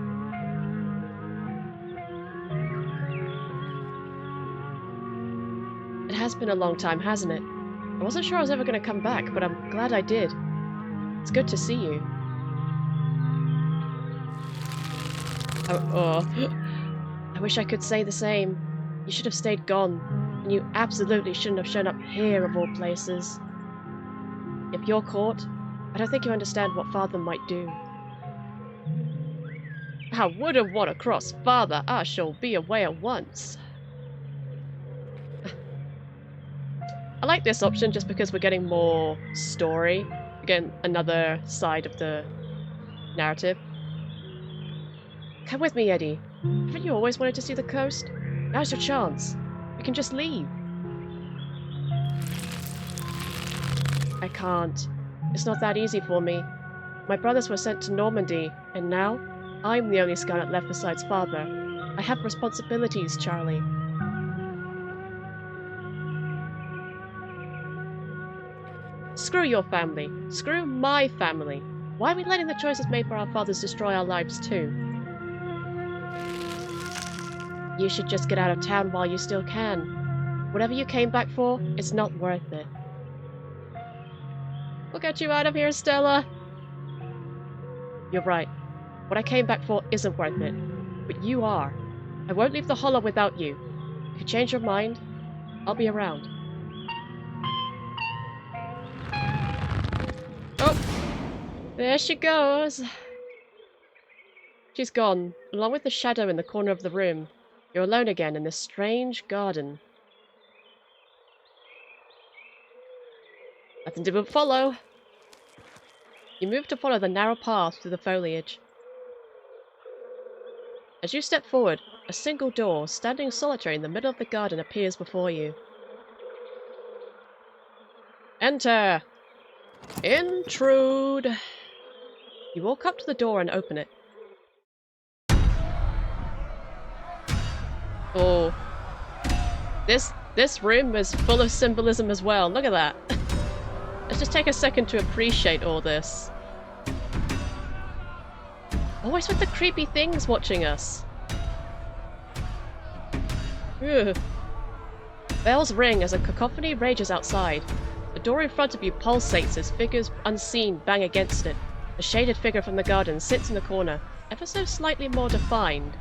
[SPEAKER 1] It has been a long time, hasn't it? I wasn't sure I was ever going to come back, but I'm glad I did. It's good to see you. I wish I could say the same. You should have stayed gone, and you absolutely shouldn't have shown up here of all places. If you're caught, I don't think you understand what Father might do. I wouldn't want to cross Father. I shall be away at once. I like this option just because we're getting more story. Again, another side of the narrative. Come with me, Eddie. Haven't you always wanted to see the coast? Now's your chance. We can just leave. I can't. It's not that easy for me. My brothers were sent to Normandy, and now I'm the only Scarlet left besides Father. I have responsibilities, Charlie. Screw your family. Screw my family. Why are we letting the choices made by our fathers destroy our lives too? You should just get out of town while you still can. Whatever you came back for, it's not worth it. We'll get you out of here, Stella! You're right. What I came back for isn't worth it. But you are. I won't leave the Hollow without you. If you change your mind, I'll be around. Oh! There she goes! She's gone, along with the shadow in the corner of the room. You're alone again in this strange garden. Nothing to but follow. You move to follow the narrow path through the foliage. As you step forward, a single door, standing solitary in the middle of the garden, appears before you. Enter! Intrude! You walk up to the door and open it. Oh. This room is full of symbolism as well. Look at that. Let's just take a second to appreciate all this. Always with the creepy things watching us. Ugh. Bells ring as a cacophony rages outside. The door in front of you pulsates as figures unseen bang against it. A shaded figure from the garden sits in the corner, ever so slightly more defined.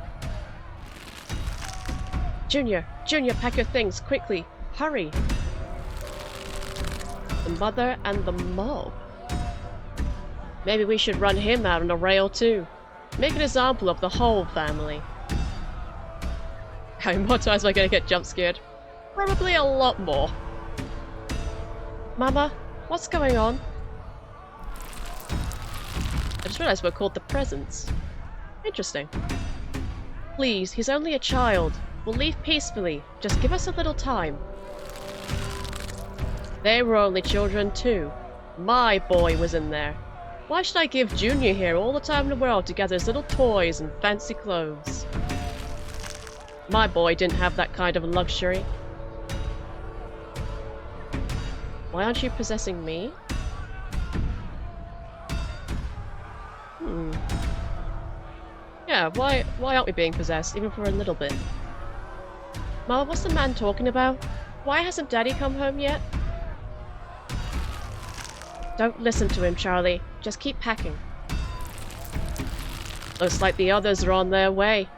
[SPEAKER 1] Junior, pack your things, quickly, hurry! The mother and the mob. Maybe we should run him out on a rail too. Make an example of the whole family. How many more times am I gonna get jump scared? Probably a lot more. Mama, what's going on? I just realized we're called the Presents. Interesting. Please, he's only a child. We'll leave peacefully. Just give us a little time. They were only children too. My boy was in there. Why should I give Junior here all the time in the world to gather his little toys and fancy clothes? My boy didn't have that kind of luxury. Why aren't you possessing me? Yeah, why aren't we being possessed, even for a little bit? Mama, what's the man talking about? Why hasn't Daddy come home yet? Don't listen to him, Charlie. Just keep packing. Looks like the others are on their way.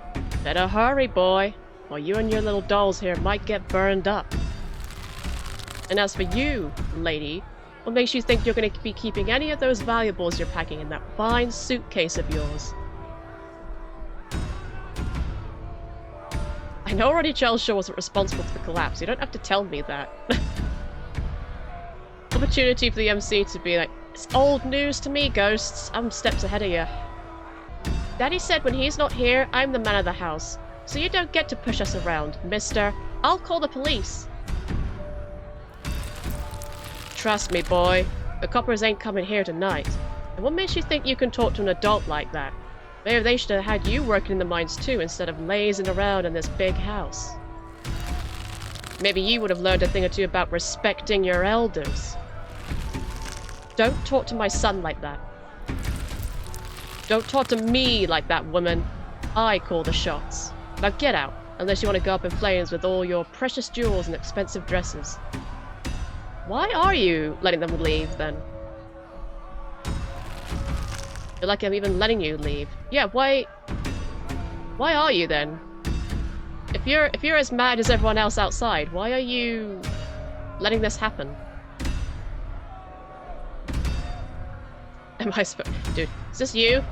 [SPEAKER 1] Better hurry, boy, or you and your little dolls here might get burned up. And as for you, lady, what makes you think you're going to be keeping any of those valuables you're packing in that fine suitcase of yours? I know already Charles Shaw wasn't responsible for the collapse. You don't have to tell me that. Opportunity for the MC to be like, it's old news to me, ghosts. I'm steps ahead of you. Daddy said when he's not here, I'm the man of the house. So you don't get to push us around, mister. I'll call the police. Trust me, boy. The coppers ain't coming here tonight. And what makes you think you can talk to an adult like that? Maybe they should have had you working in the mines too, instead of lazing around in this big house. Maybe you would have learned a thing or two about respecting your elders. Don't talk to my son like that. Don't talk to me like that, woman. I call the shots. Now get out, unless you want to go up in flames with all your precious jewels and expensive dresses. Why are you letting them leave, then? Feel like I'm even letting you leave. Yeah, why are you, then? If you're as mad as everyone else outside, why are you letting this happen? Am I dude, is this you?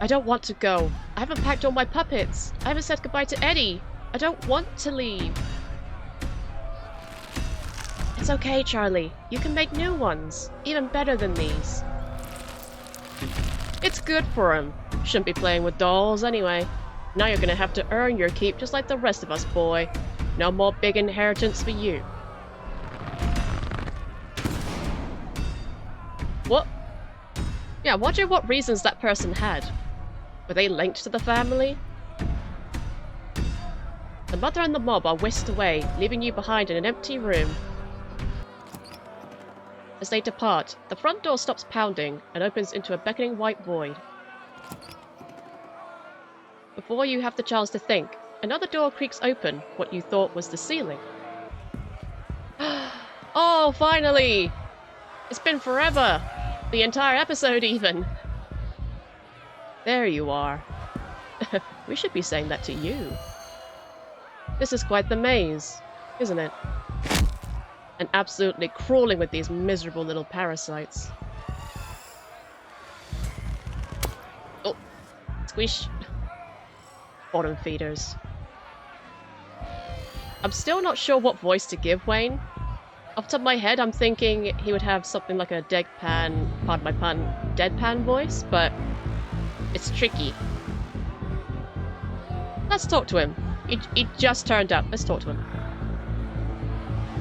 [SPEAKER 1] I don't want to go. I haven't packed all my puppets. I haven't said goodbye to Eddie. I don't want to leave. It's okay, Charlie. You can make new ones. Even better than these. It's good for him. Shouldn't be playing with dolls anyway. Now you're gonna have to earn your keep just like the rest of us, boy. No more big inheritance for you. What? Yeah, wonder what reasons that person had. Were they linked to the family? The mother and the mob are whisked away, leaving you behind in an empty room. As they depart, the front door stops pounding and opens into a beckoning white void. Before you have the chance to think, another door creaks open what you thought was the ceiling. Oh, finally! It's been forever! The entire episode, even! There you are. We should be saying that to you. This is quite the maze, isn't it? And absolutely crawling with these miserable little parasites. Oh, squish. Bottom feeders. I'm still not sure what voice to give Wayne. Off the top of my head, I'm thinking he would have something like a deadpan, pardon my pun, deadpan voice, but it's tricky. Let's talk to him. He just turned up. Let's talk to him.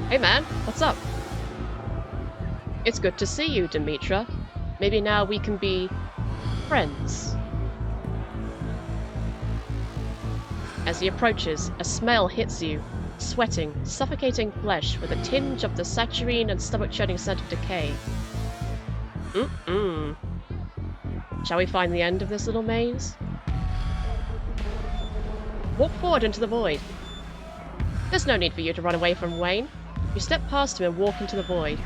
[SPEAKER 1] Hey man, what's up? It's good to see you, Demetra. Maybe now we can be friends. As he approaches, a smell hits you. Sweating, suffocating flesh with a tinge of the saccharine and stomach-churning scent of decay. Shall we find the end of this little maze? Walk forward into the void. There's no need for you to run away from Wayne. You step past him and walk into the void.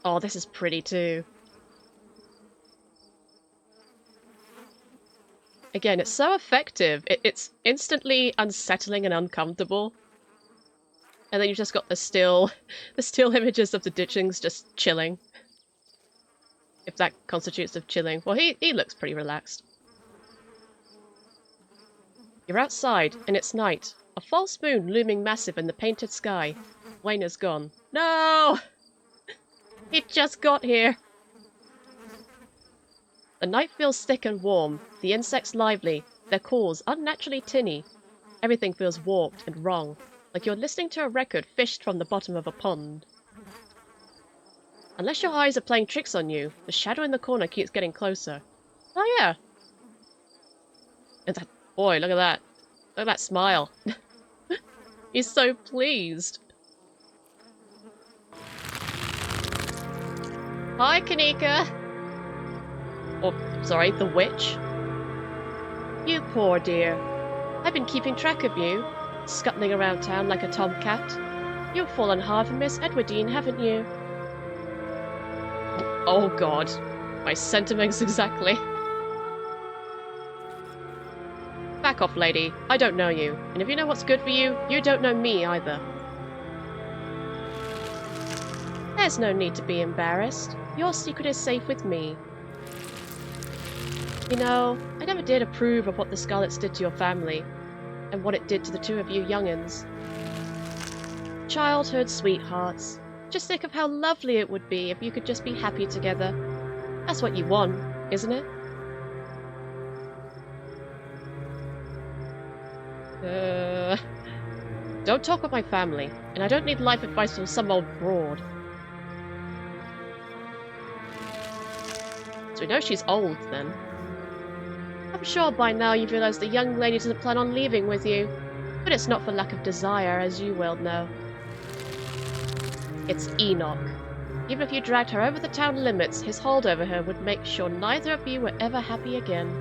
[SPEAKER 1] Oh, this is pretty too. Again, it's so effective. It's instantly unsettling and uncomfortable. And then you've just got the still images of the ditchings just chilling. If that constitutes of chilling. Well, he looks pretty relaxed. You're outside, and it's night. A false moon looming massive in the painted sky. Wayne is gone. No! He just got here. The night feels thick and warm, the insects lively, their calls unnaturally tinny. Everything feels warped and wrong, like you're listening to a record fished from the bottom of a pond. Unless your eyes are playing tricks on you, the shadow in the corner keeps getting closer. Oh yeah! And that boy, look at that. Look at that smile. He's so pleased. Hi, Kanika! Oh, sorry, the witch. You poor dear. I've been keeping track of you, scuttling around town like a tomcat. You've fallen hard for Miss Edwardine, haven't you? Oh god. My sentiments exactly. Back off, lady. I don't know you. And if you know what's good for you, you don't know me either. There's no need to be embarrassed. Your secret is safe with me. You know, I never did approve of what the Scarlets did to your family, and what it did to the two of you young'uns. Childhood sweethearts. Just think of how lovely it would be if you could just be happy together. That's what you want, isn't it? Don't talk with my family, and I don't need life advice from some old broad. So we know she's old, then. I'm sure by now you've realized the young lady doesn't plan on leaving with you, but it's not for lack of desire, as you well know. It's Enoch. Even if you dragged her over the town limits, his hold over her would make sure neither of you were ever happy again.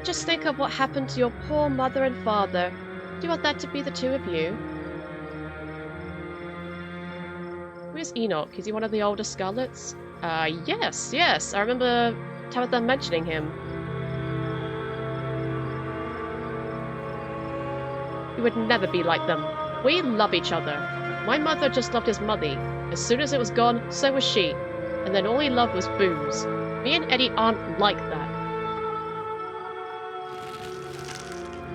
[SPEAKER 1] Just think of what happened to your poor mother and father. Do you want that to be the two of you? Who is Enoch? Is he one of the older Scarlets? Yes. I remember Tabitha mentioning him. We would never be like them. We love each other. My mother just loved his muddy. As soon as it was gone, so was she. And then all he loved was booze. Me and Eddie aren't like that.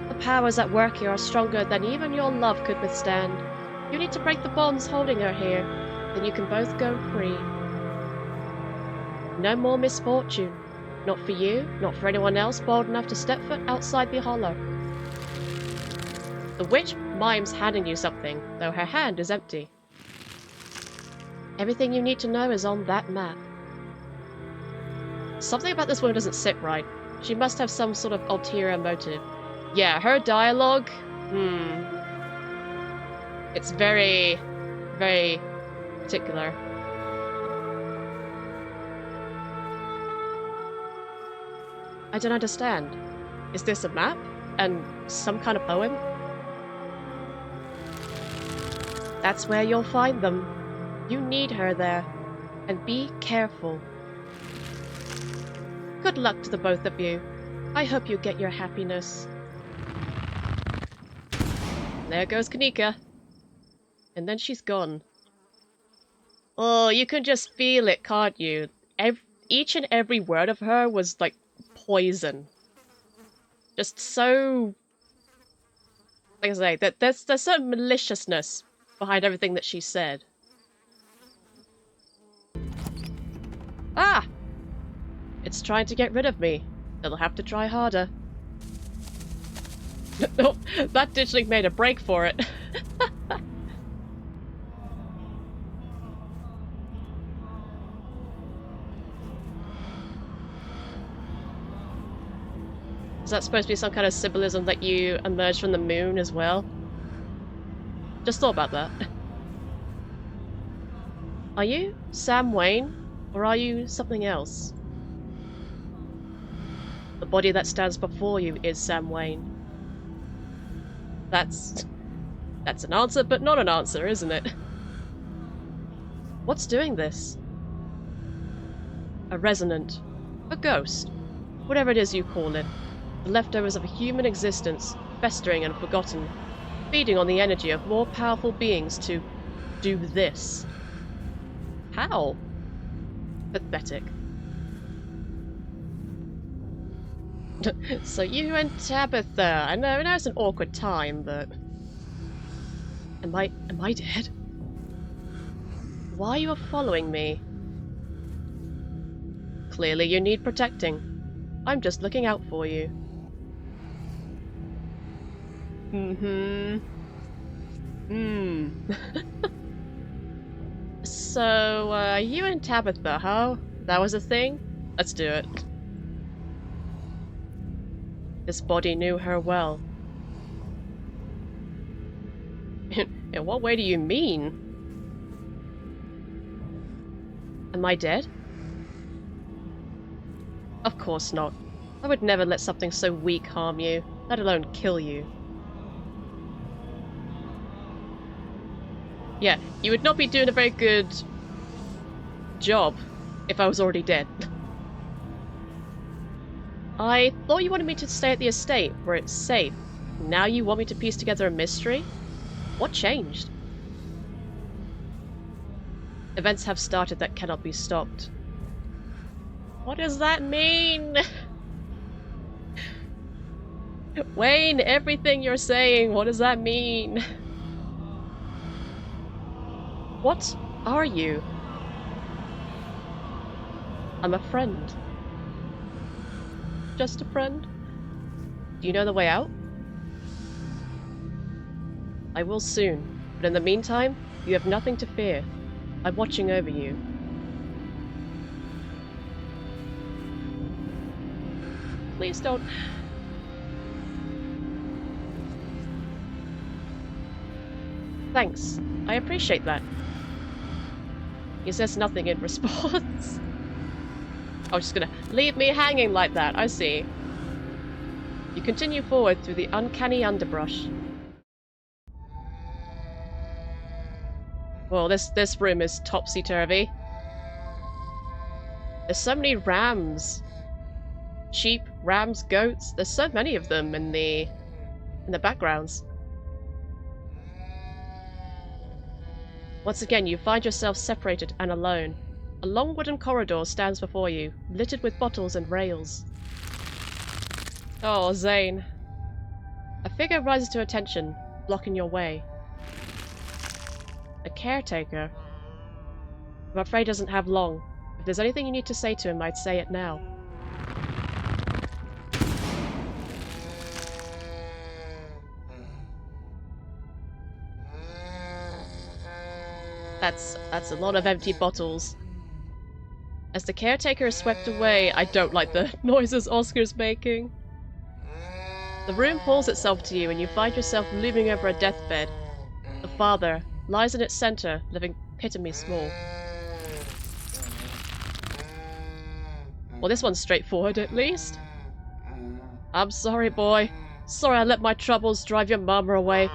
[SPEAKER 1] The powers at work here are stronger than even your love could withstand. You need to break the bonds holding her here. Then you can both go free. No more misfortune. Not for you, not for anyone else bold enough to step foot outside the hollow. The witch mimes handing you something, though her hand is empty. Everything you need to know is on that map. Something about this woman doesn't sit right. She must have some sort of ulterior motive. Yeah, her dialogue, it's very, very particular. I don't understand. Is this a map? And some kind of poem? That's where you'll find them. You need her there. And be careful. Good luck to the both of you. I hope you get your happiness. There goes Kanika. And then she's gone. Oh, you can just feel it, can't you? Each and every word of her was like poison. Just so... Like I say, there's some maliciousness behind everything that she said. Ah! It's trying to get rid of me. It'll have to try harder. Oh, that digitally made a break for it. Is that supposed to be some kind of symbolism that you emerged from the moon as well? Just thought about that. Are you Sam Wayne? Or are you something else? The body that stands before you is Sam Wayne. That's an answer, but not an answer, isn't it? What's doing this? A resonant. A ghost. Whatever it is you call it. The leftovers of a human existence, festering and forgotten, feeding on the energy of more powerful beings to do this. How? Pathetic. So you and Tabitha. I know it's an awkward time, but... Am I dead? Why you are following me? Clearly you need protecting. I'm just looking out for you. So, you and Tabitha, huh? That was a thing? Let's do it. This body knew her well. In what way do you mean? Am I dead? Of course not. I would never let something so weak harm you, let alone kill you. Yeah, you would not be doing a very good job if I was already dead. I thought you wanted me to stay at the estate, where it's safe. Now you want me to piece together a mystery? What changed? Events have started that cannot be stopped. What does that mean? Wayne, everything you're saying, what does that mean? What are you? I'm a friend. Just a friend? Do you know the way out? I will soon, but in the meantime, you have nothing to fear. I'm watching over you. Please don't... Thanks. I appreciate that. He says nothing in response. I was just gonna leave me hanging like that, I see. You continue forward through the uncanny underbrush. Well, this room is topsy-turvy. There's so many rams. Sheep, rams, goats. There's so many of them in the backgrounds. Once again, you find yourself separated and alone. A long wooden corridor stands before you, littered with bottles and rails. Oh, Zane. A figure rises to attention, blocking your way. A caretaker. I'm afraid he doesn't have long. If there's anything you need to say to him, I'd say it now. That's a lot of empty bottles. As the caretaker is swept away, I don't like the noises Oscar's making. The room pulls itself to you and you find yourself looming over a deathbed. The father lies in its center, living pitifully small. Well, this one's straightforward at least. I'm sorry, boy. Sorry I let my troubles drive your mama away.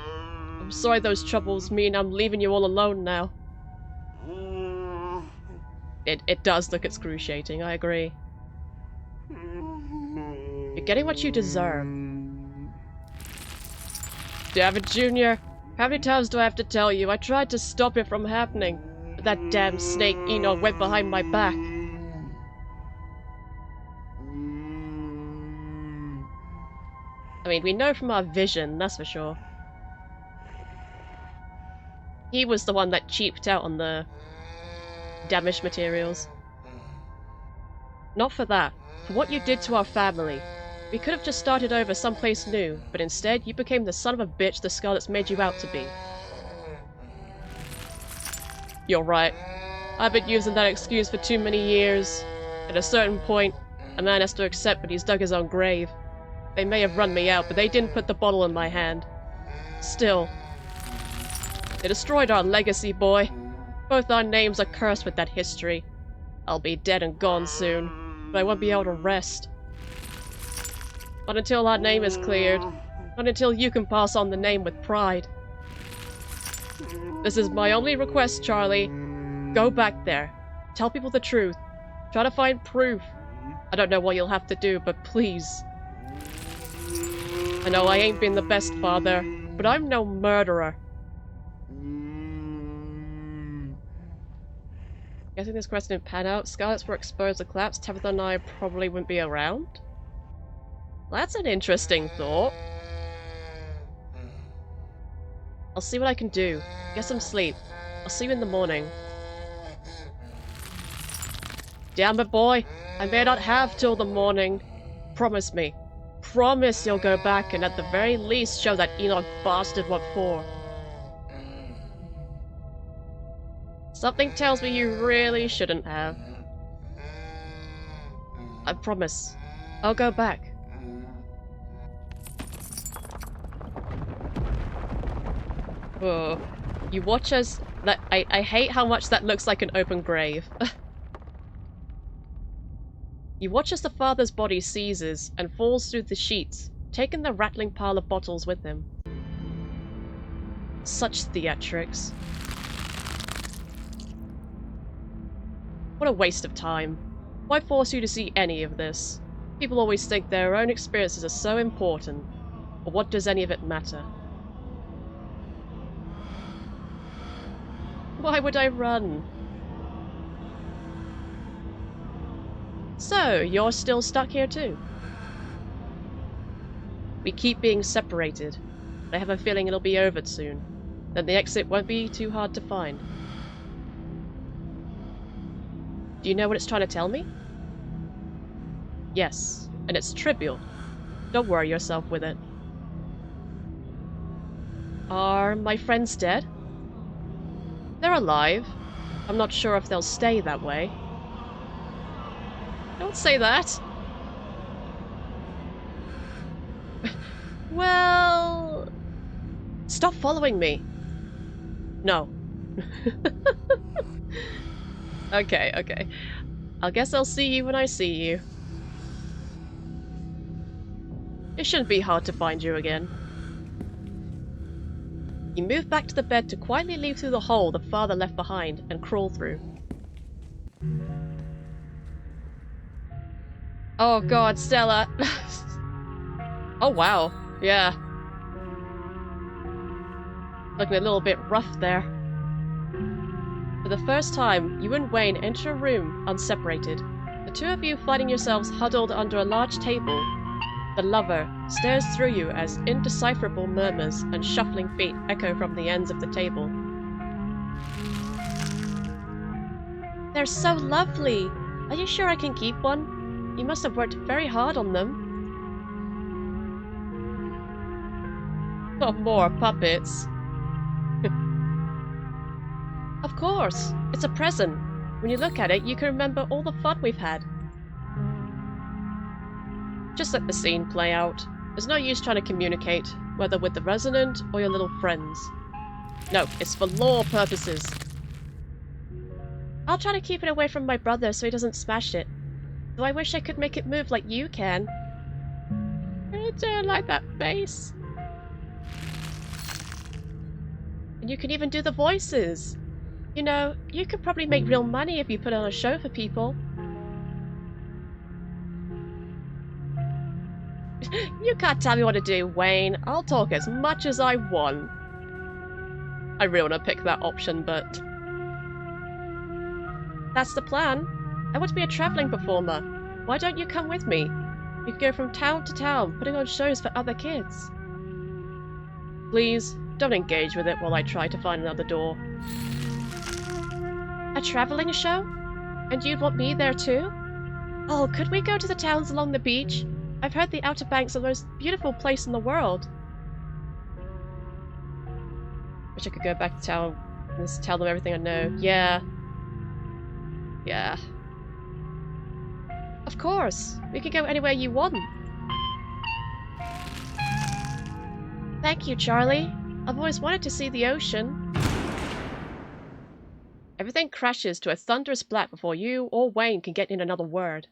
[SPEAKER 1] I'm sorry those troubles mean I'm leaving you all alone now. It does look excruciating, I agree. You're getting what you deserve. Damn it, Junior. How many times do I have to tell you? I tried to stop it from happening, but that damn snake Enoch went behind my back. I mean, we know from our vision, that's for sure. He was the one that cheaped out on the damaged materials. Not for that. For what you did to our family. We could have just started over someplace new, but instead you became the son of a bitch the Scarlet's made you out to be. You're right. I've been using that excuse for too many years. At a certain point, a man has to accept when he's dug his own grave. They may have run me out, but they didn't put the bottle in my hand. Still, they destroyed our legacy, boy. Both our names are cursed with that history. I'll be dead and gone soon, but I won't be able to rest. Not until our name is cleared. Not until you can pass on the name with pride. This is my only request, Charlie. Go back there. Tell people the truth. Try to find proof. I don't know what you'll have to do, but please. I know I ain't been the best father, but I'm no murderer. Guessing this question didn't pan out. Scarlet's were exposed to collapse. Tabitha and I probably wouldn't be around. Well, that's an interesting thought. I'll see what I can do. Get some sleep. I'll see you in the morning. Damn it, boy. I may not have till the morning. Promise me. Promise you'll go back and at the very least show that Enoch bastard what for. Something tells me you really shouldn't have. I promise. I'll go back. Oh, you watch as that. I hate how much that looks like an open grave. You watch as the father's body seizes and falls through the sheets, taking the rattling pile of bottles with him. Such theatrics. What a waste of time. Why force you to see any of this? People always think their own experiences are so important. But what does any of it matter? Why would I run? So, you're still stuck here too? We keep being separated. But I have a feeling it'll be over soon. Then the exit won't be too hard to find. Do you know what it's trying to tell me? Yes, and it's trivial. Don't worry yourself with it. Are my friends dead? They're alive. I'm not sure if they'll stay that way. Don't say that! Well... Stop following me! No. Okay. I guess I'll see you when I see you. It shouldn't be hard to find you again. You move back to the bed to quietly leave through the hole the father left behind and crawl through. Oh god, Stella! Oh wow, yeah. Looking a little bit rough there. For the first time, you and Wayne enter a room unseparated. The two of you finding yourselves huddled under a large table. The lover stares through you as indecipherable murmurs and shuffling feet echo from the ends of the table. They're so lovely! Are you sure I can keep one? You must have worked very hard on them. Oh, more puppets. Of course! It's a present. When you look at it, you can remember all the fun we've had. Just let the scene play out. There's no use trying to communicate, whether with the Resonant or your little friends. No, it's for lore purposes. I'll try to keep it away from my brother so he doesn't smash it. Though I wish I could make it move like you can. I don't like that face. And you can even do the voices. You know, you could probably make real money if you put on a show for people. You can't tell me what to do, Wayne. I'll talk as much as I want. I really want to pick that option, but... That's the plan. I want to be a travelling performer. Why don't you come with me? We could go from town to town, putting on shows for other kids. Please, don't engage with it while I try to find another door. A travelling show? And you'd want me there too? Oh, could we go to the towns along the beach? I've heard the Outer Banks are the most beautiful place in the world. Wish I could go back to town and just tell them everything I know. Yeah. Yeah. Of course. We could go anywhere you want. Thank you, Charlie. I've always wanted to see the ocean. Everything crashes to a thunderous black before you or Wayne can get in another word.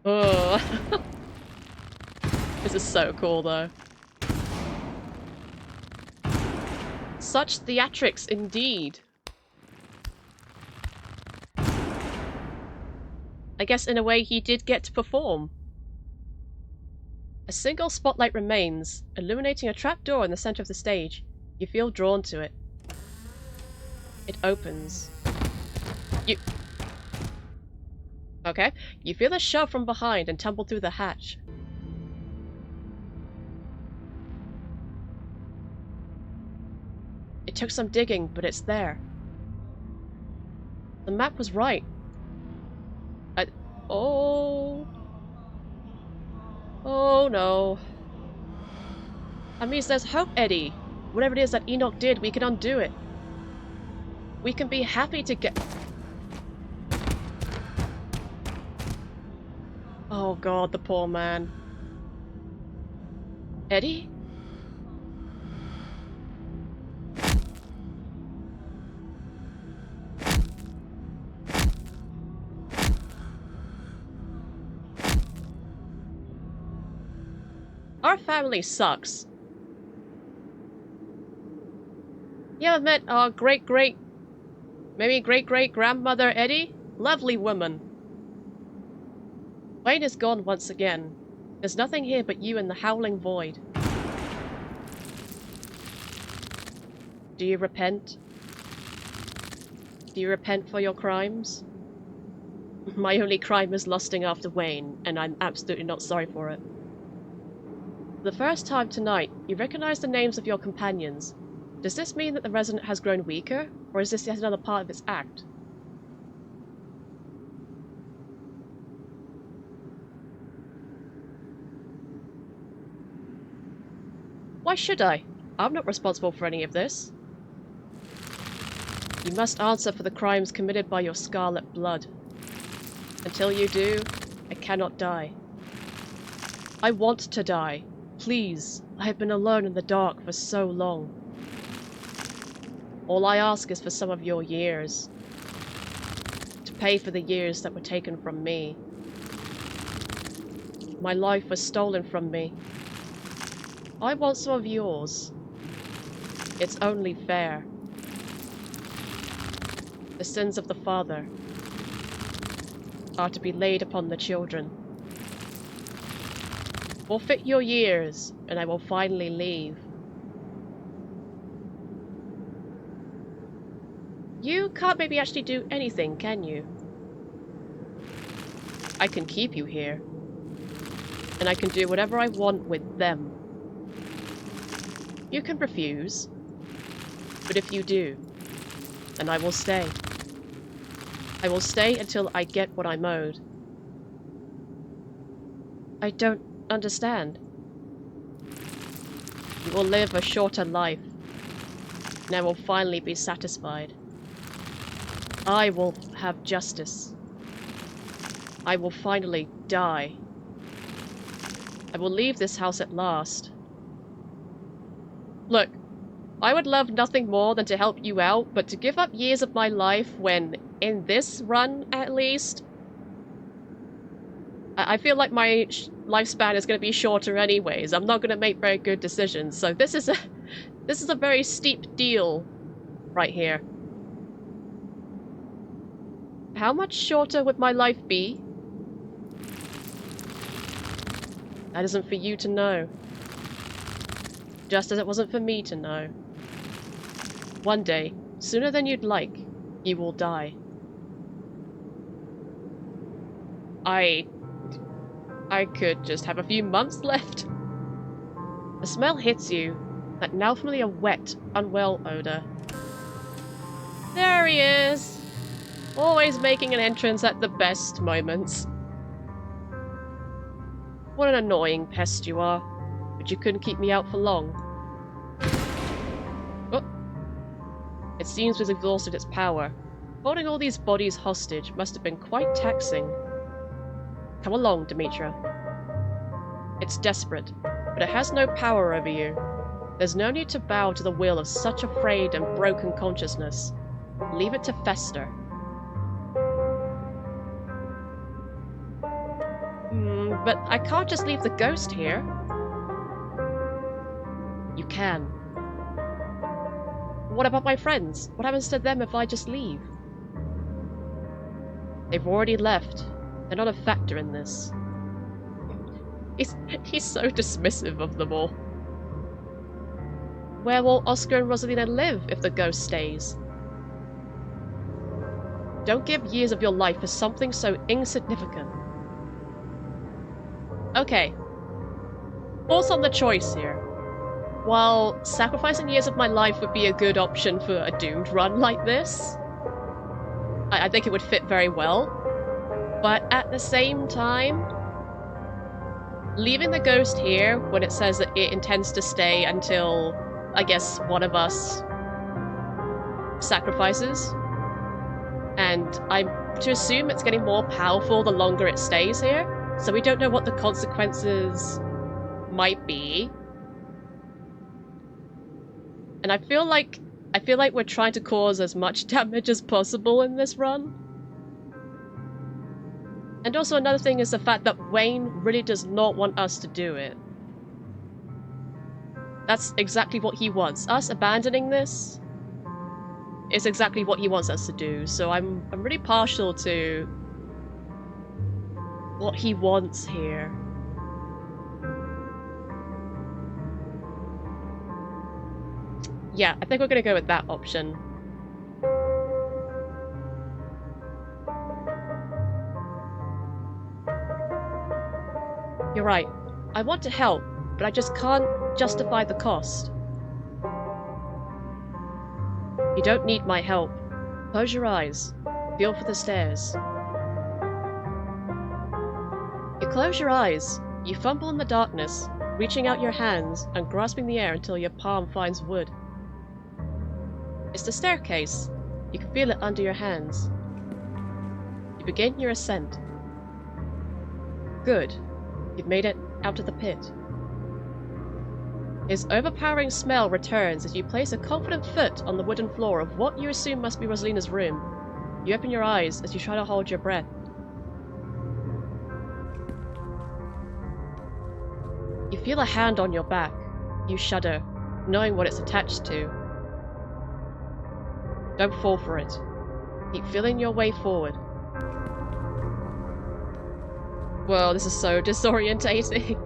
[SPEAKER 1] Oh. This is so cool, though. Such theatrics, indeed. I guess in a way he did get to perform. A single spotlight remains, illuminating a trapdoor in the center of the stage. You feel drawn to it. It opens. Okay. You feel a shove from behind and tumble through the hatch. It took some digging, but it's there. The map was right. Oh. Oh no. That means there's hope, Eddie. Whatever it is that Enoch did, we can undo it. We can be happy to get... Oh god, the poor man. Eddie? Our family sucks. You ever met our maybe great-great-grandmother Eddie? Lovely woman. Wayne is gone once again. There's nothing here but you and the howling void. Do you repent? Do you repent for your crimes? My only crime is lusting after Wayne, and I'm absolutely not sorry for it. For the first time tonight, you recognize the names of your companions. Does this mean that the resident has grown weaker, or is this yet another part of its act? Why should I? I'm not responsible for any of this. You must answer for the crimes committed by your Scarlet blood. Until you do, I cannot die. I want to die. Please, I have been alone in the dark for so long. All I ask is for some of your years. To pay for the years that were taken from me. My life was stolen from me. I want some of yours. It's only fair. The sins of the father are to be laid upon the children. Forfeit your years, and I will finally leave. You can't maybe actually do anything, can you? I can keep you here. And I can do whatever I want with them. You can refuse. But if you do, then I will stay. I will stay until I get what I'm owed. I don't understand. You will live a shorter life, and I will finally be satisfied. I will have justice. I will finally die. I will leave this house at last. Look, I would love nothing more than to help you out, but to give up years of my life when, in this run at least, I feel like my lifespan is going to be shorter anyways. I'm not going to make very good decisions, so this is a very steep deal right here. How much shorter would my life be? That isn't for you to know. Just as it wasn't for me to know. One day, sooner than you'd like, you will die. I could just have a few months left. The smell hits you, that now familiar wet, unwell odor. There he is! Always making an entrance at the best moments. What an annoying pest you are, but you couldn't keep me out for long. Oh. It seems we've exhausted its power. Holding all these bodies hostage must have been quite taxing. Come along, Demetra. It's desperate, but it has no power over you. There's no need to bow to the will of such a frayed and broken consciousness. Leave it to fester. But I can't just leave the ghost here. You can. What about my friends? What happens to them if I just leave? They've already left. They're not a factor in this. He's so dismissive of them all. Where will Oscar and Rosalina live if the ghost stays? Don't give years of your life for something so insignificant. Okay. Thoughts on the choice here. While sacrificing years of my life would be a good option for a doomed run like this, I think it would fit very well. But at the same time, leaving the ghost here when it says that it intends to stay until, I guess, one of us sacrifices, and I'm to assume it's getting more powerful the longer it stays here, so we don't know what the consequences might be. And I feel like we're trying to cause as much damage as possible in this run. And also another thing is the fact that Wayne really does not want us to do it. That's exactly what he wants. Us abandoning this is exactly what he wants us to do, so I'm really partial to what he wants here. Yeah, I think we're gonna go with that option. You're right. I want to help, but I just can't justify the cost. You don't need my help. Close your eyes. Feel for the stairs. You close your eyes. You fumble in the darkness, reaching out your hands and grasping the air until your palm finds wood. It's the staircase. You can feel it under your hands. You begin your ascent. Good. You've made it out of the pit. His overpowering smell returns as you place a confident foot on the wooden floor of what you assume must be Rosalina's room. You open your eyes as you try to hold your breath. You feel a hand on your back. You shudder, knowing what it's attached to. Don't fall for it. Keep feeling your way forward. Whoa, this is so disorientating.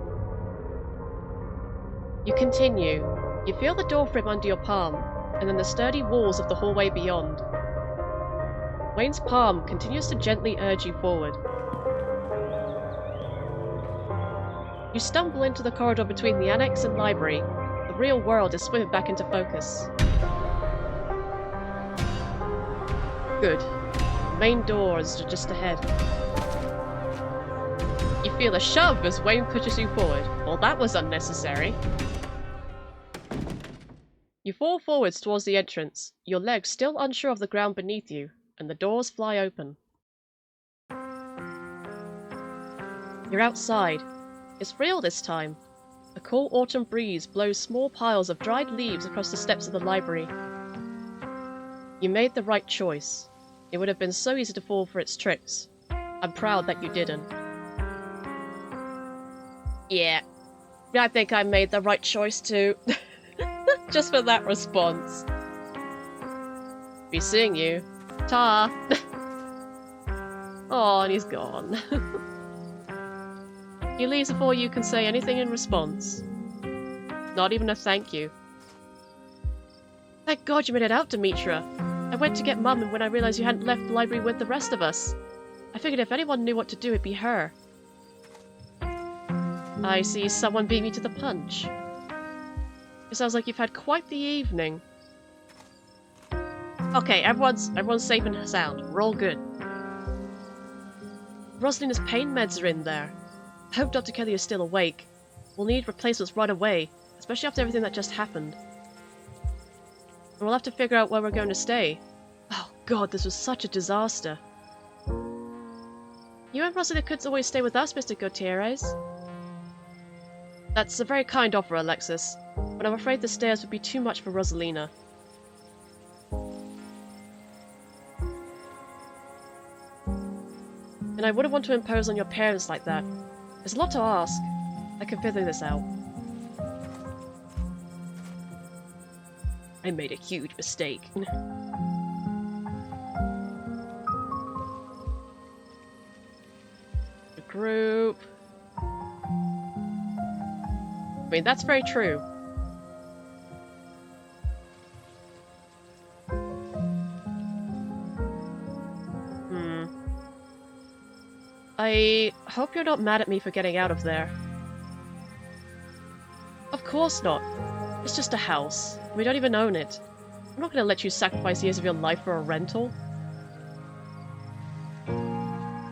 [SPEAKER 1] You continue. You feel the door frame under your palm, and then the sturdy walls of the hallway beyond. Wayne's palm continues to gently urge you forward. You stumble into the corridor between the annex and library. The real world is swimming back into focus. Good. The main door is just ahead. You feel a shove as Wayne pushes you forward. Well, that was unnecessary. You fall forwards towards the entrance, your legs still unsure of the ground beneath you, and the doors fly open. You're outside. It's real this time. A cool autumn breeze blows small piles of dried leaves across the steps of the library. You made the right choice. It would have been so easy to fall for its tricks. I'm proud that you didn't. Yeah, I think I made the right choice too. Just for that response. Be seeing you. Ta! Oh, and he's gone. He leaves before you can say anything in response. Not even a thank you. Thank God you made it out, Demetra. I went to get Mum, and when I realized you hadn't left the library with the rest of us, I figured if anyone knew what to do, it'd be her. I see someone beat me to the punch. It sounds like you've had quite the evening. Okay, everyone's safe and sound. We're all good. Rosalina's pain meds are in there. I hope Dr. Kelly is still awake. We'll need replacements right away, especially after everything that just happened. And we'll have to figure out where we're going to stay. Oh God, this was such a disaster. You and Rosalina could always stay with us, Mr. Gutierrez. That's a very kind offer, Alexis, but I'm afraid the stairs would be too much for Rosalina. And I wouldn't want to impose on your parents like that. There's a lot to ask. I can figure this out. I made a huge mistake. The group. I mean, that's very true. I hope you're not mad at me for getting out of there. Of course not. It's just a house. We don't even own it. I'm not going to let you sacrifice years of your life for a rental.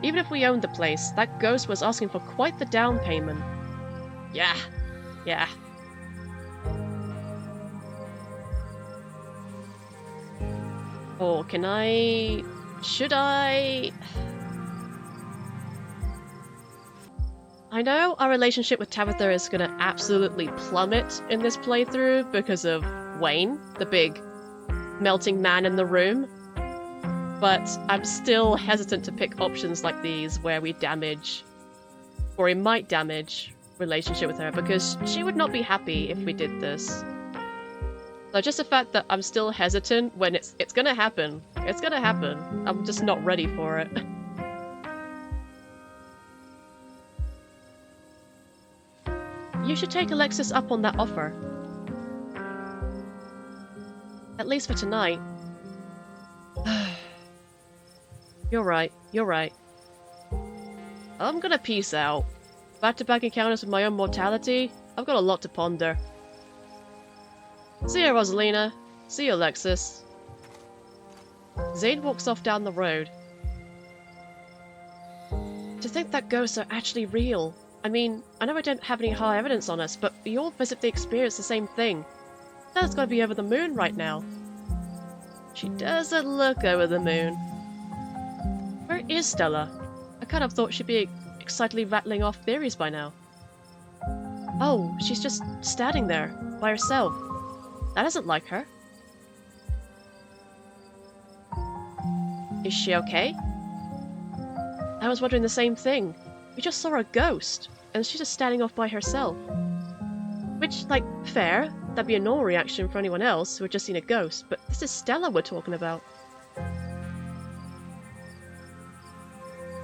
[SPEAKER 1] Even if we owned the place, that ghost was asking for quite the down payment. Yeah. Yeah. Oh, can I... Should I... I know our relationship with Tabitha is gonna absolutely plummet in this playthrough because of Wayne, the big melting man in the room, but I'm still hesitant to pick options like these where we damage, or we might damage, relationship with her, because she would not be happy if we did this. So just the fact that I'm still hesitant when it's gonna happen. It's gonna happen. I'm just not ready for it. You should take Alexis up on that offer. At least for tonight. You're right, you're right. I'm gonna peace out. Back-to-back encounters with my own mortality? I've got a lot to ponder. See ya, Rosalina. See ya, Alexis. Zane walks off down the road. To think that ghosts are actually real. I mean, I know I don't have any hard evidence on us, but we all physically experience the same thing. Stella's gotta be over the moon right now. She doesn't look over the moon. Where is Stella? I kind of thought she'd be excitedly rattling off theories by now. Oh, she's just standing there, by herself. That isn't like her. Is she okay? I was wondering the same thing. We just saw a ghost, and she's just standing off by herself. Which, like, fair. That'd be a normal reaction for anyone else who had just seen a ghost, but this is Stella we're talking about.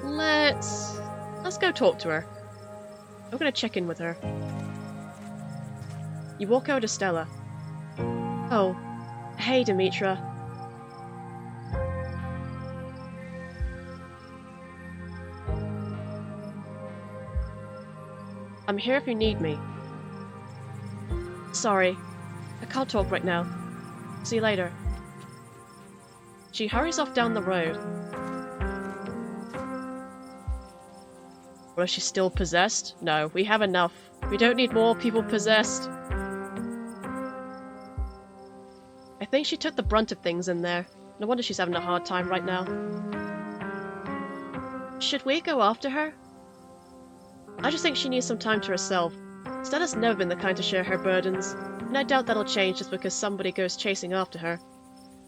[SPEAKER 1] Let's go talk to her. I'm gonna check in with her. You walk over to Stella. Oh, hey, Demetra. I'm here if you need me. Sorry, I can't talk right now. See you later. She hurries off down the road. Or is she still possessed? No, we have enough. We don't need more people possessed. I think she took the brunt of things in there. No wonder she's having a hard time right now. Should we go after her? I just think she needs some time to herself. Stella's never been the kind to share her burdens, and I doubt that'll change just because somebody goes chasing after her.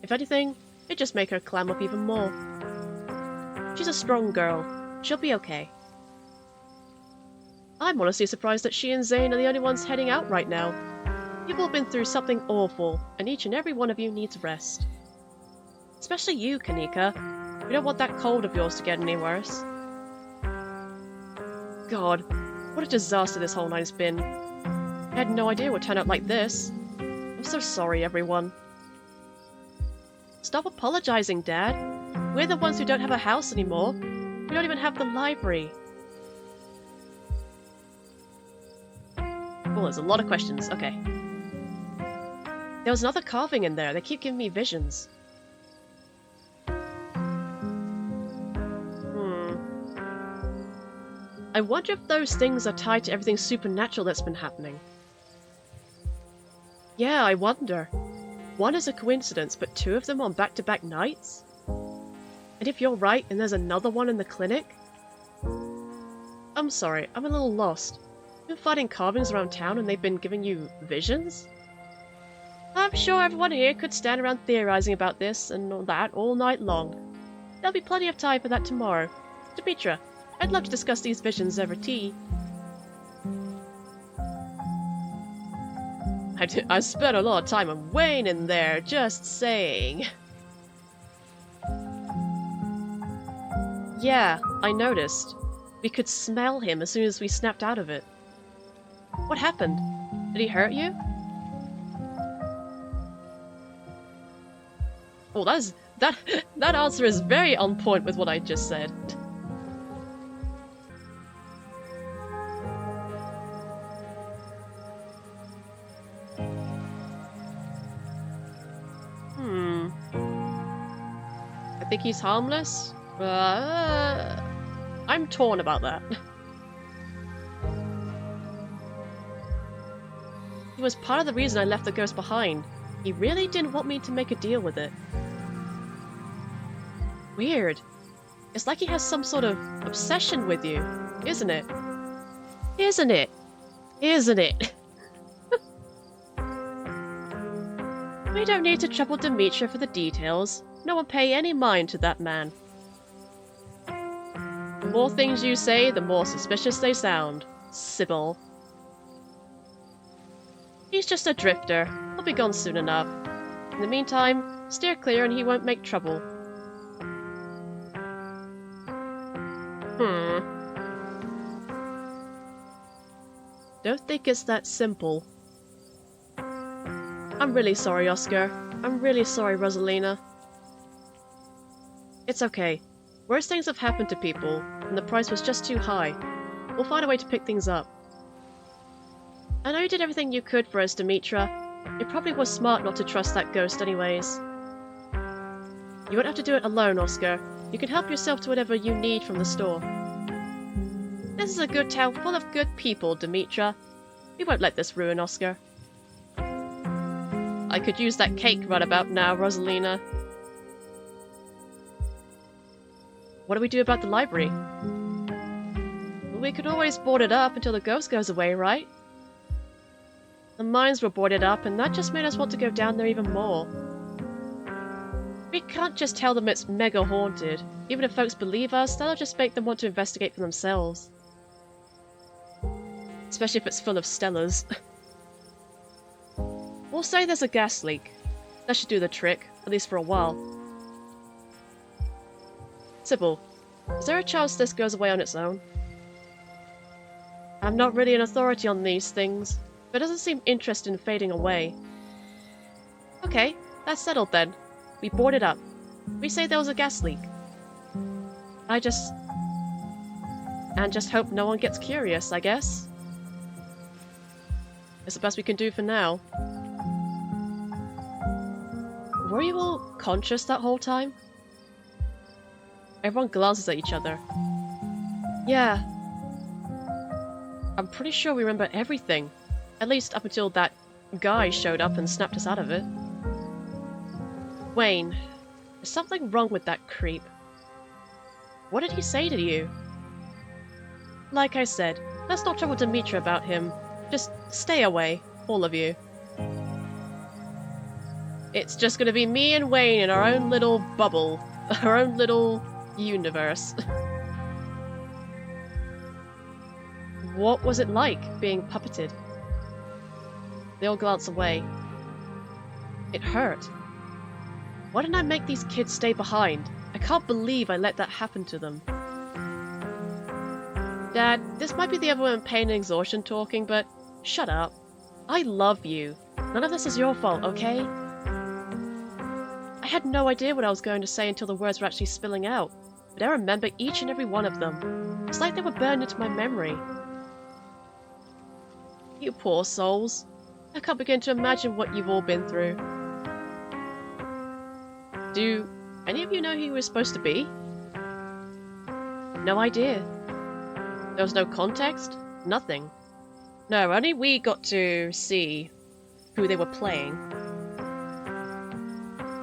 [SPEAKER 1] If anything, it'd just make her clam up even more. She's a strong girl. She'll be okay. I'm honestly surprised that she and Zane are the only ones heading out right now. You've all been through something awful, and each and every one of you needs rest. Especially you, Kanika. We don't want that cold of yours to get any worse. God, what a disaster this whole night's been. I had no idea it would turn out like this. I'm so sorry, everyone. Stop apologizing, Dad. We're the ones who don't have a house anymore. We don't even have the library. Oh, there's a lot of questions. Okay. There was another carving in there. They keep giving me visions. I wonder if those things are tied to everything supernatural that's been happening. Yeah, I wonder. One is a coincidence, but two of them on back-to-back nights? And if you're right, and there's another one in the clinic? I'm sorry, I'm a little lost. You've been finding carvings around town and they've been giving you visions? I'm sure everyone here could stand around theorizing about this and all that all night long. There'll be plenty of time for that tomorrow. Demetra, I'd love to discuss these visions over tea. I spent a lot of time on Wayne in there, just saying. Yeah, I noticed. We could smell him as soon as we snapped out of it. What happened? Did he hurt you? Oh, that answer is very on point with what I just said. I think he's harmless? I'm torn about that. He was part of the reason I left the ghost behind. He really didn't want me to make a deal with it. Weird. It's like he has some sort of obsession with you, isn't it? Isn't it? Isn't it? We don't need to trouble Demetra for the details. No one pay any mind to that man. The more things you say, the more suspicious they sound. Sybil. He's just a drifter. He'll be gone soon enough. In the meantime, steer clear and he won't make trouble. Don't think it's that simple. I'm really sorry, Oscar. I'm really sorry, Rosalina. It's okay. Worse things have happened to people, and the price was just too high. We'll find a way to pick things up. I know you did everything you could for us, Demetra. It probably was smart not to trust that ghost anyways. You won't have to do it alone, Oscar. You can help yourself to whatever you need from the store. This is a good town full of good people, Demetra. We won't let this ruin Oscar. I could use that cake right about now, Rosalina. What do we do about the library? Well, we could always board it up until the ghost goes away, right? The mines were boarded up, and that just made us want to go down there even more. We can't just tell them it's mega haunted. Even if folks believe us, that'll just make them want to investigate for themselves. Especially if it's full of Stellas. We'll say there's a gas leak. That should do the trick, at least for a while. Sybil, is there a chance this goes away on its own? I'm not really an authority on these things, but it doesn't seem interested in fading away. Okay, that's settled then. We board it up. We say there was a gas leak. And just hope no one gets curious, I guess. It's the best we can do for now. Were you all conscious that whole time? Everyone glances at each other. Yeah. I'm pretty sure we remember everything. At least up until that guy showed up and snapped us out of it. Wayne, there's something wrong with that creep. What did he say to you? Like I said, let's not trouble Demetra about him. Just stay away, all of you. It's just gonna be me and Wayne in our own little bubble. Our own little universe. What was it like, being puppeted? They all glance away. It hurt. Why didn't I make these kids stay behind? I can't believe I let that happen to them. Dad, this might be the overwhelming pain and exhaustion talking, but shut up. I love you. None of this is your fault, okay? I had no idea what I was going to say until the words were actually spilling out, but I remember each and every one of them. It's like they were burned into my memory. You poor souls. I can't begin to imagine what you've all been through. Do any of you know who you were supposed to be? No idea. There was no context? Nothing. No, only we got to see who they were playing.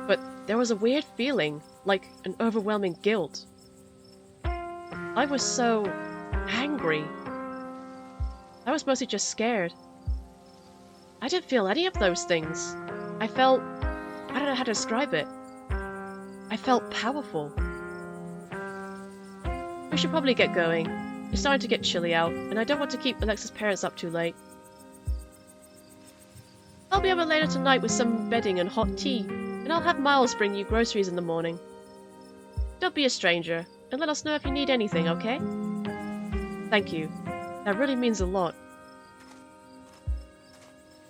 [SPEAKER 1] But there was a weird feeling, like an overwhelming guilt. I was so angry. I was mostly just scared. I didn't feel any of those things. I felt... I don't know how to describe it. I felt powerful. We should probably get going. It's starting to get chilly out, and I don't want to keep Alexa's parents up too late. I'll be over later tonight with some bedding and hot tea, and I'll have Miles bring you groceries in the morning. Don't be a stranger, and let us know if you need anything, okay? Thank you. That really means a lot.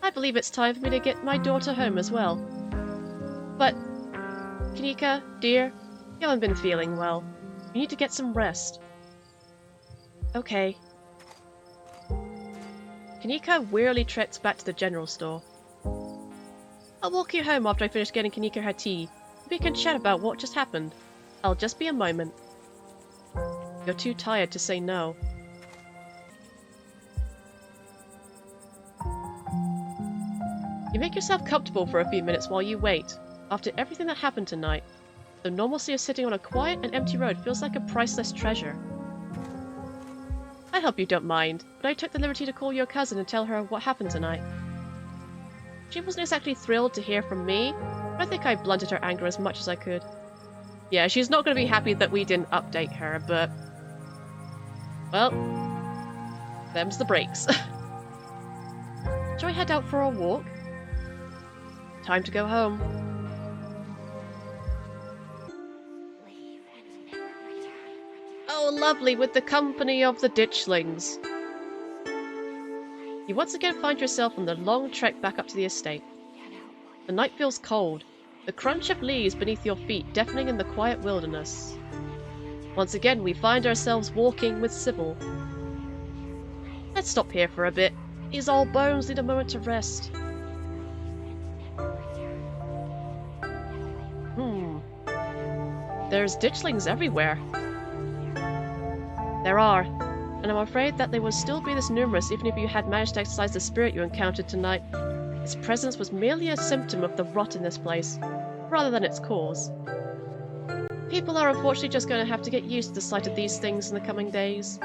[SPEAKER 1] I believe it's time for me to get my daughter home as well. But, Kanika, dear, you haven't been feeling well. You need to get some rest. Okay. Kanika wearily treks back to the general store. I'll walk you home after I finish getting Kanika her tea. We can chat about what just happened. I'll just be a moment. You're too tired to say no. You make yourself comfortable for a few minutes while you wait. After everything that happened tonight, the normalcy of sitting on a quiet and empty road feels like a priceless treasure. I hope you don't mind, but I took the liberty to call your cousin and tell her what happened tonight. She wasn't exactly thrilled to hear from me, but I think I blunted her anger as much as I could. Yeah, she's not going to be happy that we didn't update her, but... well, them's the breaks. Shall we head out for a walk? Time to go home. Oh, lovely, with the company of the ditchlings. You once again find yourself on the long trek back up to the estate. The night feels cold, the crunch of leaves beneath your feet deafening in the quiet wilderness. Once again, we find ourselves walking with Sybil. Let's stop here for a bit. These old bones need a moment to rest. There's ditchlings everywhere. There are, and I'm afraid that they would still be this numerous even if you had managed to exercise the spirit you encountered tonight. Its presence was merely a symptom of the rot in this place, rather than its cause. People are unfortunately just going to have to get used to the sight of these things in the coming days.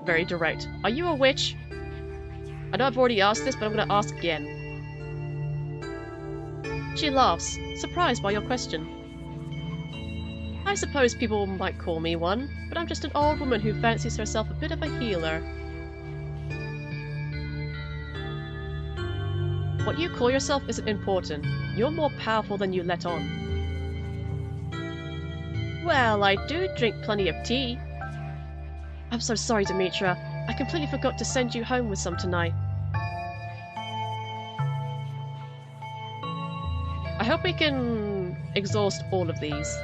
[SPEAKER 1] Very direct. Are you a witch? I know I've already asked this, but I'm going to ask again. She laughs, surprised by your question. I suppose people might call me one, but I'm just an old woman who fancies herself a bit of a healer. What you call yourself isn't important. You're more powerful than you let on. Well, I do drink plenty of tea. I'm so sorry, Demetra. I completely forgot to send you home with some tonight. I hope we can exhaust all of these.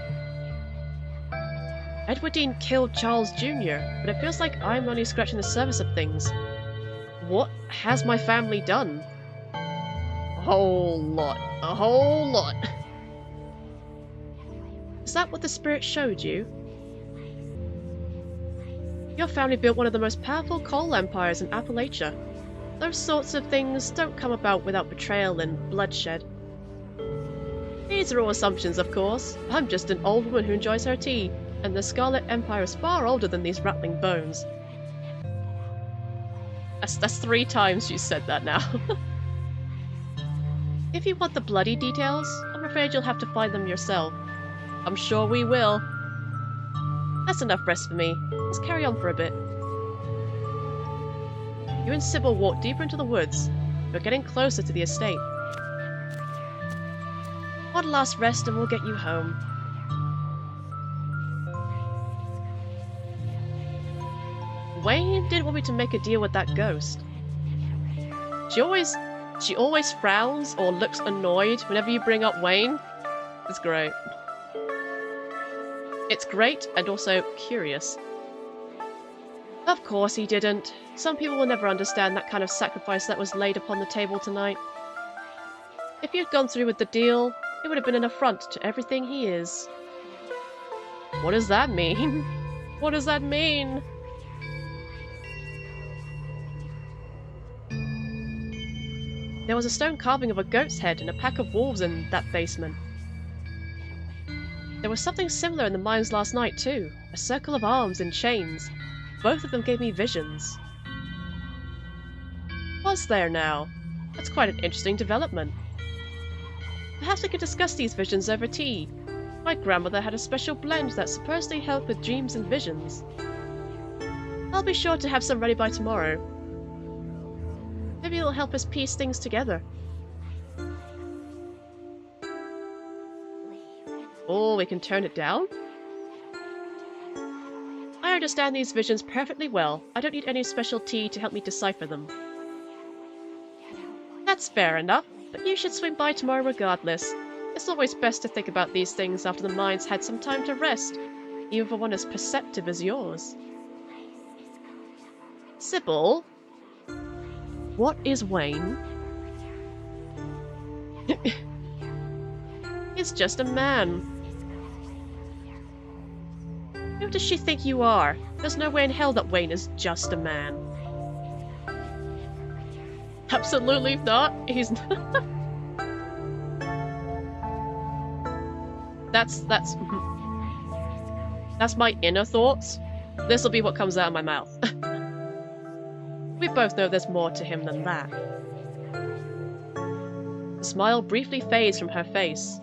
[SPEAKER 1] Edwardine killed Charles Jr., but it feels like I'm only scratching the surface of things. What has my family done? A whole lot. A whole lot. Is that what the spirit showed you? Your family built one of the most powerful coal empires in Appalachia. Those sorts of things don't come about without betrayal and bloodshed. These are all assumptions, of course. I'm just an old woman who enjoys her tea, and the Scarlet Empire is far older than these rattling bones. That's 3 times you said that now. If you want the bloody details, I'm afraid you'll have to find them yourself. I'm sure we will. That's enough rest for me. Let's carry on for a bit. You and Sybil walk deeper into the woods. You're getting closer to the estate. One last rest and we'll get you home. Wayne didn't want me to make a deal with that ghost. She always frowns or looks annoyed whenever you bring up Wayne. It's great. It's great and also curious. Of course he didn't. Some people will never understand that kind of sacrifice that was laid upon the table tonight. If he had gone through with the deal, it would have been an affront to everything he is. What does that mean? What does that mean? There was a stone carving of a goat's head and a pack of wolves in that basement. There was something similar in the mines last night too. A circle of arms in chains. Both of them gave me visions. Was there now? That's quite an interesting development. Perhaps we could discuss these visions over tea. My grandmother had a special blend that supposedly helped with dreams and visions. I'll be sure to have some ready by tomorrow. Maybe it'll help us piece things together. Oh, we can turn it down? I understand these visions perfectly well. I don't need any special tea to help me decipher them. That's fair enough, but you should swing by tomorrow regardless. It's always best to think about these things after the mind's had some time to rest, even for one as perceptive as yours. Sybil? What is Wayne? He's just a man. Who does she think you are? There's no way in hell that Wayne is just a man. Absolutely not. He's not. That's my inner thoughts. This'll be what comes out of my mouth. We both know there's more to him than that. The smile briefly fades from her face.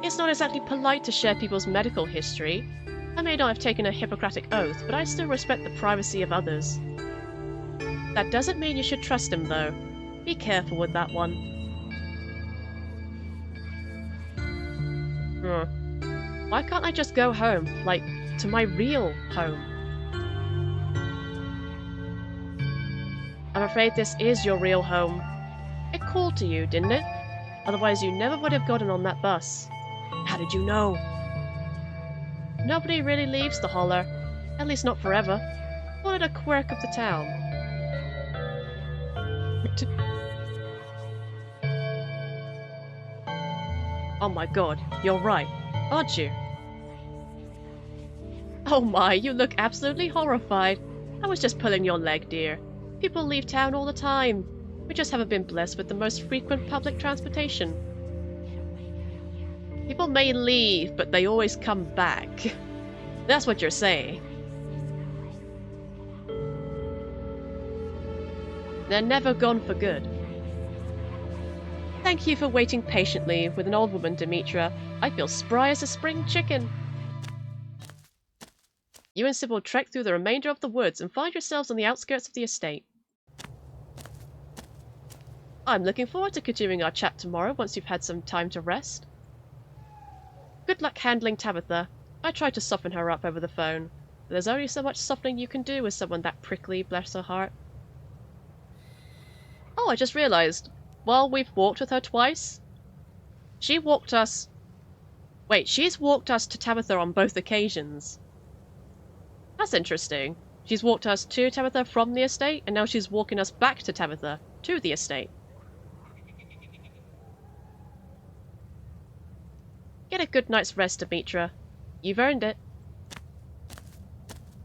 [SPEAKER 1] It's not exactly polite to share people's medical history. I may not have taken a Hippocratic oath, but I still respect the privacy of others. That doesn't mean you should trust him, though. Be careful with that one. Why can't I just go home? Like, to my real home? I'm afraid this is your real home. It called to you, didn't it? Otherwise you never would have gotten on that bus. How did you know? Nobody really leaves the holler. At least not forever. Call it a quirk of the town. Oh my god, you're right, aren't you? Oh my, you look absolutely horrified. I was just pulling your leg, dear. People leave town all the time. We just haven't been blessed with the most frequent public transportation. People may leave, but they always come back. That's what you're saying. They're never gone for good. Thank you for waiting patiently with an old woman, Demetra. I feel spry as a spring chicken. You and Sybil trek through the remainder of the woods and find yourselves on the outskirts of the estate. I'm looking forward to continuing our chat tomorrow once you've had some time to rest. Good luck handling Tabitha. I tried to soften her up over the phone, but there's only so much softening you can do with someone that prickly, bless her heart. Oh, I just realised. While we've walked with her twice, she's walked us to Tabitha on both occasions. That's interesting. She's walked us to Tabitha from the estate, and now she's walking us back to Tabitha, to the estate. Get a good night's rest, Demetra. You've earned it.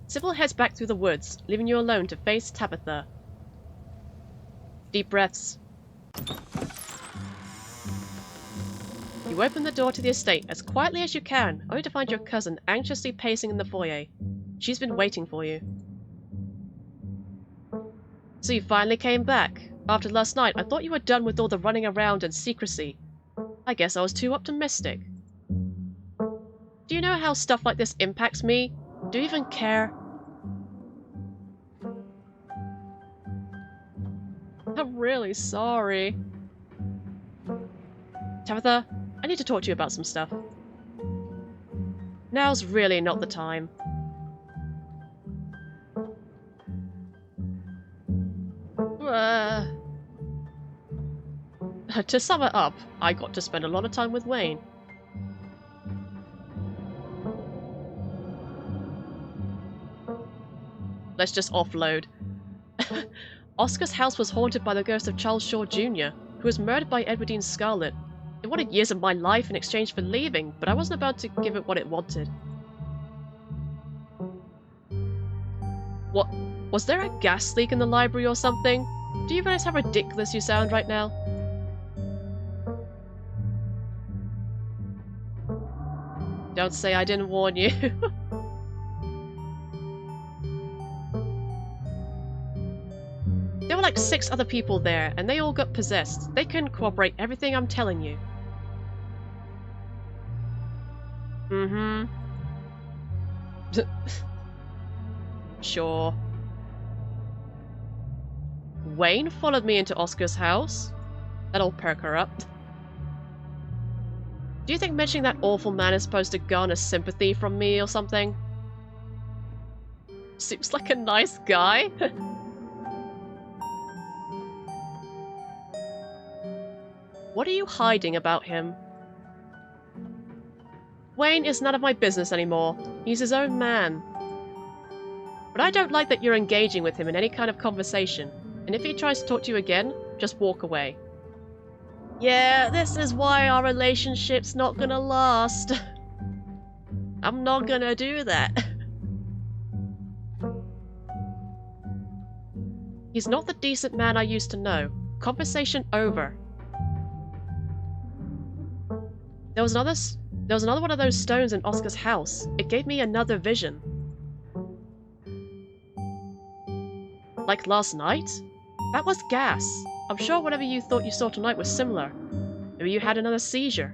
[SPEAKER 1] Sybil heads back through the woods, leaving you alone to face Tabitha. Deep breaths. You open the door to the estate as quietly as you can, only to find your cousin anxiously pacing in the foyer. She's been waiting for you. So you finally came back. After last night, I thought you were done with all the running around and secrecy. I guess I was too optimistic. Do you know how stuff like this impacts me? Do you even care? I'm really sorry. Tabitha, I need to talk to you about some stuff. Now's really not the time. To sum it up, I got to spend a lot of time with Wayne. Let's just offload. Oscar's house was haunted by the ghost of Charles Shaw Jr., who was murdered by Edwardine Scarlet. It wanted years of my life in exchange for leaving, but I wasn't about to give it what it wanted. What? Was there a gas leak in the library or something? Do you realize how ridiculous you sound right now? Don't say I didn't warn you. There were like 6 other people there, and they all got possessed. They couldn't corroborate everything I'm telling you. Mm-hmm. Sure. Wayne followed me into Oscar's house? That'll perk her up. Do you think mentioning that awful man is supposed to garner sympathy from me or something? Seems like a nice guy. What are you hiding about him? Wayne is none of my business anymore. He's his own man. But I don't like that you're engaging with him in any kind of conversation. And if he tries to talk to you again, just walk away. Yeah, this is why our relationship's not gonna last. I'm not gonna do that. He's not the decent man I used to know. Conversation over. There was another one of those stones in Oscar's house. It gave me another vision. Like last night? That was gas. I'm sure whatever you thought you saw tonight was similar. Maybe you had another seizure.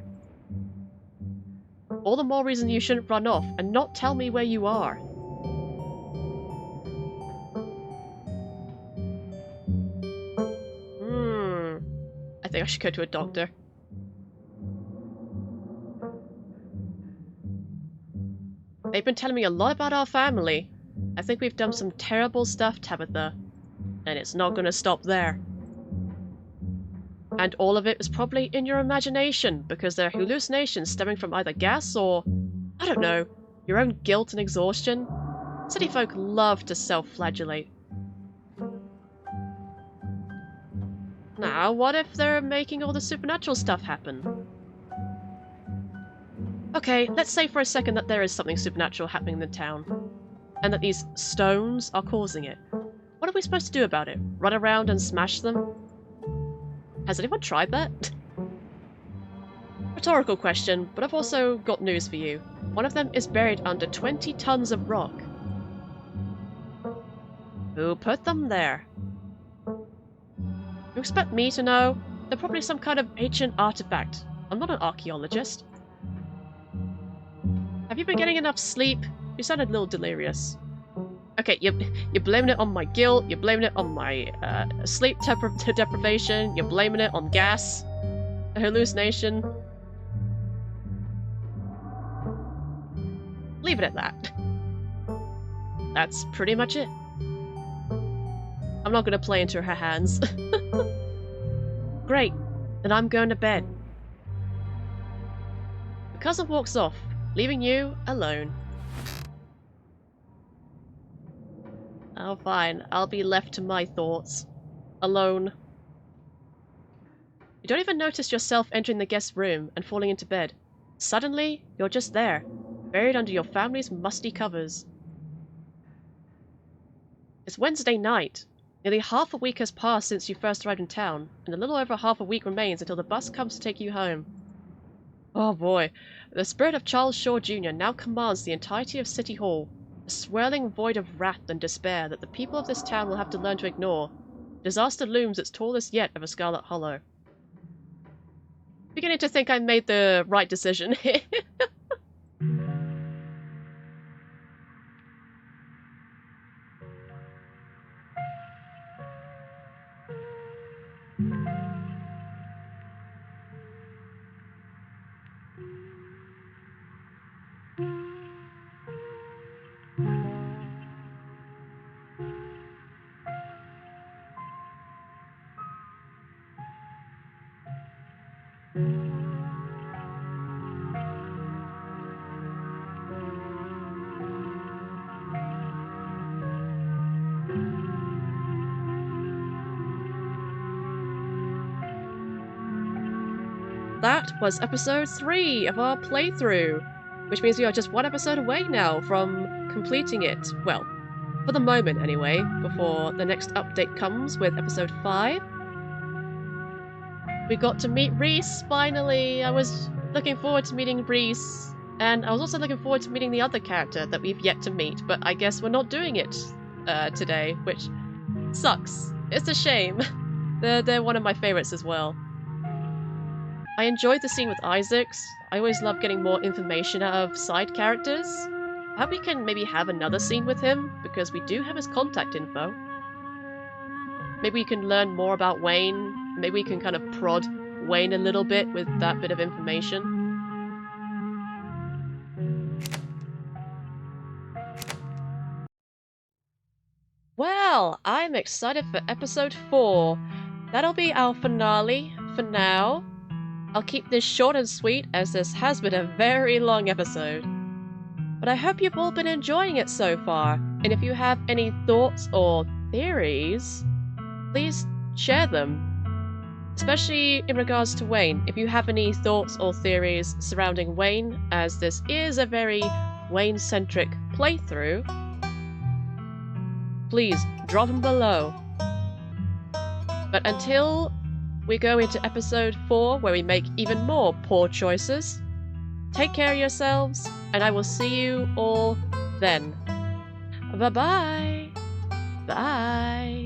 [SPEAKER 1] All the more reason you shouldn't run off and not tell me where you are. I think I should go to a doctor. They've been telling me a lot about our family. I think we've done some terrible stuff, Tabitha. And it's not gonna stop there. And all of it is probably in your imagination, because they're hallucinations stemming from either gas or, I don't know, your own guilt and exhaustion. City folk love to self-flagellate. Now, what if they're making all the supernatural stuff happen? Okay, let's say for a second that there is something supernatural happening in the town, and that these stones are causing it. What are we supposed to do about it? Run around and smash them? Has anyone tried that? Rhetorical question, but I've also got news for you. One of them is buried under 20 tons of rock. Who put them there? You expect me to know? They're probably some kind of ancient artifact. I'm not an archaeologist. Have you been getting enough sleep? You sounded a little delirious. Okay, you're blaming it on my guilt, you're blaming it on my sleep deprivation, you're blaming it on gas, a hallucination. Leave it at that. That's pretty much it. I'm not gonna play into her hands. Great, then I'm going to bed. The cousin walks off, leaving you alone. Oh, fine. I'll be left to my thoughts. Alone. You don't even notice yourself entering the guest room and falling into bed. Suddenly, you're just there, buried under your family's musty covers. It's Wednesday night. Nearly half a week has passed since you first arrived in town, and a little over half a week remains until the bus comes to take you home. Oh boy. The spirit of Charles Shaw Jr. now commands the entirety of City Hall. A swirling void of wrath and despair that the people of this town will have to learn to ignore. Disaster looms its tallest yet over Scarlet Hollow. Beginning to think I made the right decision here. That was episode 3 of our playthrough, which means we are just one episode away now from completing it. Well, for the moment anyway, before the next update comes with episode 5. We got to meet Reese, finally! I was looking forward to meeting Reese, and I was also looking forward to meeting the other character that we've yet to meet, but I guess we're not doing it today, which sucks. It's a shame. They're one of my favorites as well. I enjoyed the scene with Isaacs. I always love getting more information out of side characters. I hope we can maybe have another scene with him, because we do have his contact info. Maybe we can learn more about Wayne. Maybe we can kind of prod Wayne a little bit with that bit of information. Well, I'm excited for episode 4. That'll be our finale for now. I'll keep this short and sweet as this has been a very long episode. But I hope you've all been enjoying it so far, and if you have any thoughts or theories, please share them. Especially in regards to Wayne. If you have any thoughts or theories surrounding Wayne, as this is a very Wayne-centric playthrough, please drop them below. But until we go into episode 4, where we make even more poor choices, take care of yourselves, and I will see you all then. Bye-bye. Bye.